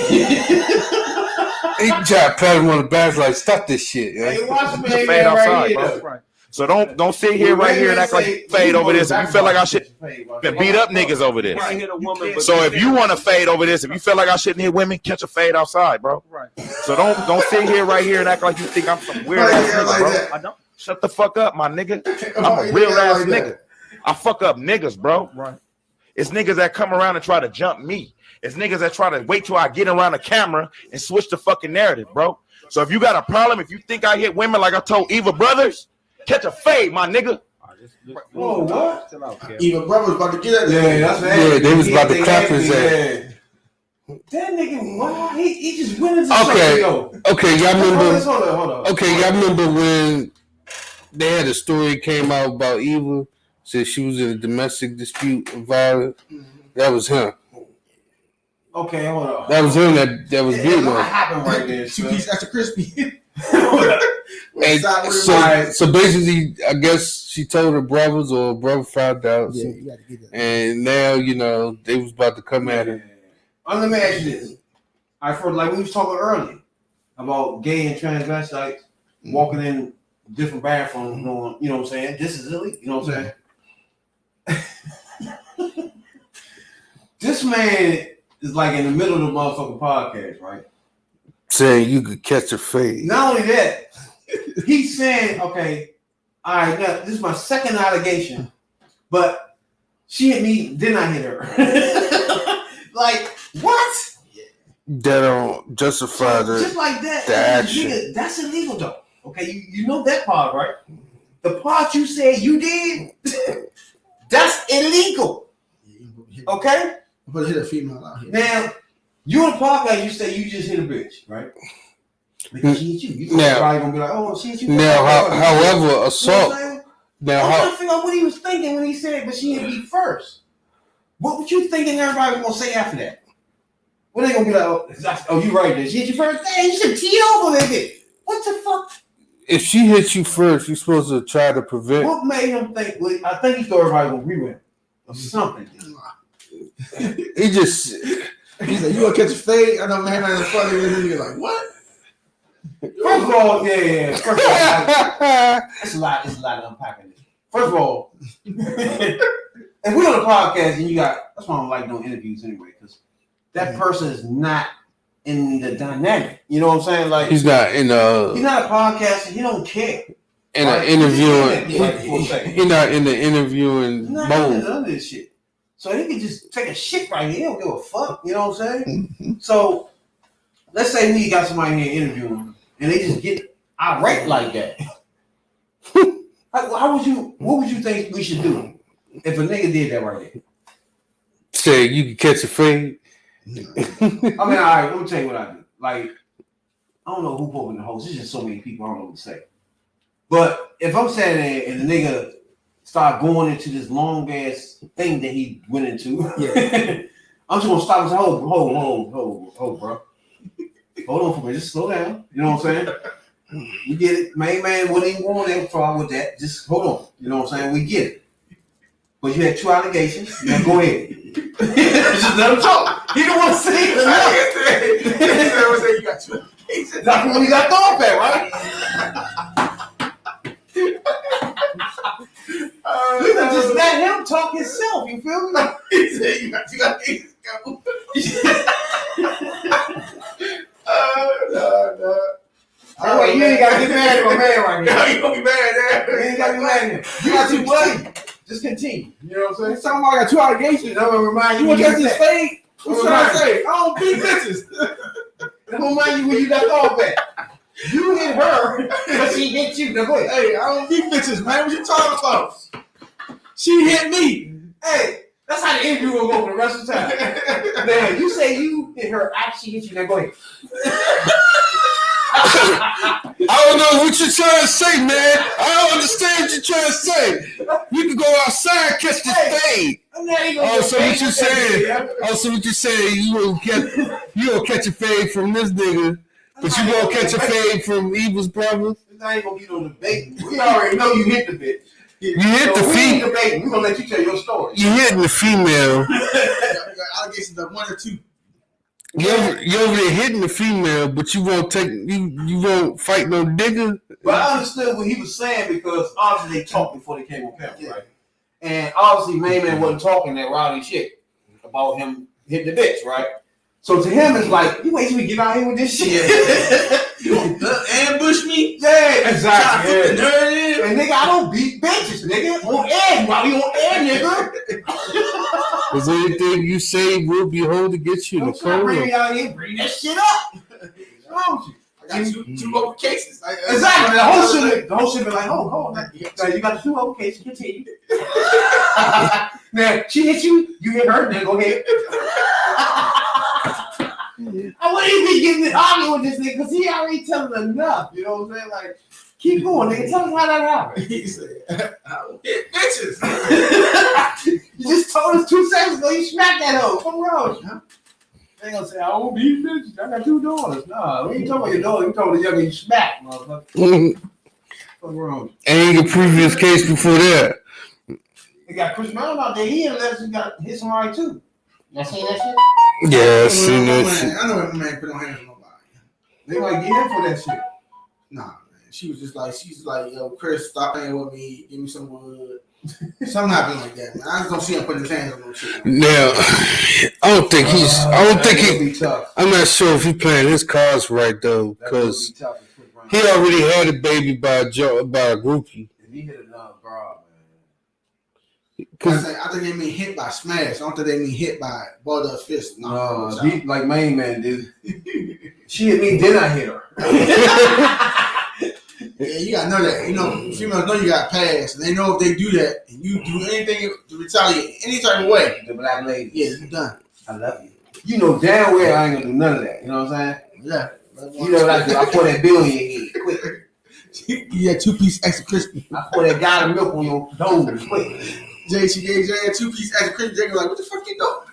He tried to pat him on the back like, stop this shit. Hey, Yeah. watch me Fade right outside, here. bro. right. So don't sit here right here and act like fade over this. If you feel like I should beat up niggas over this. I hit a woman. But So if you want to fade over this, if you feel like I shouldn't hit women, catch a fade outside, bro. Right. So don't sit here right here and act like you think I'm some weird ass nigga, bro. I don't. Shut the fuck up, my nigga. I'm a real ass nigga. I fuck up niggas, bro. Right. It's niggas that come around and try to jump me. It's niggas that try to wait till I get around the camera and switch the fucking narrative, bro. So if you got a problem, if you think I hit women like I told Eva Brothers, catch a fade, my nigga. Whoa, what? Even brother's about to get at Yeah, that's right. Yeah, they was about to clap his ass. That nigga, wow, he just went into Okay. something. Okay, y'all remember? Hold on. Okay, y'all remember when they had a story came out about Eva? Said she was in a domestic dispute and violence. That was him. Okay, hold on. That was him that was beating What her. happened right there? 2 pieces extra crispy. And so basically, I guess she told her brothers or her brother found out. Yeah, you gotta get that. And now, they was about to come at her. Let me ask you this. I first, like we was talking earlier about gay and transvestites walking in different bathrooms, going, you know what I'm saying? This is illegal, you know what I'm saying? This man is like in the middle of the motherfucking podcast, right? Saying you could catch a fade. Not only that, he's saying, okay, all right, now this is my second allegation, but she hit me, then I hit her. Like, what? That don't justify Just like that. the action. Nigga, that's illegal though. Okay, you know that part, right? The part you said you did, that's illegal. Okay? But hit a female out here. Now, you on the podcast, you say you just hit a bitch, right? Because she hit you. You Now- probably gonna be like, oh, she hit you. Now, however, You know what assault. I'm saying? Now, I'm trying to figure out what he was thinking when he said, but she hit me first. What would you thinking everybody was gonna say after that? What they gonna be like, oh, you right there. She hit you first? Hey, you should tee over that bitch. What the fuck? if she hits you first, you're supposed to try to prevent. What made him think? Well, I think he thought everybody was gonna agree with him or something. He just. He's like, you gonna catch a fade? I know, man, that's funny. And then you're like, what? First of all, yeah. First of all, it's a lot of unpacking this. First of all, if we're on a podcast and you got, that's why I don't like doing interviews anyway, because that person is not in the dynamic. You know what I'm saying? Like He's not in he's not a podcaster. He don't care. an Right? interviewing. He's He's not in the interviewing not mode. none of this shit. So he can just take a shit right here. He don't give a fuck. You know what I'm saying? So let's say we got somebody here interviewing him, and they just get irate like that. How would you? What would you think we should do if a nigga did that right there? Say you can catch a fade. I mean, all right. Let me tell you what I do. Like, I don't know who put in the host. There's just so many people. I don't know what to say. But if I'm sitting there and the nigga start going into this long ass thing that he went into, I'm just gonna stop and say, hold, bro. Hold on for a minute. Just slow down. You know what I'm saying? You get it, man. Wouldn't even go on that far with that. Just hold on. You know what I'm saying? We get it. But you had 2 allegations. Now go ahead. Just let him talk. He don't want to say it enough. You got 2 allegations. That's when he got thought back, right? You can just let him talk himself. You feel me? Like He said you got 2 allegations. No. oh, wait, you ain't got to get mad at my man right No, here. you gonna be mad at You ain't got to be mad at him. You got to continue. Just continue. You know what I'm saying? Something I got 2 allegations. I'm going to remind You you want when to you just said. say? What should I say? I don't beat bitches. I'm going to remind you when you got thought back. You hit her, but she hit you. Now go ahead. Hey, I don't beat bitches, man. What you talking about? She hit me. Hey, that's how the interview will go for the rest of the time. Now, you say you hit her after she hit you. Now go ahead. I don't know what you're trying to say, man. I don't understand what you're trying to say. You can go outside and catch the fade. Oh, so what you saying? Oh, so what you saying? You gonna catch a fade from this nigga, but you gonna catch a fade from Evil's brothers? I ain't gonna get no debate. We already know you hit the bitch. You hit the female. female. We're gonna let you tell your story. You hitting the female. You got allegations of 1 or 2. You over there hitting the female, but you won't fight no nigga. But I understood what he was saying because obviously they talked before they came on camera, right? And obviously man wasn't talking that rowdy shit about him hitting the bitch, right? So to him it's like, you wait till we get out here with this shit. You gonna ambush me? Yeah, exactly. Try to put the nerd in? And nigga, I don't beat bitches, nigga. On air, while you on air, nigga. Because anything you say will be held against you in the Don't try to bring court. me out here, bring that shit up. What's wrong with you? I got 2 open cases. Exactly. The whole shit be like, oh, now you got the 2 open cases. Continue. Now she hit you, you hit her. Then go ahead. I wouldn't even getting it arguing with this nigga because he already telling enough. You know what I'm saying? Like, keep going, nigga. Tell us how that happened. He said, I don't hit bitches. You just told us 2 seconds ago you smacked that hoe. What's wrong with you? Huh? They gonna say, I won't beat bitches. I got 2 daughters. Nah, we ain't talking about your daughter. We talking about the young you smacked, motherfucker. What's wrong with you? Ain't a previous case before that. They got Chris Brown out there. He allegedly got hit somebody too. Y'all seen that shit? Yeah, I seen that shit. I know every man put on hands on nobody. They might get him for that shit. Nah, man. She's like, yo, Chris, stop playing with me. Give me some wood. Something happened like that, man. I just don't see him putting his hands on no shit. Now, I don't think Be tough. I'm not sure if he playing his cards right though, because he already had a baby by a groupie. If he hit another broad, man. I think they mean hit by smash. I don't think they mean hit by ball of fist. No, like Main Man did. She hit me, then I hit her. Yeah, you gotta know that. You know, females know you got pass, and they know if they do that, and you do anything to retaliate any type of way. The black lady. Yeah, you done. I love you. You know damn well I ain't gonna do none of that. You know what I'm saying? Yeah. You know, like I pour that bill in your head quick. You had 2-piece extra crispy. I pour that gallon of milk on your nose quick. She gave Jay a 2-piece extra crispy. Jay was like, what the fuck you doing?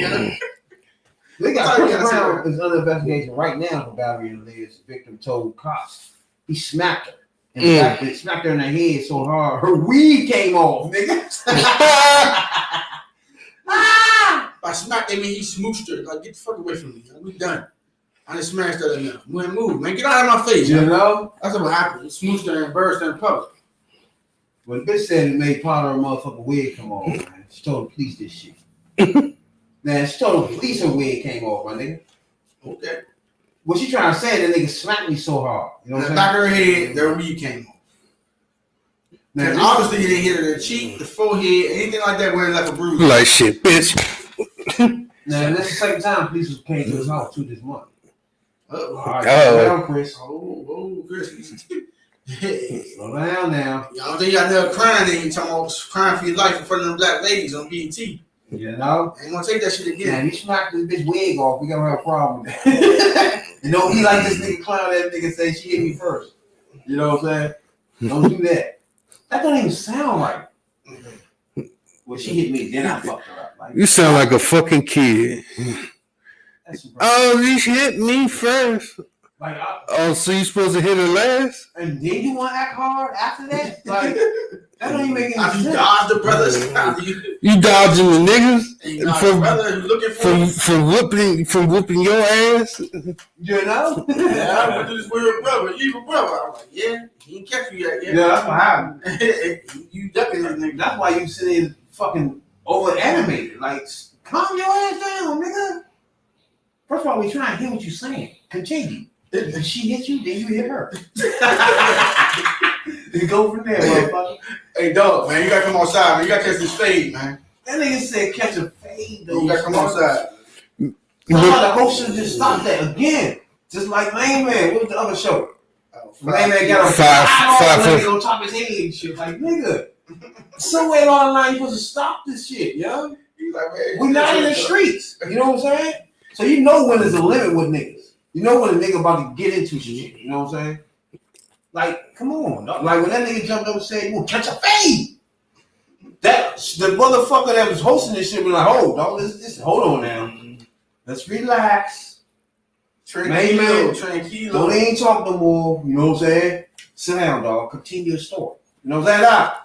Yeah, They got Chris Brown is under investigation right now for battery and alleged victim told cops he smacked her. In fact, he smacked her in the head so hard her weed came off, nigga. By smack, they mean he smooched her. Like, get the fuck away from me. We done. I just smashed her enough. Went move, man. Get out of my face. You know? That's what happened. He smooched her and embarrassed her in public. Well, the bitch said it made part of her motherfucking wig come off, man. She told the police this shit. Now, she told the police her wig came off, my nigga. Okay. What she trying to say, that nigga smacked me so hard. You know what I'm saying? The back of her head, their weed came off. Now, obviously, you didn't hit her in the cheek, the forehead, anything like that where it left a bruise. Like shit, bitch. Now, that's the second time police came to his house too this month. Uh-oh. All right, slow down, Chris. Oh, Chris. Slow down now. Y'all think y'all never crying, then you talking about crying for your life in front of them black ladies on BET. You know? Ain't gonna take that shit again. Man, you smacked this bitch wig off, we gonna have a problem with that. You know, he like this nigga clown that nigga say she hit me first. You know what I'm saying? Don't do that. That don't even sound right. Well, she hit me, then I fucked her up. Like, You sound like a fucking kid. that's Oh, you hit me first. Like, oh, so you supposed to hit her last? And then you want to act hard after that? Like, that don't even make any sense. You dodge the brothers. You dodging the niggas from whooping your ass. You know? Yeah, I went to this weird brother, evil brother. I was like, yeah, he ain't catch you yet. Yeah, that's what happened. You ducking this nigga. That's why you sitting fucking over animated. Like, calm your ass down, nigga. First of all, we trying to hear what you're saying. Continue. If she hit you, then you hit her. You go from there, motherfucker. Hey, dog, man, you gotta come outside, man. You gotta catch this fade, man. That nigga said catch a fade, though. You gotta come outside. No, the host should just stop that again. Just like Lame Man. What was the other show? Lame Man got a five on top of his head and shit. Like, nigga, somewhere along the line, you supposed to stop this shit, yo. Like, man, we're not in the streets. You know what I'm saying? So you know when there's a limit with niggas. You know when a nigga about to get into shit. You know what I'm saying? Like, come on. Dog. Like when that nigga jumped up and said, "You gonna catch a fade." That the motherfucker that was hosting this shit was like, "Oh, dog, hold on now. Let's relax. Tranquilo. Don't ain't talk no more. You know what I'm saying? Sit down, dog. Continue your story. You know what I'm saying, dog?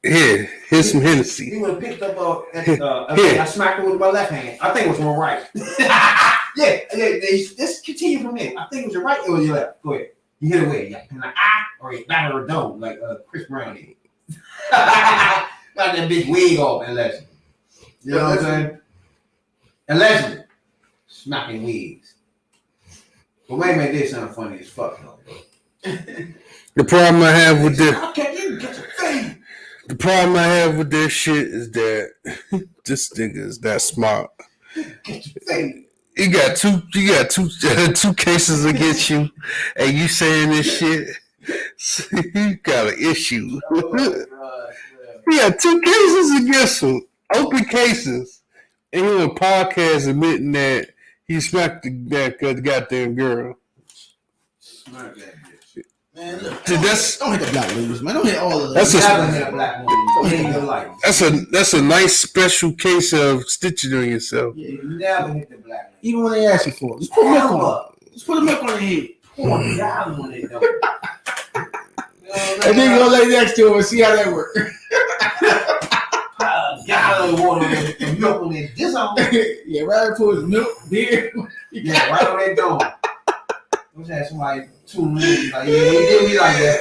Here, here's some Hennessy. He would have picked up I smacked him with my left hand. I think it was my right. yeah. Let's continue from there. I think it was your right or your left. Go ahead. You hit away. Yeah. In the eye or you batter a dome like Chris Brown did. Got that bitch wig off, allegedly. You know what I'm saying? Allegedly. Smacking wigs. But Wayne did sound funny as fuck, though. The problem I have with this. I can't even catch a fade. The problem I have with this shit is that this nigga is that smart. You got two cases against you, and you saying this shit. You got an issue. He got 2 cases against him, open cases, and he on a podcast admitting that he smacked that goddamn girl. Smack that bitch. Man, look, don't hit the black ladies, man. Don't hit all of them. That's a nice special case of stitching on yourself. Yeah, you never hit the black ladies. Even when they ask you for it. Just put milk on it. Just put a milk on the head. And then go lay next to him and see how that works. Gallon of water and milk on that. This on. Yeah, right for his milk, beer. Yeah, right on that dome. What's that? Somebody 2 minutes. Like, yeah, he did me like that.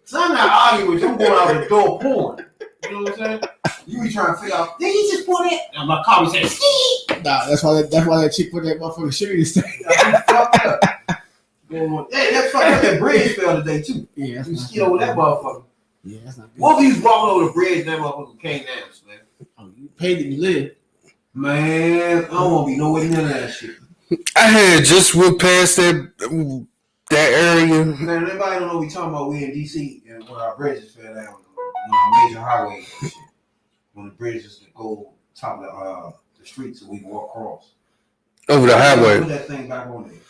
So I'm not arguing with you. I'm going out the door porn. You know what I'm saying? You be trying to figure out, did he just put it? And my car was saying, ski. Nah, that's why that chick put that motherfucking sugar in his thing. Hey, that's fucking that bridge fell today too. Yeah, that's you ski over that motherfucker. Yeah, that's not good. What if you was walking over the bridge and that motherfucker came down, man? Oh, you paid to live. Man, I don't want to be nowhere near that shit. I had just went past that area. Man, everybody don't know what we talking about. We in DC and when our bridges fell down on our major highways and shit. When the bridges that go top of the street so we can walk across. Over the highway. Put that thing back on there.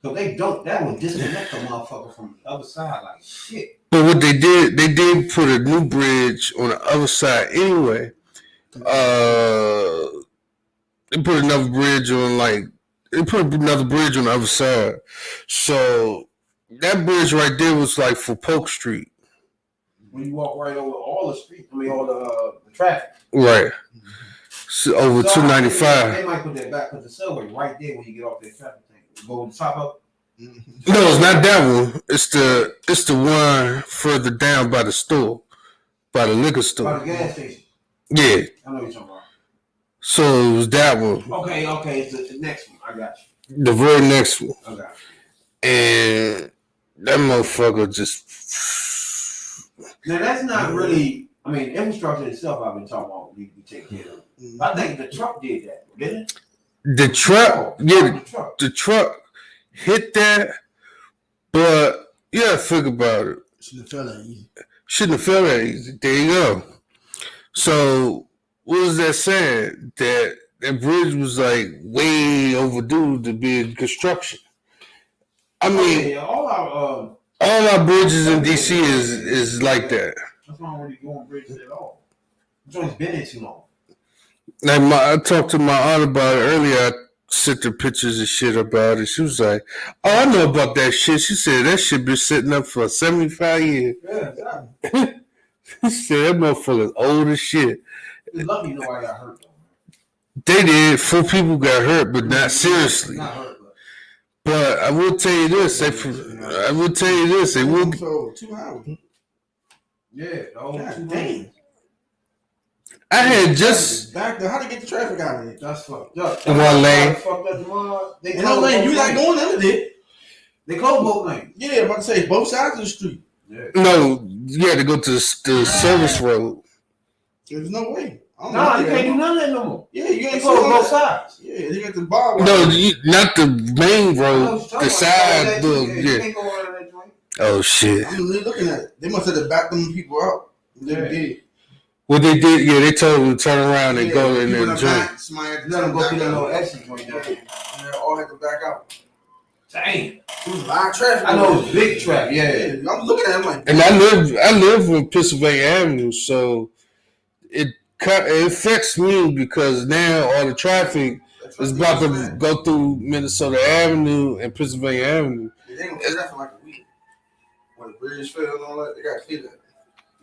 So that would disconnect the motherfucker from the other side like shit. But what they did put a new bridge on the other side anyway. They put another bridge on the other side. So that bridge right there was like for Polk Street. When you walk right over all the street, all the traffic. Right. So over 295. They might put that back because the subway right there when you get off that traffic thing. Go to the top up. No, it's not that one. It's the one further down by the store, by the liquor store. By the gas station. Yeah. I know what you're talking about. So it was that one. Okay. It's the next one. I got you. The very next one. I got you. And that motherfucker just. Now that's not really. I mean, infrastructure itself. I've been talking about. We take care of. I think the truck did that, didn't it? The truck, the truck hit that, but yeah, think about it. Shouldn't have felt that easy. There you go. So what was that saying? That bridge was like way overdue to be in construction. I mean, all our bridges in DC is like that. That's not really going bridges at all. It's only been in too long. Like I talked to my aunt about it earlier. I sent her pictures and shit about it. She was like, "Oh, I know about that shit." She said that shit been sitting up for 75 years. Yeah, exactly. She said that motherfucker's old as shit. It's lucky nobody got hurt though. They did. 4 people got hurt, but not seriously. Not hurt, But I will tell you this. They will. 2 hours. yeah, the whole God 2 damn. days. I had just Back there, how to get the traffic out of it? That's fucked up. In one lane. Fucked up tomorrow. They In no lane, you not going under there. They closed both lanes. Yeah, I'm about to say both sides of the street. Yeah. no. You had to go to the service road. There's no way. No, you can't do none of that no more. Yeah, you They ain't closed going both sides. Yeah, they got the bar. No, not the main road. The side. You Yeah. can't go under that joint. Oh shit. I'm looking at it. They must have backed them people up. They Yeah. did. What they did, yeah, they told them to turn around and go in there and jump. Let them go through that little exit joint down there. And they all had to back out. Dang. It was a lot of traffic. I know it's big traffic. Yeah. I'm looking at it like. And I live on Pennsylvania Avenue, so it affects me because now all the traffic is about to go through Minnesota Avenue and Pennsylvania Avenue. They ain't gonna clear that for like a week. When the bridge fell and all that, they got to clear that.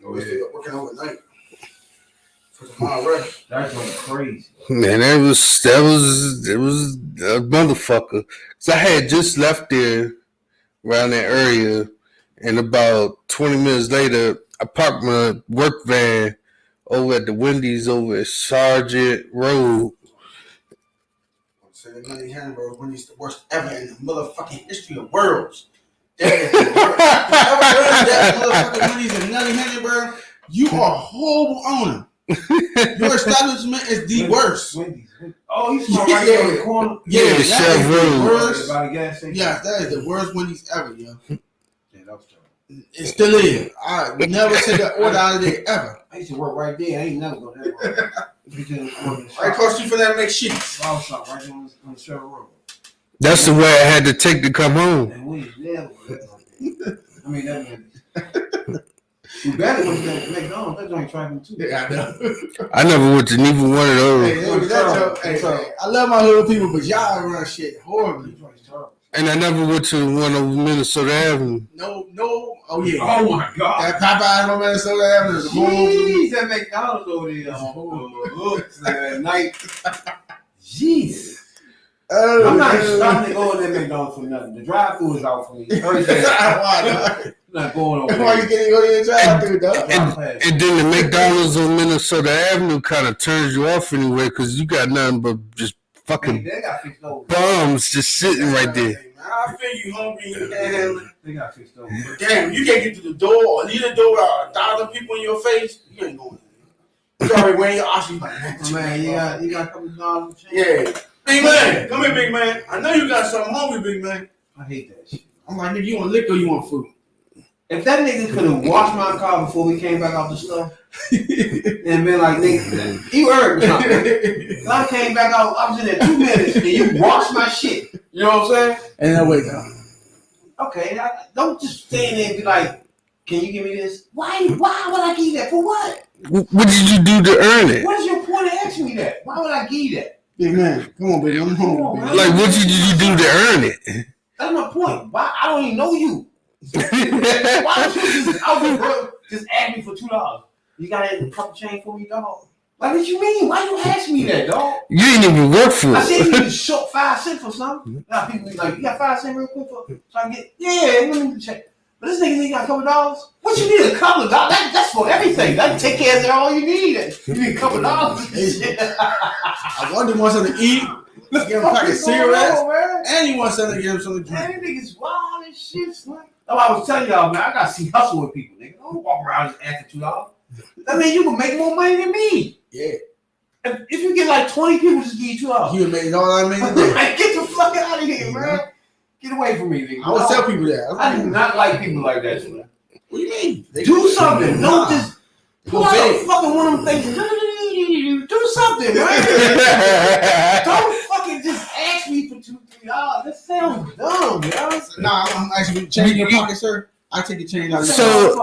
Oh, They yeah. working overnight. For tomorrow rest. That's going crazy. Man, that was a motherfucker. Cause I had just left there around that area, and about 20 minutes later, I parked my work van over at the Wendy's over at Sargent Road. Say the Nelly Hannibal when he's the worst ever in the motherfucking history of worlds. That is the worst. Whoever heard that motherfucking Wendy's and Nelly Hannibal, you are a horrible owner. Your establishment is the worst. Wendy's. Oh, he's from right there in the corner. Yeah, that Chef is the Road. worst. By the gas station. Yeah, that is the worst Wendy's ever, yo. Yeah, that was terrible. It still is. I would never take an order out of there ever. I used to work right there. I ain't never go there. Right across street for that make sheets. I was shop right there on the Sherwood Road. That's the way I had to take to come home. And we never go there. I mean, that meant you better go to that McDonald's. That joint tracking too. Yeah, I know. I never went to neither one of those. I love my hood people, but y'all run shit horribly. And I never went to the one over Minnesota Avenue. No. Oh, yeah. Oh my God. That Popeyes on Minnesota Avenue is a Jeez, that McDonald's over there. Looks at night. Jeez. I'm not stopping to go to that McDonald's for nothing. The drive-thru is out for me. Thursday. I'm not going over Why you can't go to the drive-thru, dog? And then the McDonald's on Minnesota Avenue kind of turns you off anyway because you got nothing but just fucking They got fixed over. bums just sitting right there. I feel you hungry, you can't handle it. They got fixed over. But damn, you can't get to the door or leave the door without 1,000 people in your face. You ain't going in. You already wearing your oxygen like that. Man, you got a couple of dollars. Yeah. Big man, come here, big man. I know you got something hungry, big man. I hate that shit. I'm like, nigga, you want liquor or you want food? If that nigga could have washed my car before we came back off the stuff and been like, nigga, you heard me something. I came back out, I was in there 2 minutes and you washed my shit. You know what I'm saying? And then wait up. Okay, don't just stand there and be like, can you give me this? Why would I give you that? For what? What did you do to earn it? What is your point of asking me that? Why would I give you that? Big man, come on, baby. I'm hungry, baby. Like, what did you do to earn it? That's my point. Why? I don't even know you. Why don't you just out there, bro? Just ask me for $2. You got a couple change for me, dog? Like, what you mean? Why you ask me that, dog? You didn't even work for I said you it. just short 5 cents for something. Now people be like, you got 5 cents real quick so I can get, yeah, let me check. But this nigga ain't got a couple dollars. What you need a couple of dollars? That's for everything. That take care of all you need. You need a couple of dollars. I wonder want something to eat. Let's give him a pack of cigarettes. And you want something to give him something to drink. Man, niggas wild and shit. Like, oh, I was telling y'all, man, I gotta see hustle with people, nigga. Don't walk around just asking $2. That means you can make more money than me. Yeah. If you get like 20 people just give you $2. You made all I made today. Like, get the fuck out of here, man. Get away from me, nigga. I always tell people that. I do not like people like that, man. What do you mean? Do something. Don't just pull out big. a fucking one of them things. Do something, man. Don't fucking just ask me for $2-3. That sounds dumb, yo. Nah, I'm actually changing your pocket, sir. I take the change out. So-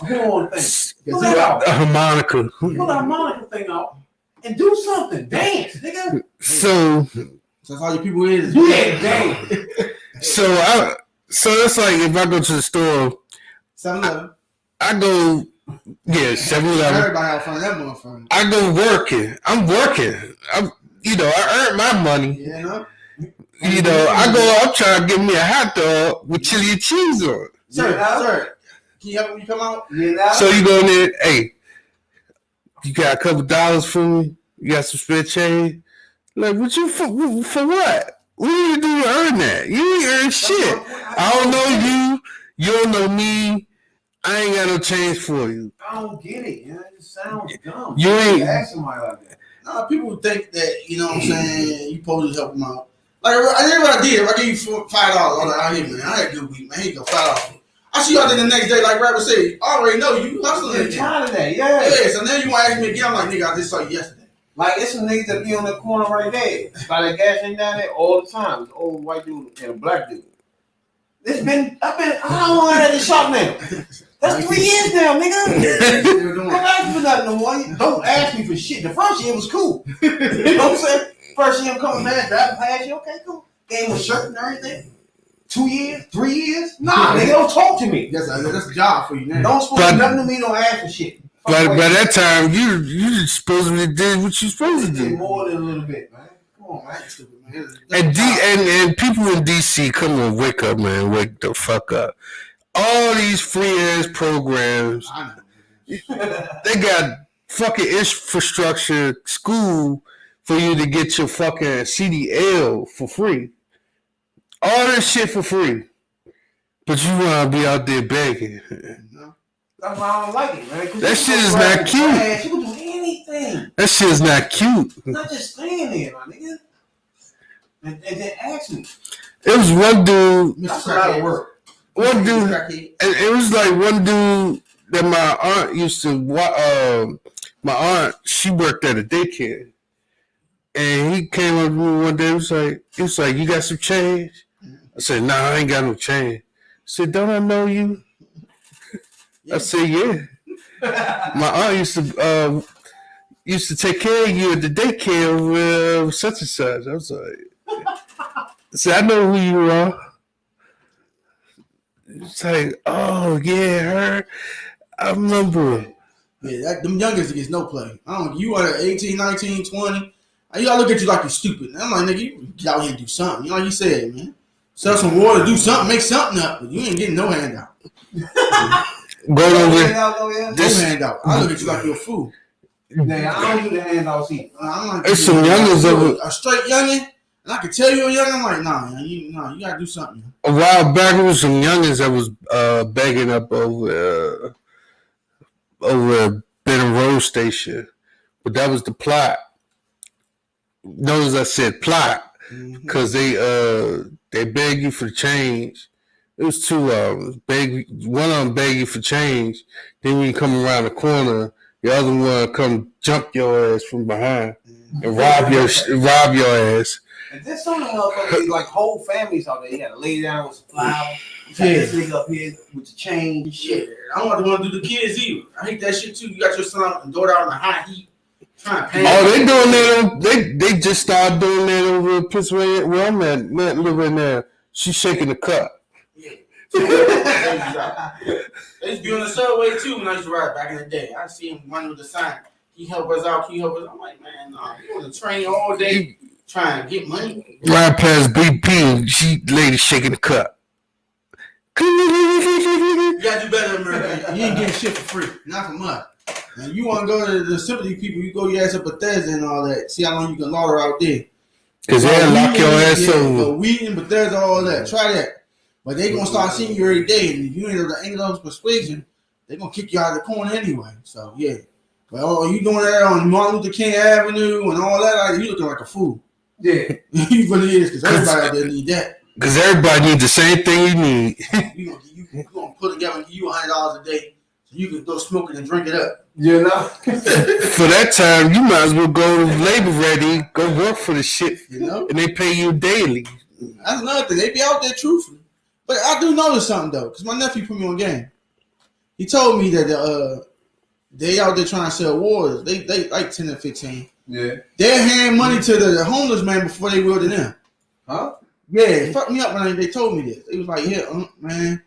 Horn thing. Pull Get that out. A harmonica. Pull that harmonica thing out and do something. Dance, nigga. So So that's all your people is. Yeah, damn. So it's like if I go to the store, 7-Eleven. I go, yeah, 7-Eleven. Everybody out front of that motherfucker. I go working. I'm working. I earn my money. Yeah, I'm trying to give me a hot dog with chili and cheese on it. Sir, can you help me when you come out? So you go in there, hey, you got a couple dollars for me? You got some spare change? Like, what you for what? What do you do to earn that? You ain't earn shit. I don't know you. You don't know me. I ain't got no change for you. I don't get it. It just sounds dumb. You ain't ask somebody like that. Nah, people think that, you know what I'm saying, you supposed to help them out. Like, I did what I did. If I give you $5, I'm like, out here, man, I had a good week, man. Here you go, $5. I see y'all there the next day, like Rapper said, I already know you hustling. You're tired of that, yeah. Yeah, so now you want to ask me again. I'm like, nigga, I just saw you yesterday. Like, it's some niggas that be on the corner right there. By the gas station down there all the time. It's an old white dude and a black dude. How long I had this shop now? That's 3 years now, nigga. Don't ask me for nothing no more. Don't ask me for shit. The first year was cool. You know what I'm saying? First year I'm coming back, driving past you, okay, cool. Gave him a shirt and everything. 2 years, 3 years? Nah, nigga, don't talk to me. That's a job for you, man. Don't supposed to nothing to me, don't ask for shit. By that time, you supposedly did what you supposed to do. More than a little bit, man. Come on, man. And people in DC, come on, wake up, man. Wake the fuck up. All these free ass programs, they got fucking infrastructure, school for you to get your fucking CDL for free. All this shit for free. But you want to be out there begging. That's why I don't like it, man. That shit is not cute. You can do anything. That shit is not cute. Not just staying there, my nigga. And then ask me. It was one dude. That's a lot of work. One dude. It was like one dude that my aunt used to. My aunt, she worked at a daycare, and he came up to me one day. He was like, "You got some change?" I said, "Nah, I ain't got no change." He said, "Don't I know you?" I said, "Yeah." My aunt used to take care of you at the daycare of such and such. I was like, I said, "I know who you are." It's like, oh yeah, her. I remember. Yeah, them youngest gets no play. You are 18, 19, 20. You gotta look at you like you're stupid. I'm like, nigga, you get out here and do something. You know what you said, man. Sell some water, do something, make something up. But you ain't getting no handout. Go over. No handout. I look at you like you're a fool. Yeah, I don't do the handouts either. It's some youngins over. A straight youngin, and I can tell you a youngin. I'm like, nah, man, you gotta do something. A while back, there was some youngins that was begging up over Benham Road Station, but that was the plot. Notice I said plot because they beg you for change. It was two of them. One of them beg you for change. Then when you come around the corner, the other one come jump your ass from behind and rob your ass. And then some of the motherfuckers, like whole families out there, you gotta lay down with some flowers. You got this nigga up here with the chain and shit. I don't want to do the kids either. I hate that shit too. You got your son and daughter out in the hot heat. They doing that. They just started doing that over in Pennsylvania where I'm at. Man, living there. She's shaking the cup. Yeah. They used to be on the subway too when I used to ride back in the day. I see him running with the sign. Can you help us out? Can you help us? I'm like, man, nah, you on the train all day trying to get money. Ride past BP and lady shaking the cup. You gotta do better, America. You ain't getting shit for free. Not from us. And you want to go to the sympathy people, you go your ass up Bethesda and all that. See how long you can lauder out there. Because they'll lock your ass over. Weed and Bethesda, all that. Try that. But they going to start seeing you every day. And if you ain't able to angle those persuasion, they going to kick you out of the corner anyway. So, yeah. But you doing that on Martin Luther King Avenue and all that, you looking like a fool. Yeah. You really is, because everybody out there need that. Because everybody needs the same thing you need. You going to put together and give you $100 a day so you can go smoking and drink it up. You know? For that time, you might as well go labor ready, go work for the shit, you know? And they pay you daily. That's another thing. They be out there truthfully. But I do notice something, though, because my nephew put me on game. He told me that they out there trying to sell waters. They like 10 and 15. Yeah. They'll hand money to the homeless man before they will to them. Huh? Yeah, it fucked me up when they told me this. It was like, yeah, man,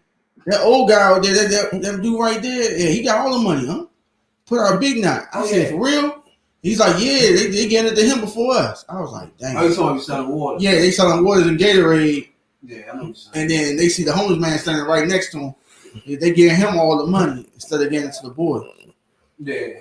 that old guy out there, that dude right there, yeah, he got all the money, huh? Put out a big knot. I said, for real? He's like, yeah, they getting it to him before us. I was like, dang. Oh, you saw him selling water? Yeah, they selling waters and Gatorade. Yeah, I know what you're saying. And then they see the homeless man standing right next to him. They giving him all the money instead of getting it to the boy. Yeah.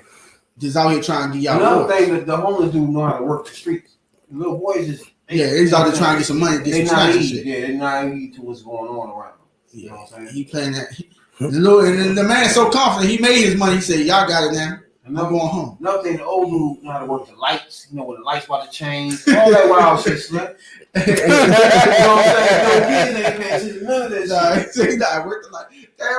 Just out here trying to get y'all. Another thing that the homeless dude know how to work the streets. The little boys just he's out there trying to get some money, get some snacks and shit. Yeah, they're naive to what's going on around them. You know what I'm saying? He playing that. And then the man's so confident. He made his money. He said, "Y'all got it now. I'm going home." Another thing, the old dude know how to work the lights. You know when the lights about to change, all that wild shit, Slim. You know what I'm saying? No kids ain't paying attention to none of that shit. He not work the light. Damn, I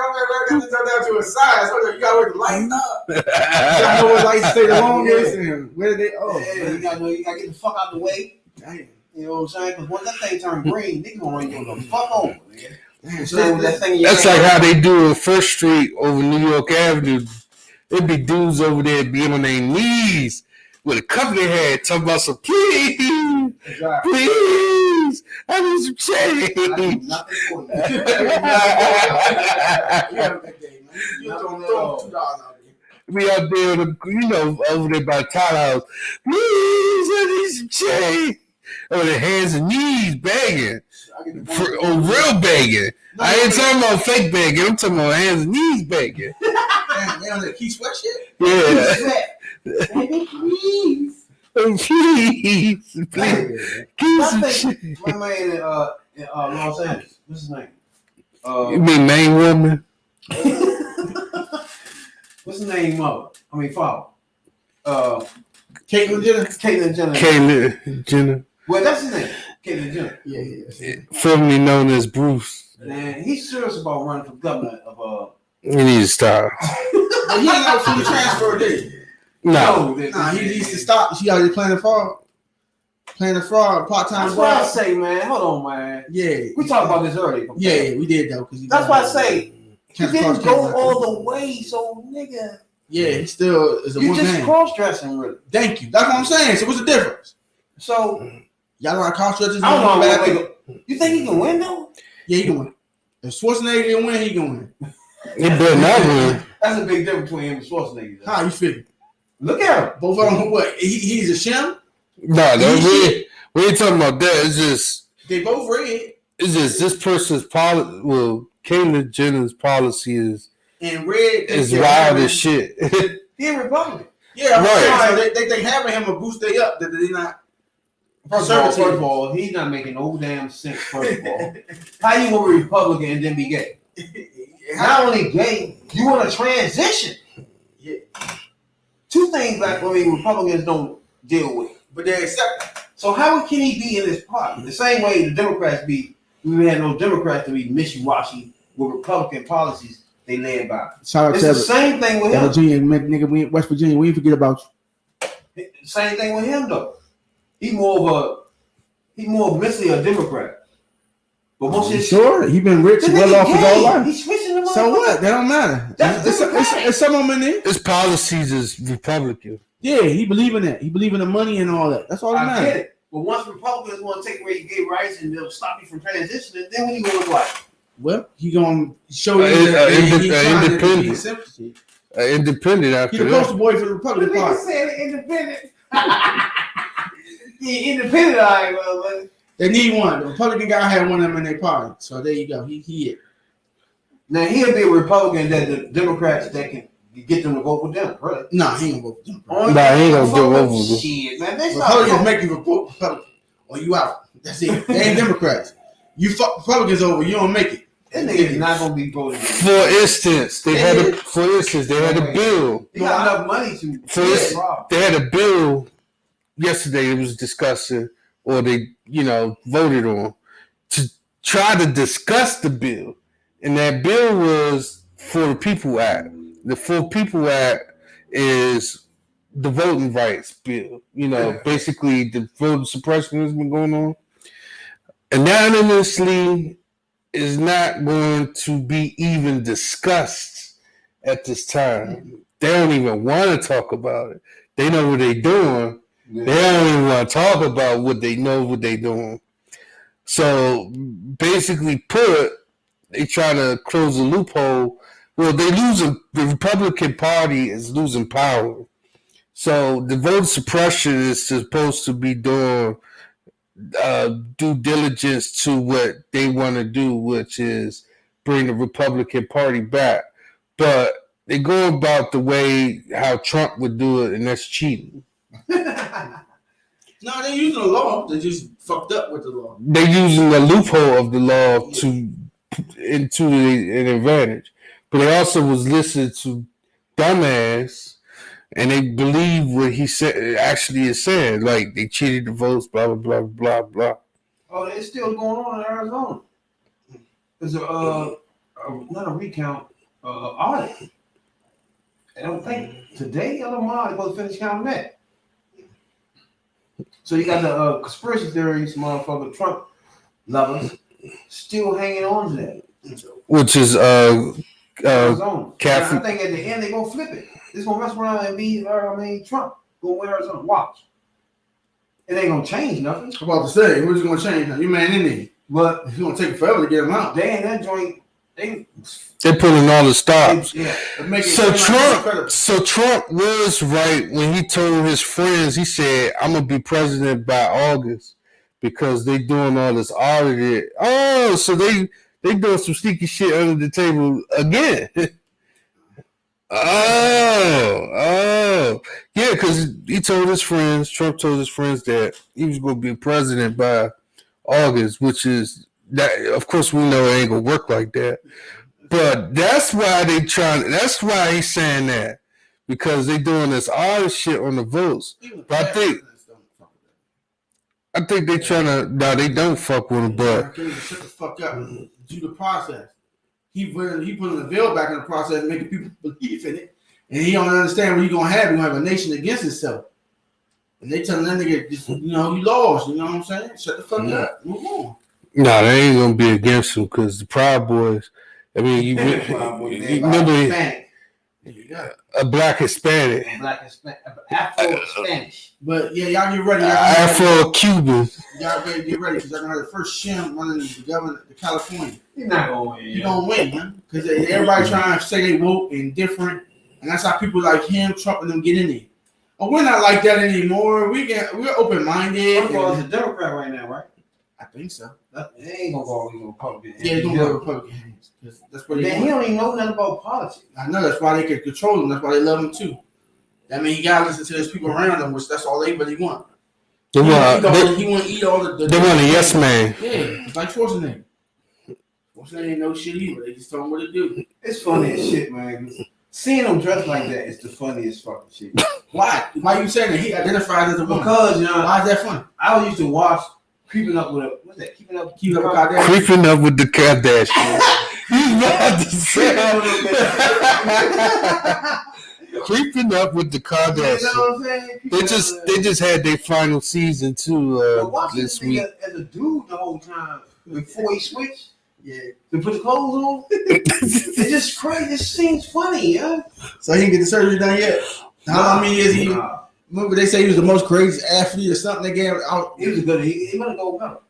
got to turn down to a side. So you got to work the lights up. You got to know what lights stay the longest and where they. Oh, yeah, you got to get the fuck out the way. Damn. You know what I'm saying? Because once that thing turn green, nigga gonna run you the fuck over, man. Damn, that's like how they do on First Street over New York Avenue. There'd be dudes over there being on their knees with a cup in their hand talking about some, please, please, I need some change. I do nothing for you. You don't throw $2 out there. We out there, over there by the townhouse. Please, I need some change. On their hands and knees begging. Real begging. I ain't talking about fake begging. I'm talking about hands and knees begging. Damn, they on that Key Sweat shit? Yeah. Baby, please. Please. My man in Los Angeles. What's his name? You mean main woman? What's his name? Father. Caitlyn Jenner. Caitlyn Jenner. Well, that's his name. Caitlyn Jenner. Yeah. Formerly known as Bruce. Man, he's serious about running for governor of He needs to stop. But he ain't no free transfer, did he? No. Nah, he needs to stop. She out here playing the fraud. Playing the fraud, part-time That's what I fraud. say, man. Hold on, man. Yeah. We talked about this earlier. Yeah, we did, though. That's why I say he didn't go all all the way, so nigga. Yeah, he still is a You one just man. cross-dressing, really. Thank you. That's what I'm saying. So what's the difference? So Y'all like cross-dressers? I don't know. You think he can win though? Yeah, he can win. If Schwarzenegger can win, he can win. He better not win. That's a big difference between him and Schwarzenegger. How you figure? Look at him. Both of them, what? He's a shim? No, we ain't talking about that. It's just They both red. It's just this person's policy. Well, Caitlyn Jenner's policy is red wild as shit. He a Republican. Yeah, right. So they think having him will boost they up that they not. First of all, he's not making no damn sense. First of all, how you want to be Republican and then be gay? Not only gay, you want to transition. Yeah. Two things Republicans don't deal with, but they accept. So how can he be in this party? The same way the Democrats be. We had no Democrats to be wishy-washy with Republican policies they led by. It's the same thing with him. Virginia, nigga, West Virginia, we ain't forget about you. Same thing with him though. He's more mentally a Democrat. But once he been rich and well off his whole life. He's switching the So what? That don't matter. It's some of them in there. His policies is Republican. Yeah, he believe in that. He believe in the money and all that. That's all that matters. I get it. But once Republicans want to take away gay rights and they'll stop you from transitioning, then what are you going to look like? Well, he gonna show you that he's trying to be sympathy. Independent after He's the poster boy for the Republican Party. Said independent. Yeah, independent. All right, well, they need one. The Republican guy had one of them in their party. So there you go. He it. Now he'll be a Republican that the Democrats that can get them to vote with them. Really? Nah, he ain't gonna vote with them. Nah, he ain't gonna vote with them. Shit, man. Republicans make you vote Republican or you out. That's it. They ain't Democrats. You fuck Republicans over, you don't make it. That nigga is not gonna be voting. For instance, they had a bill. He got enough money to. They had a bill yesterday. It was discussing, or they, voted on to try to discuss the bill, and that bill was for the People Act. The For People Act is the voting rights bill. Basically the voting suppression has been going on. Anonymously is not going to be even discussed at this time. They don't even want to talk about it. They know what they're doing, They don't even want to talk about what they know, what they doing. So basically, they try to close a loophole. Well, the Republican Party is losing power. So the vote suppression is supposed to be doing due diligence to what they want to do, which is bring the Republican Party back. But they go about the way how Trump would do it, and that's cheating. No, they're using the law. They just fucked up with the law. They're using the loophole of the law into an advantage. But they also was listening to dumbass, and they believe what he said actually is saying. Like they cheated the votes, blah blah blah blah blah. Oh, it's still going on in Arizona. There's not a recount, audit. I don't think today or tomorrow they're supposed to finish counting that. So you got the conspiracy theories, motherfucker Trump lovers, still hanging on to that. Which is Arizona. Catholic. I think at the end they're gonna flip it. It's gonna mess around and be Trump gonna win Arizona. Watch. It ain't gonna change nothing. I'm about to say, what's gonna change now? You man in there. But it's gonna take forever to get them out. They in that joint, they're pulling all the stops. Yeah. So Trump was right when he told his friends, he said, I'm gonna be president by August because they doing all this audit. Oh, so they doing some sneaky shit under the table again. Oh. Yeah, because Trump told his friends that he was gonna be president by August, which is that of course we know it ain't gonna work like that. But that's why that's why he's saying that. Because they doing this odd shit on the votes. But I think they trying to they don't fuck with him, but shut the fuck up and do the process. He putting the veil back in the process, making people believe in it. And he don't understand what you're gonna have. You're gonna have a nation against itself. And they telling that nigga, you lost. You know what I'm saying? Shut the fuck up. Move on. No, they ain't gonna be against him because the Proud Boys. I mean, you remember a black Hispanic, Afro Spanish. But yeah, y'all get ready. Afro Cuban. Y'all better get ready because y'all gonna have the first shim running the governor, the California. He's not gonna win. He gonna win, man. Because everybody trying to say they woke and different, and that's how people like him, Trump, and them get in there. Oh, we're not like that anymore. We're open minded. He's a Democrat right now, right? I think so. They ain't gonna go with Republican. Yeah, it's gonna go Republican hands. That's what he don't even know nothing about politics. I know that's why they can control him. That's why they love him too. That means he gotta listen to his people around him, which that's all they really want. He want to eat all the they want a yes man. Yeah, it's like Schwarzenegger. Schwarzenegger ain't no shit either. They just told him what to do. It's funny as shit, man. Seeing him dressed like that is the funniest fucking shit. Why? Why you saying that he identified as a woman? Because why is that funny? I used to watch Keeping Up with what's that? Keeping Up with the Kardashians. Creeping Up with the Kardashians. You about to say Creeping Up with the Kardashians. You know what I'm saying? They just had their final season too this week. As a dude the whole time before he switched. Yeah, to put the clothes on. It's just crazy. It seems funny, yeah. So he didn't get the surgery done yet. How many years he? Remember they say he was the most crazy athlete or something. They gave out. He was good. He won a gold medal.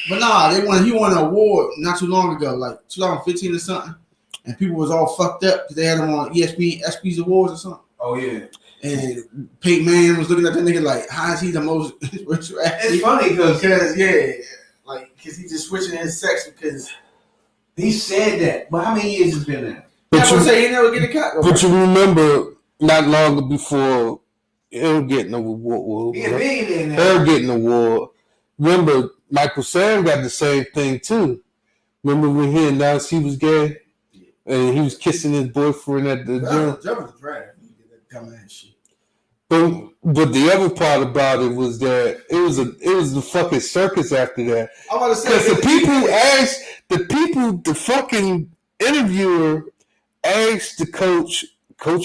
But nah, he won an award not too long ago, like 2015 or something, and people was all fucked up because they had him on ESPY's awards or something. Oh yeah. And Peyton Manning was looking at that nigga like, how is he the most rich athlete? It's funny because he just switching his sex because he said that. But how many years has been there? I would say he never get a cut. But you remember not long before him getting an award. Her getting an award. Remember, Michael Sam got the same thing too. Remember when he announced he was gay and he was kissing his boyfriend at the gym? That was a drag. He did that dumbass shit. But the other part about it was that it was the fucking circus after that. I want to say because the fucking interviewer asked the Coach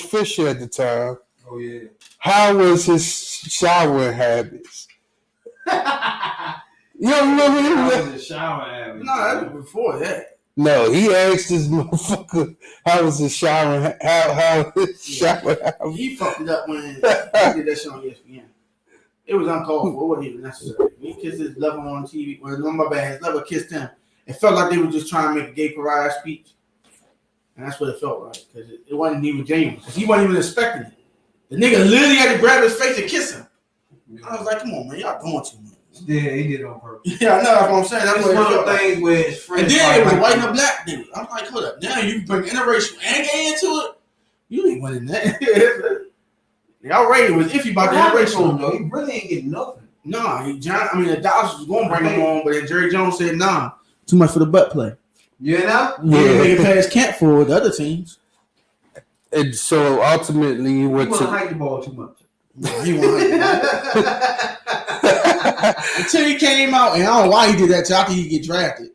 Fisher at the time. Oh yeah. How was his showering habits? You don't remember him? How was his shower habits? No, that was before that. No, he asked this motherfucker how was his shower, how his shower habits. He fucked it up when he did that shit on ESPN. It was uncalled for. It wasn't even necessary. He kissed his lover on TV. Well, no, my bad. His lover kissed him. It felt like they were just trying to make a gay pariah speech. And that's what it felt like. Because it wasn't even genuine. Because he wasn't even expecting it. The nigga literally had to grab his face and kiss him. I was like, come on, man. Y'all doing too much. Yeah, he did it on purpose. Yeah, I know. That's what I'm saying. That's It's what one it of felt the like. things where his friends. And then it was a white and a black dude. I'm like, hold up. Now you bring interracial and gay into it? You ain't winning that. Y'all already was iffy about the interracial. Though. He really ain't getting nothing. Nah, the Dallas was going to bring him on, but then Jerry Jones said, nah, too much for the butt play. You know? He didn't make it past camp for the other teams. And so ultimately, he went He to hike the ball too much. Nah, he won. Until he came out, and I don't know why he did that. After he get drafted,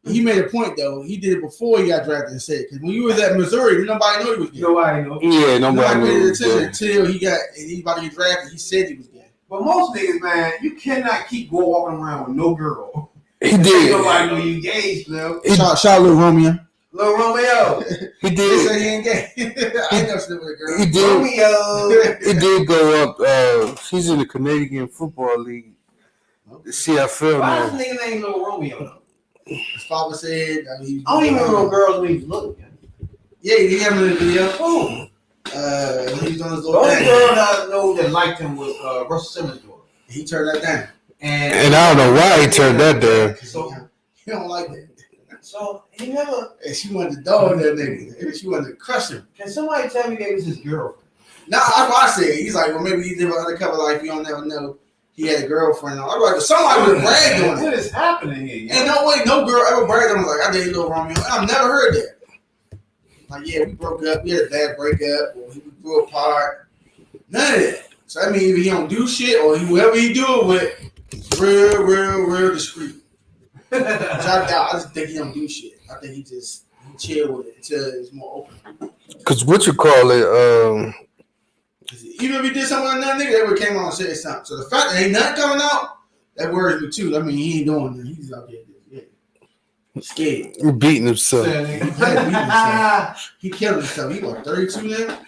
he made a point though. He did it before he got drafted and said, because when you was at Missouri, nobody knew he was gay. Nobody knows. Yeah, Nobody nobody paid knew. attention until he about to get drafted. He said he was gay. But most niggas, man, you cannot keep walking around with no girl. He did. Nobody know you gay, Slim. Shout out Lil Romeo. Lil Romeo. He They did. said he ain't gay. I ain't never slept with a girl. He did. Romeo. He did go up. He's in the Canadian Football League, the CFL Why now. this nigga name Lil Romeo? His father said, I don't even know girls when he look. Yeah, he had him in the video. Who? When he was on his The little only thing. girl that I know that liked him was Russell Simmons' daughter. He turned that down. And I don't know why he turned that down. So, He don't like that. so he never. And she wanted to dog that nigga. She wanted to crush him. Can somebody tell me that was his girlfriend? Nah, that's what I said. He's like, well, maybe he live an undercover life. You don't never know. He had a girlfriend. I'm like, somebody would have bragged on What it. is happening here? Ain't no way no girl ever bragged on him like, I dated Lil Romeo. I've never heard that. Like, yeah, we broke up. We had a bad breakup. Or we grew apart. None of that. So that means either he don't do shit or whoever he do it with, real discreet. Which I doubt. I just think he don't do shit. I think he chill with it until it's more open. Cause what you call it? Even if he did something with another nigga, they would have came on and said something. So the fact that ain't nothing coming out, that worries me too. I mean, he ain't doing that. He's out there, scared. Beating himself. He killed himself. He was 32 now.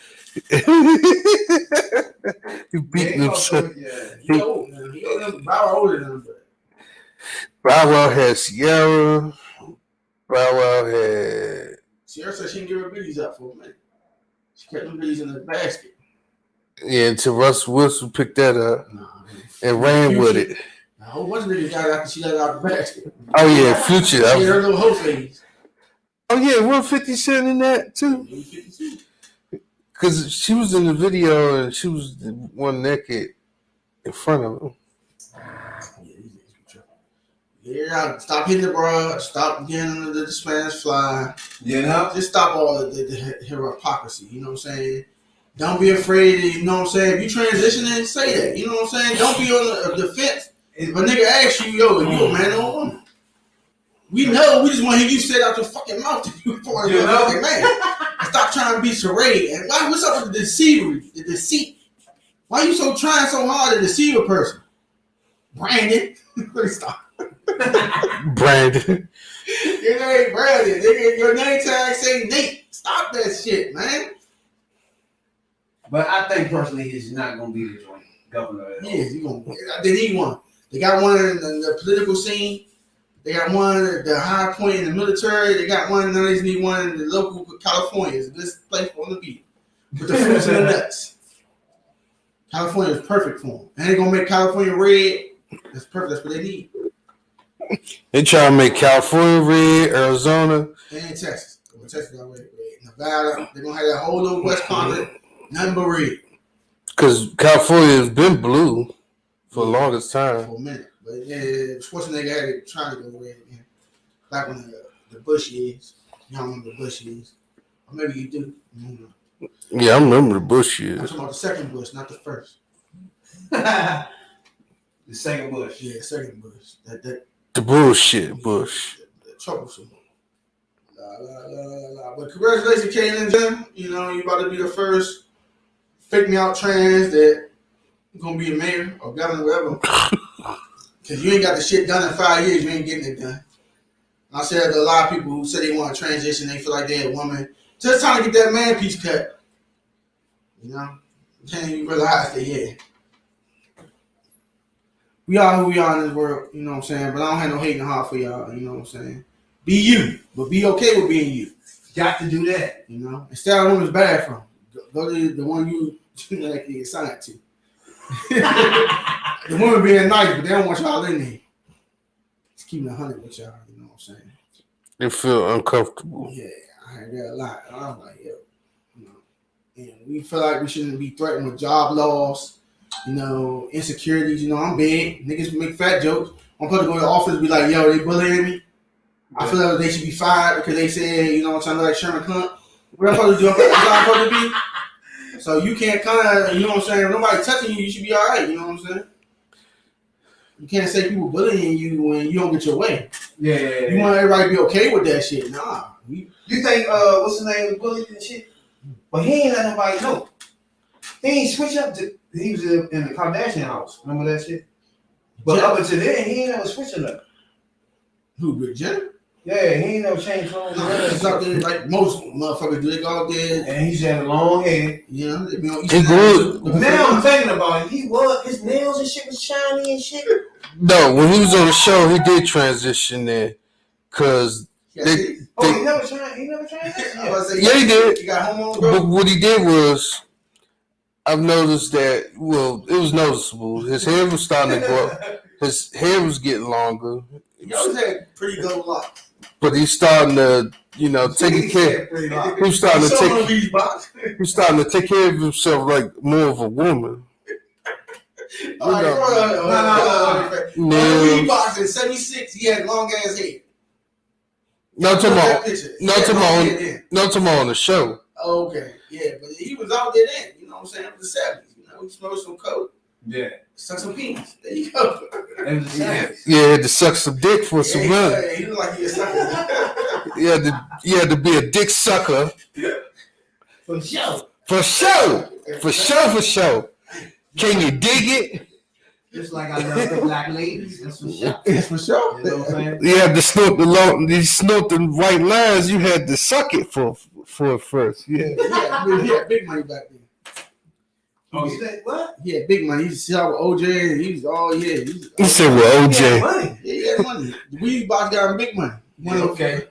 He beating himself. He old now. He about older than him. Bow Wow had Sierra. Bow Wow had. Sierra said she didn't give her biddies up for a minute. She kept them biddies in the basket. Yeah, until Russell Wilson picked that up Nah, and ran with it. A whole bunch of niggas got it after she got it out the basket. Oh yeah, Future. She had her little hoe phase. Oh yeah, 150 Cent in that too. Cause she was in the video and she was the one naked in front of him. Yeah, stop hitting the bra. Stop getting under the Spanish fly. You know? Just stop all the hypocrisy. You know what I'm saying? Don't be afraid. You know what I'm saying? If you transitioning, say that. You know what I'm saying? Don't be on the defense. If a nigga asks you, yo, are you a man or a woman? We know. We just want to hear you say it out your fucking mouth that you for a fucking man. And stop trying to be charade. And what's up with the deceivery, the deceit? Why you trying so hard to deceive a person? Brandon. Stop. Brandon. Your name Brandon. Your name tag say Nate. Stop that shit, man. But I think personally he's not going to be the joint governor at all. Yeah, they need one. They got one in the political scene. They got one at the high point in the military. They got one. Now they just need one in the local California. It's this place on the beach with the fruits and the nuts. California is perfect for them. And they're gonna make California red. That's perfect. That's what they need. They try to make California red, Arizona. And Texas. Texas already red. Nevada. They're gonna have that whole little West Continent, nothing but red. Because California has been blue for the longest time. For a minute. But yeah, Schwarzenegger had it trying to go red again. Back when the Bush years. You don't remember the Bush years. Or maybe you do. Yeah, I remember the Bush I'm years. talking about the second Bush, not the first. The second Bush. Yeah, second Bush. The bullshit Bush. The troublesome. But congratulations, Kaylin Jim. You know, you about to be the first fake me out trans that gonna be a mayor or governor, whatever. Cause you ain't got the shit done in 5 years, you ain't getting it done. I said to a lot of people who say they want to transition, they feel like they're a woman. Just trying to get that man piece cut. You know? Then you realize that, yeah. we are who we are in this world, you know what I'm saying? But I don't have no hating heart for y'all, you know what I'm saying? Be you, but be okay with being you. Got to do that. You know? And stay out of women's bathroom. Go to the one you like get signed to. The women being nice, but they don't want y'all in there. Just keeping 100 with y'all, you know what I'm saying? They feel uncomfortable. Yeah, I heard that a lot. And I'm like, yo, you know, and we feel like we shouldn't be threatened with job loss, you know, insecurities. You know, I'm big. Niggas make fat jokes. I'm supposed to go to the office and be like, yo, they bullying me. I feel like they should be fired because they said, you know what I'm saying, like Sherman Hunt. What I'm supposed to do? That's how I'm supposed to be. So you can't kind of, you know what I'm saying, if nobody touching you, you should be all right, you know what I'm saying? You can't say people bullying you when you don't get your way. Yeah. You want everybody to be okay with that shit. Nah. You think, what's his name, was bullied and shit? But he ain't let nobody know. He ain't switch up to, he was in the Kardashian house. Remember that shit? But up until then, he ain't never switching up. Who, Rick Jenner? Yeah, he ain't never changed clothes. He's out there like most motherfuckers do. They go out there. And he's had a long head. You know, they be on He good. Now I'm thinking about it. His nails and shit was shiny and shit. No, when he was on the show, he did transition there. Cause he never changed. Yeah, he did. He got hormones, But bro. what he did was, I've noticed that. Well, it was noticeable. His hair was starting to grow. His hair was getting longer. He always had pretty good locks. But he's starting to, you know, take care. He's starting to take care of himself like more of a woman. All right, no. Reeboks in '76, he had long ass hair. No, tomorrow on the show. Oh, okay, yeah, but he was out there then. You know what I'm saying? It was the '70s. You know, he smoked some coke. Yeah. Suck some penis. There you go. It was the '70s. Yeah, had to suck some dick for some money. He looked like he was sucking. You had to be a dick sucker. For sure. For sure. Can you dig it? Just like I love the black ladies. That's for sure. It's for sure. You know what I'm saying? You had to snort the white lines. You had to suck it for it first. Yeah. He had big money back then. Oh, you said what? He had big money. He used to see out with OJ, and he was He said, "Well, OJ." He had money. Yeah, he had money. The weed box got him big money. Yeah, okay.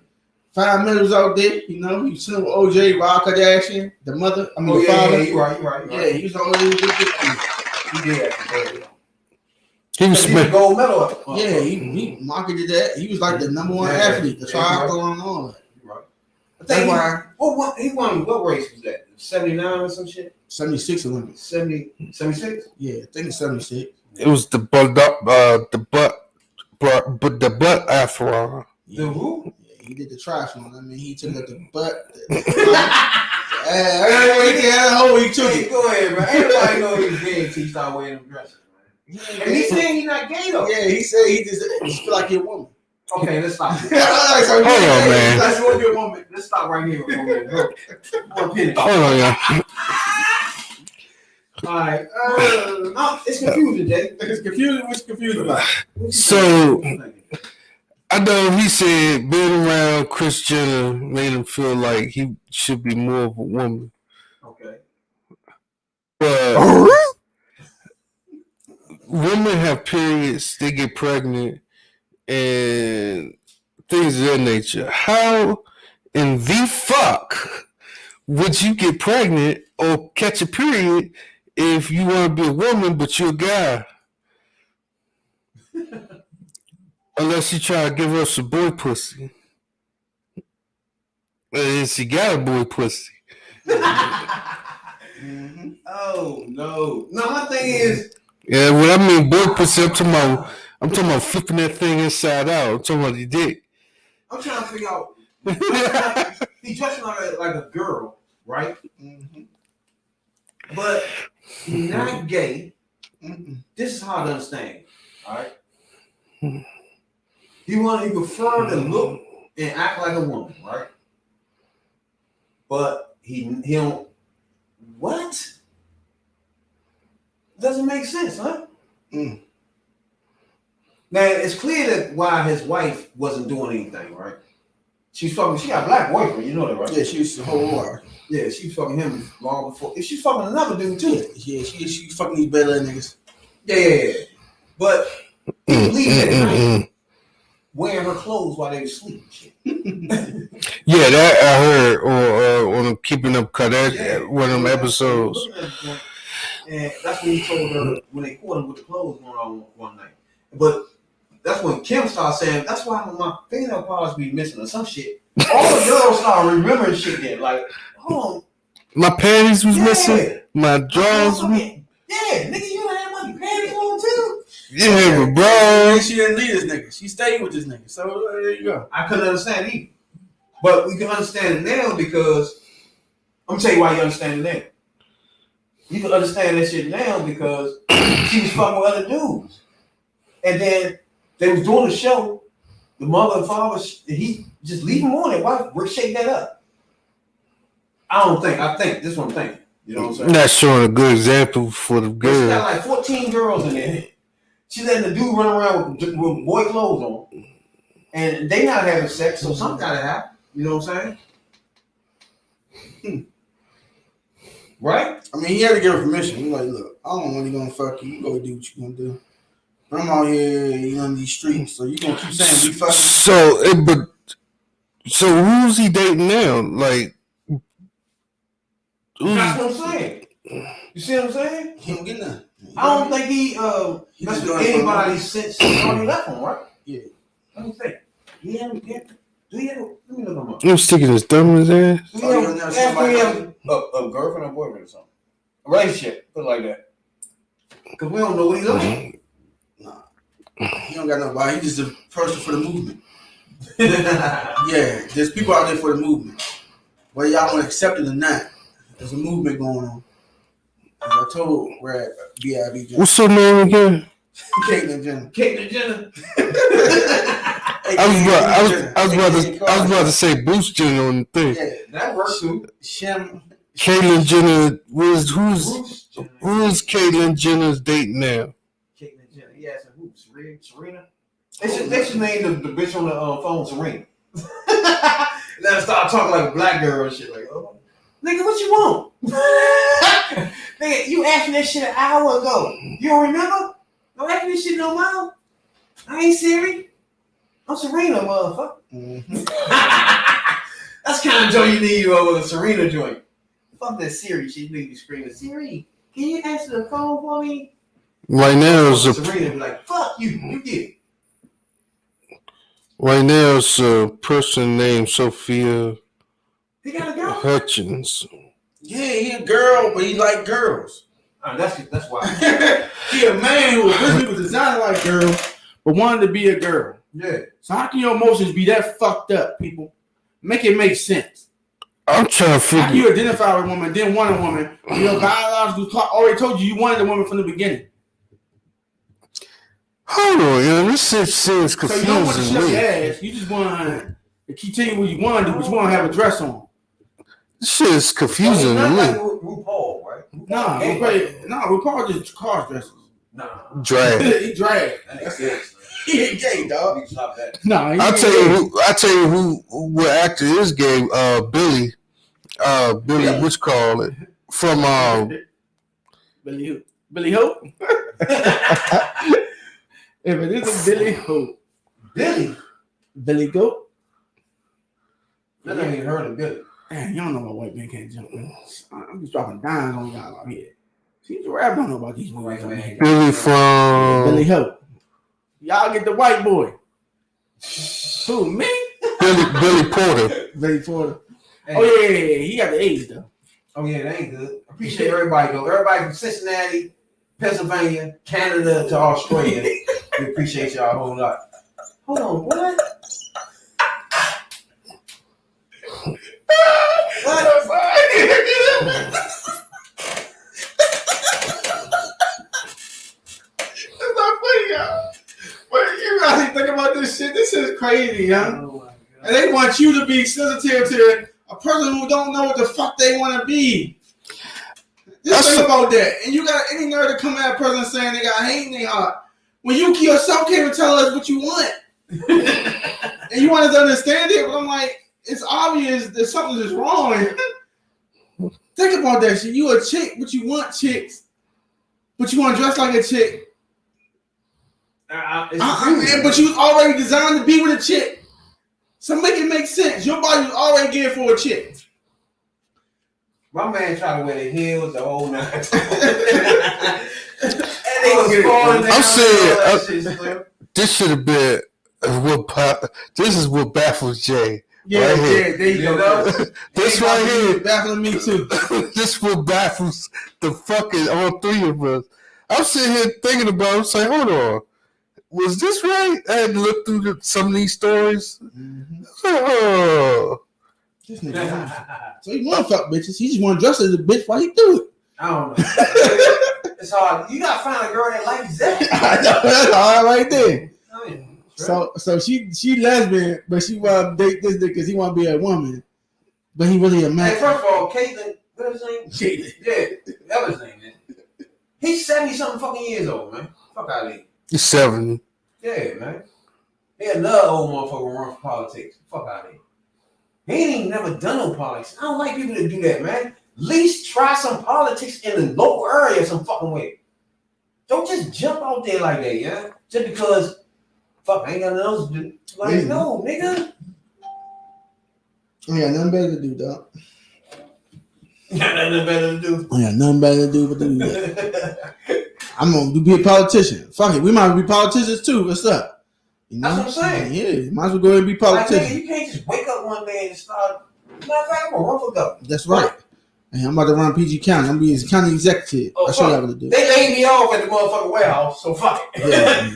5 medals out there, you know. He was sitting with OJ, Rob Kardashian, the mother. I mean, the father. Yeah, you're right. Yeah, he was always big money. He did. He was He was gold medal. Yeah, he marketed that. He was like the number one athlete. The triathlon and all that. Right. That's why He won. What race was that? 79 or some shit. 76 Olympics. 76. Yeah, I think it's 76. It was the butt afro. The who? Yeah, he did the triathlon. I mean, he took up the butt. He took it. Go ahead, man. Everybody know he's gay until he started wearing them dresses, man. And he's saying he's not gay though. Yeah, he said he just feel like you're a woman. Okay, let's stop. Hold on, man. That's what you're a woman. Let's stop right here for a minute, bro. 1 minute. Hold on, y'all. All right. It's confusing, Jay. It's confusing. What's confusing about? So I know he said being around Kris Jenner made him feel like he should be more of a woman. Okay. But women have periods, they get pregnant, and things of that nature. How in the fuck would you get pregnant or catch a period if you want to be a woman but you're a guy? Unless you try to give us some boy pussy. And she got a boy pussy. Mm-hmm. Oh no! No, my thing is. Yeah, when I mean boy pussy, I'm talking about flipping that thing inside out. I'm talking about your dick. I'm trying to figure out. He's dressing like a girl, right? Mm-hmm. But he's not gay. Mm-mm. This is hard to understand. All right. He prefer to look and act like a woman, right? But he don't. What? Doesn't make sense, huh? Mm. Now it's clear that why his wife wasn't doing anything, right? She got a black boyfriend, you know that, right? Yeah, she was the whole war. Yeah, she was fucking him long before. She's fucking another dude too. Yeah, she fucking these better niggas. Yeah. But he was leaving at night, wearing her clothes while they were sleeping. Yeah, that I heard, or on Keeping Up Kardashian, one of them episodes. And that's when he told her when they caught him with the clothes going on one night. But that's when Kim started saying, "That's why my fingernail polish be missing or some shit." All the girls started remembering shit then, like, "Hold on, my panties was missing, my drawers. Yeah, nigga, you don't have my panties on too." Yeah, but bro, She didn't leave this nigga. She stayed with this nigga. So there you go. I couldn't understand either. But we can understand it now because I'm gonna tell you why you understand it now. You can understand that shit now because she was fucking with other dudes. And then they was doing the show. The mother and father, he just leave him on it. Why shake that up? I think this is what I'm thinking. You know what I'm saying? not showing a good example for the She girl. got like 14 girls in there. She letting the dude run around with boy clothes on. And they not having sex, so something gotta happen. You know what I'm saying? Right? I mean, he had to give her permission. He was like, look, I don't really gonna fuck you. You go do what you gonna do. But I'm out here, you know, in these streets, so you gonna keep saying we fucking. So who's he dating now? Like, That's what I'm saying. You see what I'm saying? He don't get nothing. I don't think he messed with anybody since he already left him, right? Yeah. Let me think. Do you have let me look him up. he was sticking his thumb in his ass. Do you have a girlfriend or boyfriend or something? A relationship, put it like that. Because we don't know what he's like. Nah. He don't got nobody. He's just a person for the movement. Yeah, there's people out there for the movement. Whether y'all want to accept it or not, there's a movement going on. As I told Brad, B.I.B. Jones. What's her name again? Caitlyn Jenner. Caitlyn Jenner. I was about to say Bruce Jenner on the thing. Yeah, that works too. Caitlyn Jenner who's Caitlyn Jenner's dating now? Caitlyn Jenner. He asked who? Serena? They should name the bitch on the phone Serena. Let her start talking like a black girl and shit. Like, oh, nigga, what you want? Nigga, you asked me that shit an hour ago. You don't remember? Don't ask me this shit no more. I ain't Siri. I'm Serena, motherfucker. Mm-hmm. That's kind of joint you need with a Serena joint. Fuck that Siri. She need to be screaming, Siri, can you answer the phone for me? Right now, Serena be like, fuck you. You get it. Right now, it's a person named Sophia Hutchins. Yeah, he a girl, but he like girls. That's why. He a man who originally was designed like girls, but wanted to be a girl. Yeah. So how can your emotions be that fucked up, people? Make it make sense. I'm trying to figure. How can you identify with a woman, then want a woman? Your biological clock already told you wanted a woman from the beginning. Hold on, yo, this shit seems confusing. So you don't want to shut your ass. You just want to keep telling you what you want to do, but you want to have a dress on. This shit is confusing to me. Like RuPaul, right? RuPaul just car dresses. Nah. Drag. He drag. That's it. He ain't gay, dog. Stop that. Nah, I tell you who what actor is gay, Billy, what you call it? From Billy who? Billy who? If it isn't Billy who? Billy Goat? I never even heard of Billy. Man, y'all know my white man can't jump, man. I'm just dropping dimes on y'all out here. See, the rap don't know about these movies out here. Billy from Billy Hope. Y'all get the white boy. Who, me? Billy Porter. Billy Porter. Hey. Oh, yeah. He got the AIDS, though. Oh, yeah, that ain't good. Appreciate everybody, though. Everybody from Cincinnati, Pennsylvania, Canada to Australia. We appreciate y'all a whole lot. Hold on, what? It's not funny, y'all. But you guys think about this shit. This is crazy, huh? Oh, and they want you to be sensitive to a person who don't know what the fuck they want to be. Just think about that. And you got any nerve to come at a person saying they got hate in their heart when you yourself can't even tell us what you want. And you want us to understand it, but I'm like, it's obvious that something is wrong. Think about that shit. You a chick, but you want chicks, but you want to dress like a chick. But you was already designed to be with a chick. So make it make sense. Your body was already geared for a chick. My man tried to wear the heels the whole night. And they was falling down. I'm saying this should have been this is what baffles Jay. Yeah, right here. yeah, there you go. This right here baffling me too. This what baffles the fucking all three of us. I'm sitting here thinking about it. I'm saying, hold on. Was this right? I had to look through some of these stories. Mm-hmm. Oh. This nigga, so he want to fuck bitches. He just want to dress as a bitch while he do it. I don't know. It's hard. You gotta find a girl that likes that. I know, that's hard right there. Oh, yeah. So she lesbian, but she want to date this nigga because he want to be a woman, but he really a man. Hey, first of all, Caitlyn, what was his name? Caitlyn. Yeah, that was his name, man. He's 70-something fucking years old, man. Fuck out of here. He's 70. Yeah, man. He another old motherfucker run for politics. Fuck out of here. He ain't even never done no politics. I don't like people that do that, man. At least try some politics in the local area some fucking way. Don't just jump out there like that, yeah? Just because, fuck, I ain't got nothing else to do. Like, no, nigga. I got nothing better to do, dog. You got nothing better to do. I got nothing better to do but do that. I'm going to be a politician. Fuck it. We might be politicians too. What's up? You know? That's what I'm saying. Yeah, might as well go ahead and be politicians. Like, nigga, you can't just wake up one day and start. Matter of fact, I'm going to run for governor. That's right. Hey, I'm about to run PG County. I'm going to be his county executive. I'll show you how to do. They laid me off at the motherfucking warehouse, so fuck it. Yeah.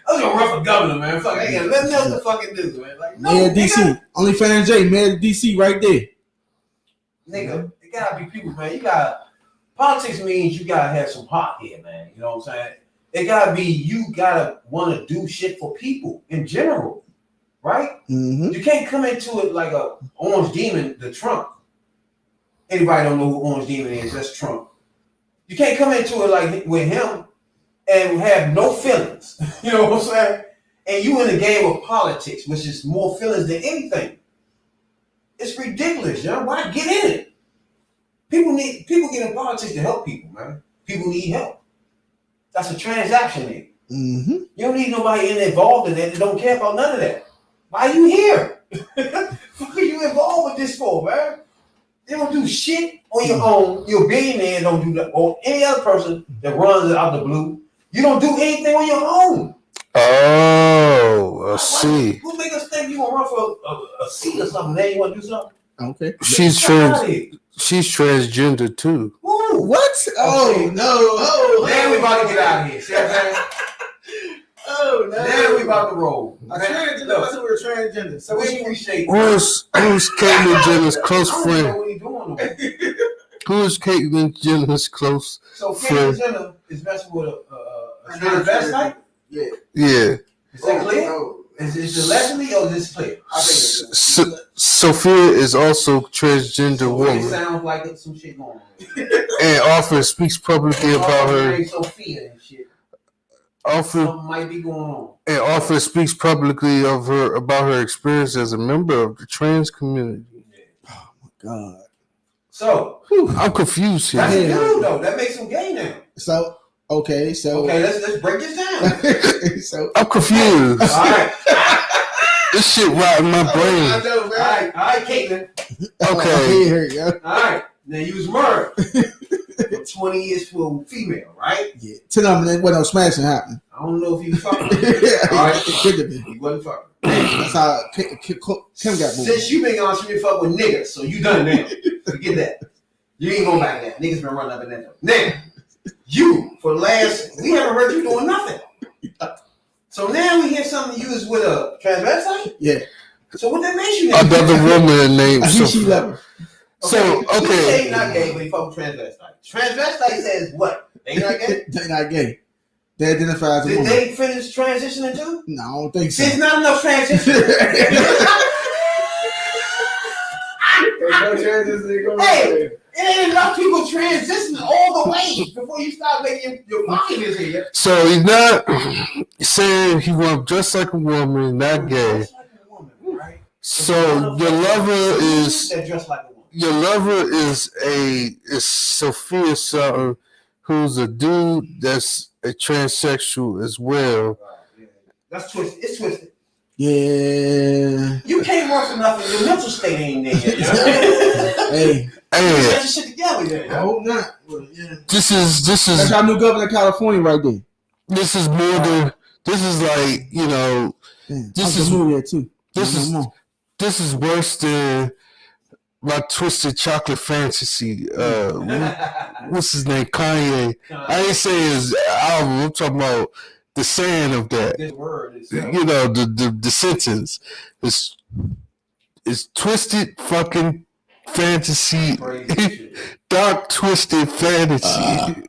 I was going to run for governor, man. Fuck it. I ain't got nothing else to fucking do, man. Like, no, Mayor of DC. Only Fan J. Mayor of DC right there. Nigga, it got to be people, man. You got. Politics means you got to have some heart here, man. You know what I'm saying? It got to be you got to want to do shit for people in general, right? Mm-hmm. You can't come into it like a orange demon, the Trump. Anybody don't know who Orange Demon is? That's Trump. You can't come into it like with him and have no feelings. You know what I'm saying? And you in the game of politics, which is more feelings than anything. It's ridiculous, yo. Why get in it? People get in politics to help people, man. People need help. That's a transaction there. Mm-hmm. You don't need nobody involved in that that don't care about none of that. Why are you here? What are you involved with this for, man? You don't do shit on your own. You're a billionaire, don't do that. Or any other person that runs it out the blue. You don't do anything on your own. Oh, I see. Who make us think you gonna run for a seat or something? Then you want to do something? Okay. She's transgender too. Ooh. What? Oh, no. Oh, now we about to get out of here. See what I'm saying? Oh, no. Now we about to roll. A transgender. I said we were transgender. So we appreciate Who's Caitlyn Jenner's close I don't friend? know what he's doing over there. Who is Caitlyn Jenner's close So friend? Caitlyn Jenner is messing with a transvestite? Yeah. Yeah. Is that clear? Is it allegedly or is this clear? I think it's Sophia is also transgender so woman. it sounds like there's some shit going on. And often speaks publicly about her. Sophia and shit. Often Something might be going on. And often speaks publicly about her experience as a member of the trans community. Yeah. Oh my God. So I'm confused here. that's good though. That makes him gay now. So okay, let's break this down. So I'm confused. All right. This shit rotting my brain. I know, man. All right, Caitlyn. Okay. Here you go. All right. Now you was murdered for 20 years for a female, right? Yeah. Tell them there wasn't no smashing happening. I don't know if you was fucking. All All right. It could have been. He wasn't fucking. That's how Kim got moved. Since you been on, you been fuck with niggas, so you done now. Forget that. You ain't going back there. Niggas been running up in that. Now, you we haven't heard you doing nothing. So now we hear something you was with a transvestite? Yeah. So what that makes you? Another woman named I think she Sophia. left her. So, You okay. say not gay, but you fuck with transvestite. Transvestite says what? They not gay? They not gay. They identify as a Did woman. they finish transitioning too? No, I don't think so. There's not enough transition. Hey, it ain't enough people transitioning all the way before you start making your money here. So he's not saying he wants just like a woman, not gay. Just like a woman, right? So your lover is They're dressed like a woman. your lover is Sophia something who's a dude that's a transsexual as well. Yeah. That's twisted. It's twisted. Yeah. You can't run for nothing. Your mental state ain't there yet. Hey. Get your shit together yet. I hope not. But, yeah. This is That's our new governor of California right there. This is more than. This is like, you know. This is movie there too. This is worse than my Twisted Chocolate Fantasy. What's his name? Kanye. I didn't say his album. I'm talking about the saying of that. This word is, you know, the sentence is twisted fucking fantasy. Dark twisted fantasy.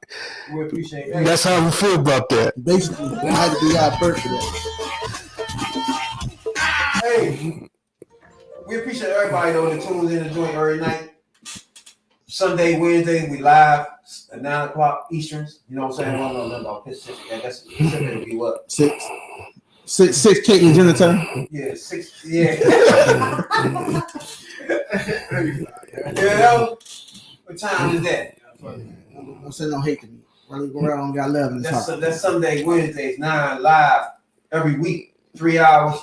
We appreciate that. That's how we feel about that. Basically, that had to be our birth for that. Hey, we appreciate everybody though that tunes in the joint every night. Sunday, Wednesday, we live at 9 o'clock Easterns. You know what I'm saying? I don't know nothing about Pacific. I guess Pacific would be what? 6 Caitlyn Jenner time. Yeah, 6. Yeah. You know? What time is that? Don't say no hate to me. Running around got 11. That's Sunday, Wednesdays, 9 live every week. 3 hours.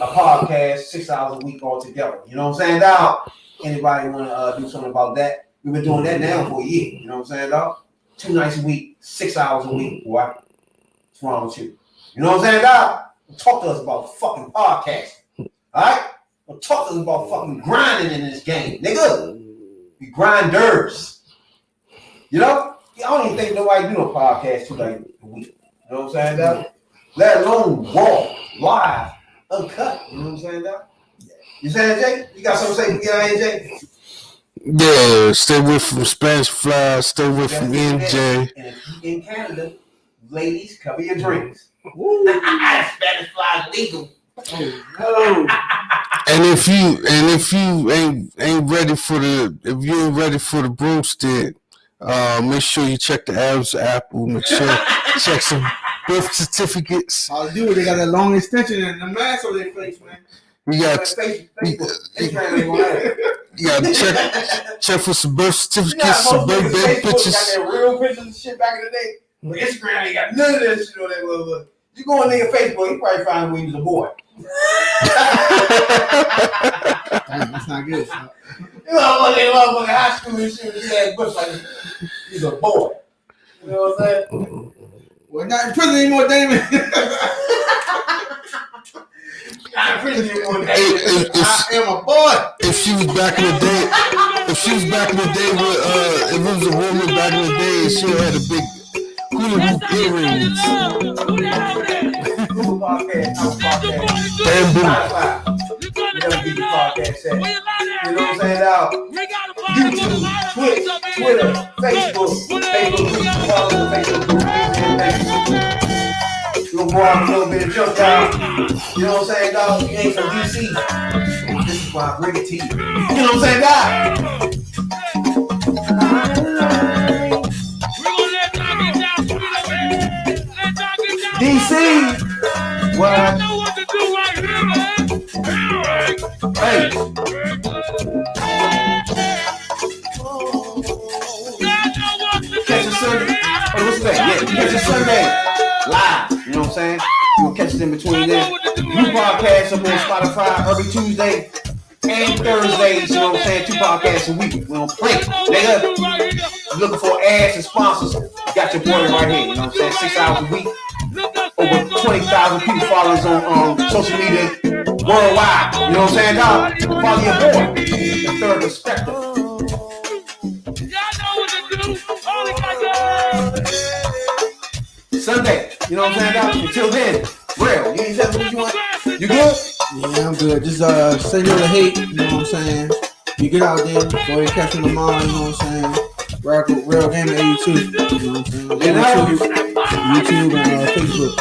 A podcast, 6 hours a week altogether. You know what I'm saying, dog? Anybody want to do something about that? We've been doing that now for a year. You know what I'm saying, dog? 2 nights a week, 6 hours a week. Boy, what's wrong with you? You know what I'm saying, dog? Talk to us about fucking podcasting. All right? Talk to us about fucking grinding in this game, nigga. We grinders. You know? I don't even think nobody do no podcast 2 nights a week. You know what I'm saying, dog? Let alone raw, live. Uncut, you know what I'm saying, Doc? You saying, Jay? You got something to say? Yeah, Jay? Yeah, stay away from Spanish Fly, stay away from NJ. And if you in Canada, ladies, cover your drinks. Spanish Fly is legal. Oh, And if you ain't ready for the broomstick, make sure you check the Adam's apple. Make sure check some birth certificates. All they do is they got that long extension and the mask on their face, man. You got check for some birth certificates, some birthday pictures. Got that real pictures and shit back in the day. But Instagram ain't got none of that shit on that motherfucker. You go on nigga Facebook, you probably find when he was a boy. That's not good. So. You know, motherfucking high school and shit, he had bush like he's a boy. You know what I'm saying? We're not in prison anymore, Damon. Not in prison anymore, Damon. I am a boy. If she was back in the day, with if it was a woman back in the day, she had a big hula hoop earrings. Bamboo. You know what I'm saying? Now, YouTube, Twitch, Twitter, Facebook, follow the Facebook group. We'll go out a little bit of jump down. You know what I'm saying, dog? You ain't from DC. This is why I bring it to you. You know what I'm saying, dog? DC. What? I know what to do right here, man. Hey. Catch a Sunday. Oh, what's that? Yeah, catch a Sunday live. You know what I'm saying? You will catch us in between there. New podcasts up on Spotify every Tuesday and Thursdays. You know what I'm saying? 2 podcasts a week. We don't play. Nigga, looking for ads and sponsors. Got your boy right here. You know what I'm saying? 6 hours a week. Over 20,000 people follow us on social media worldwide. You know what I'm saying, dog? Follow your boy, the Third Perspective. Sunday, you know what I'm saying, dog? Until then, real. You ain't telling me what you want. You good? Yeah, I'm good. Just say no to hate. You know what I'm saying? You get out there, go ahead and catch them tomorrow. You know what I'm saying? Real Game 82. You know what I'm saying? YouTube and Facebook.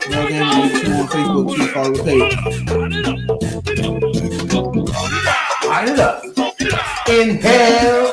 Real Game 82 on Facebook too. Follow the page. Light it up. Inhale.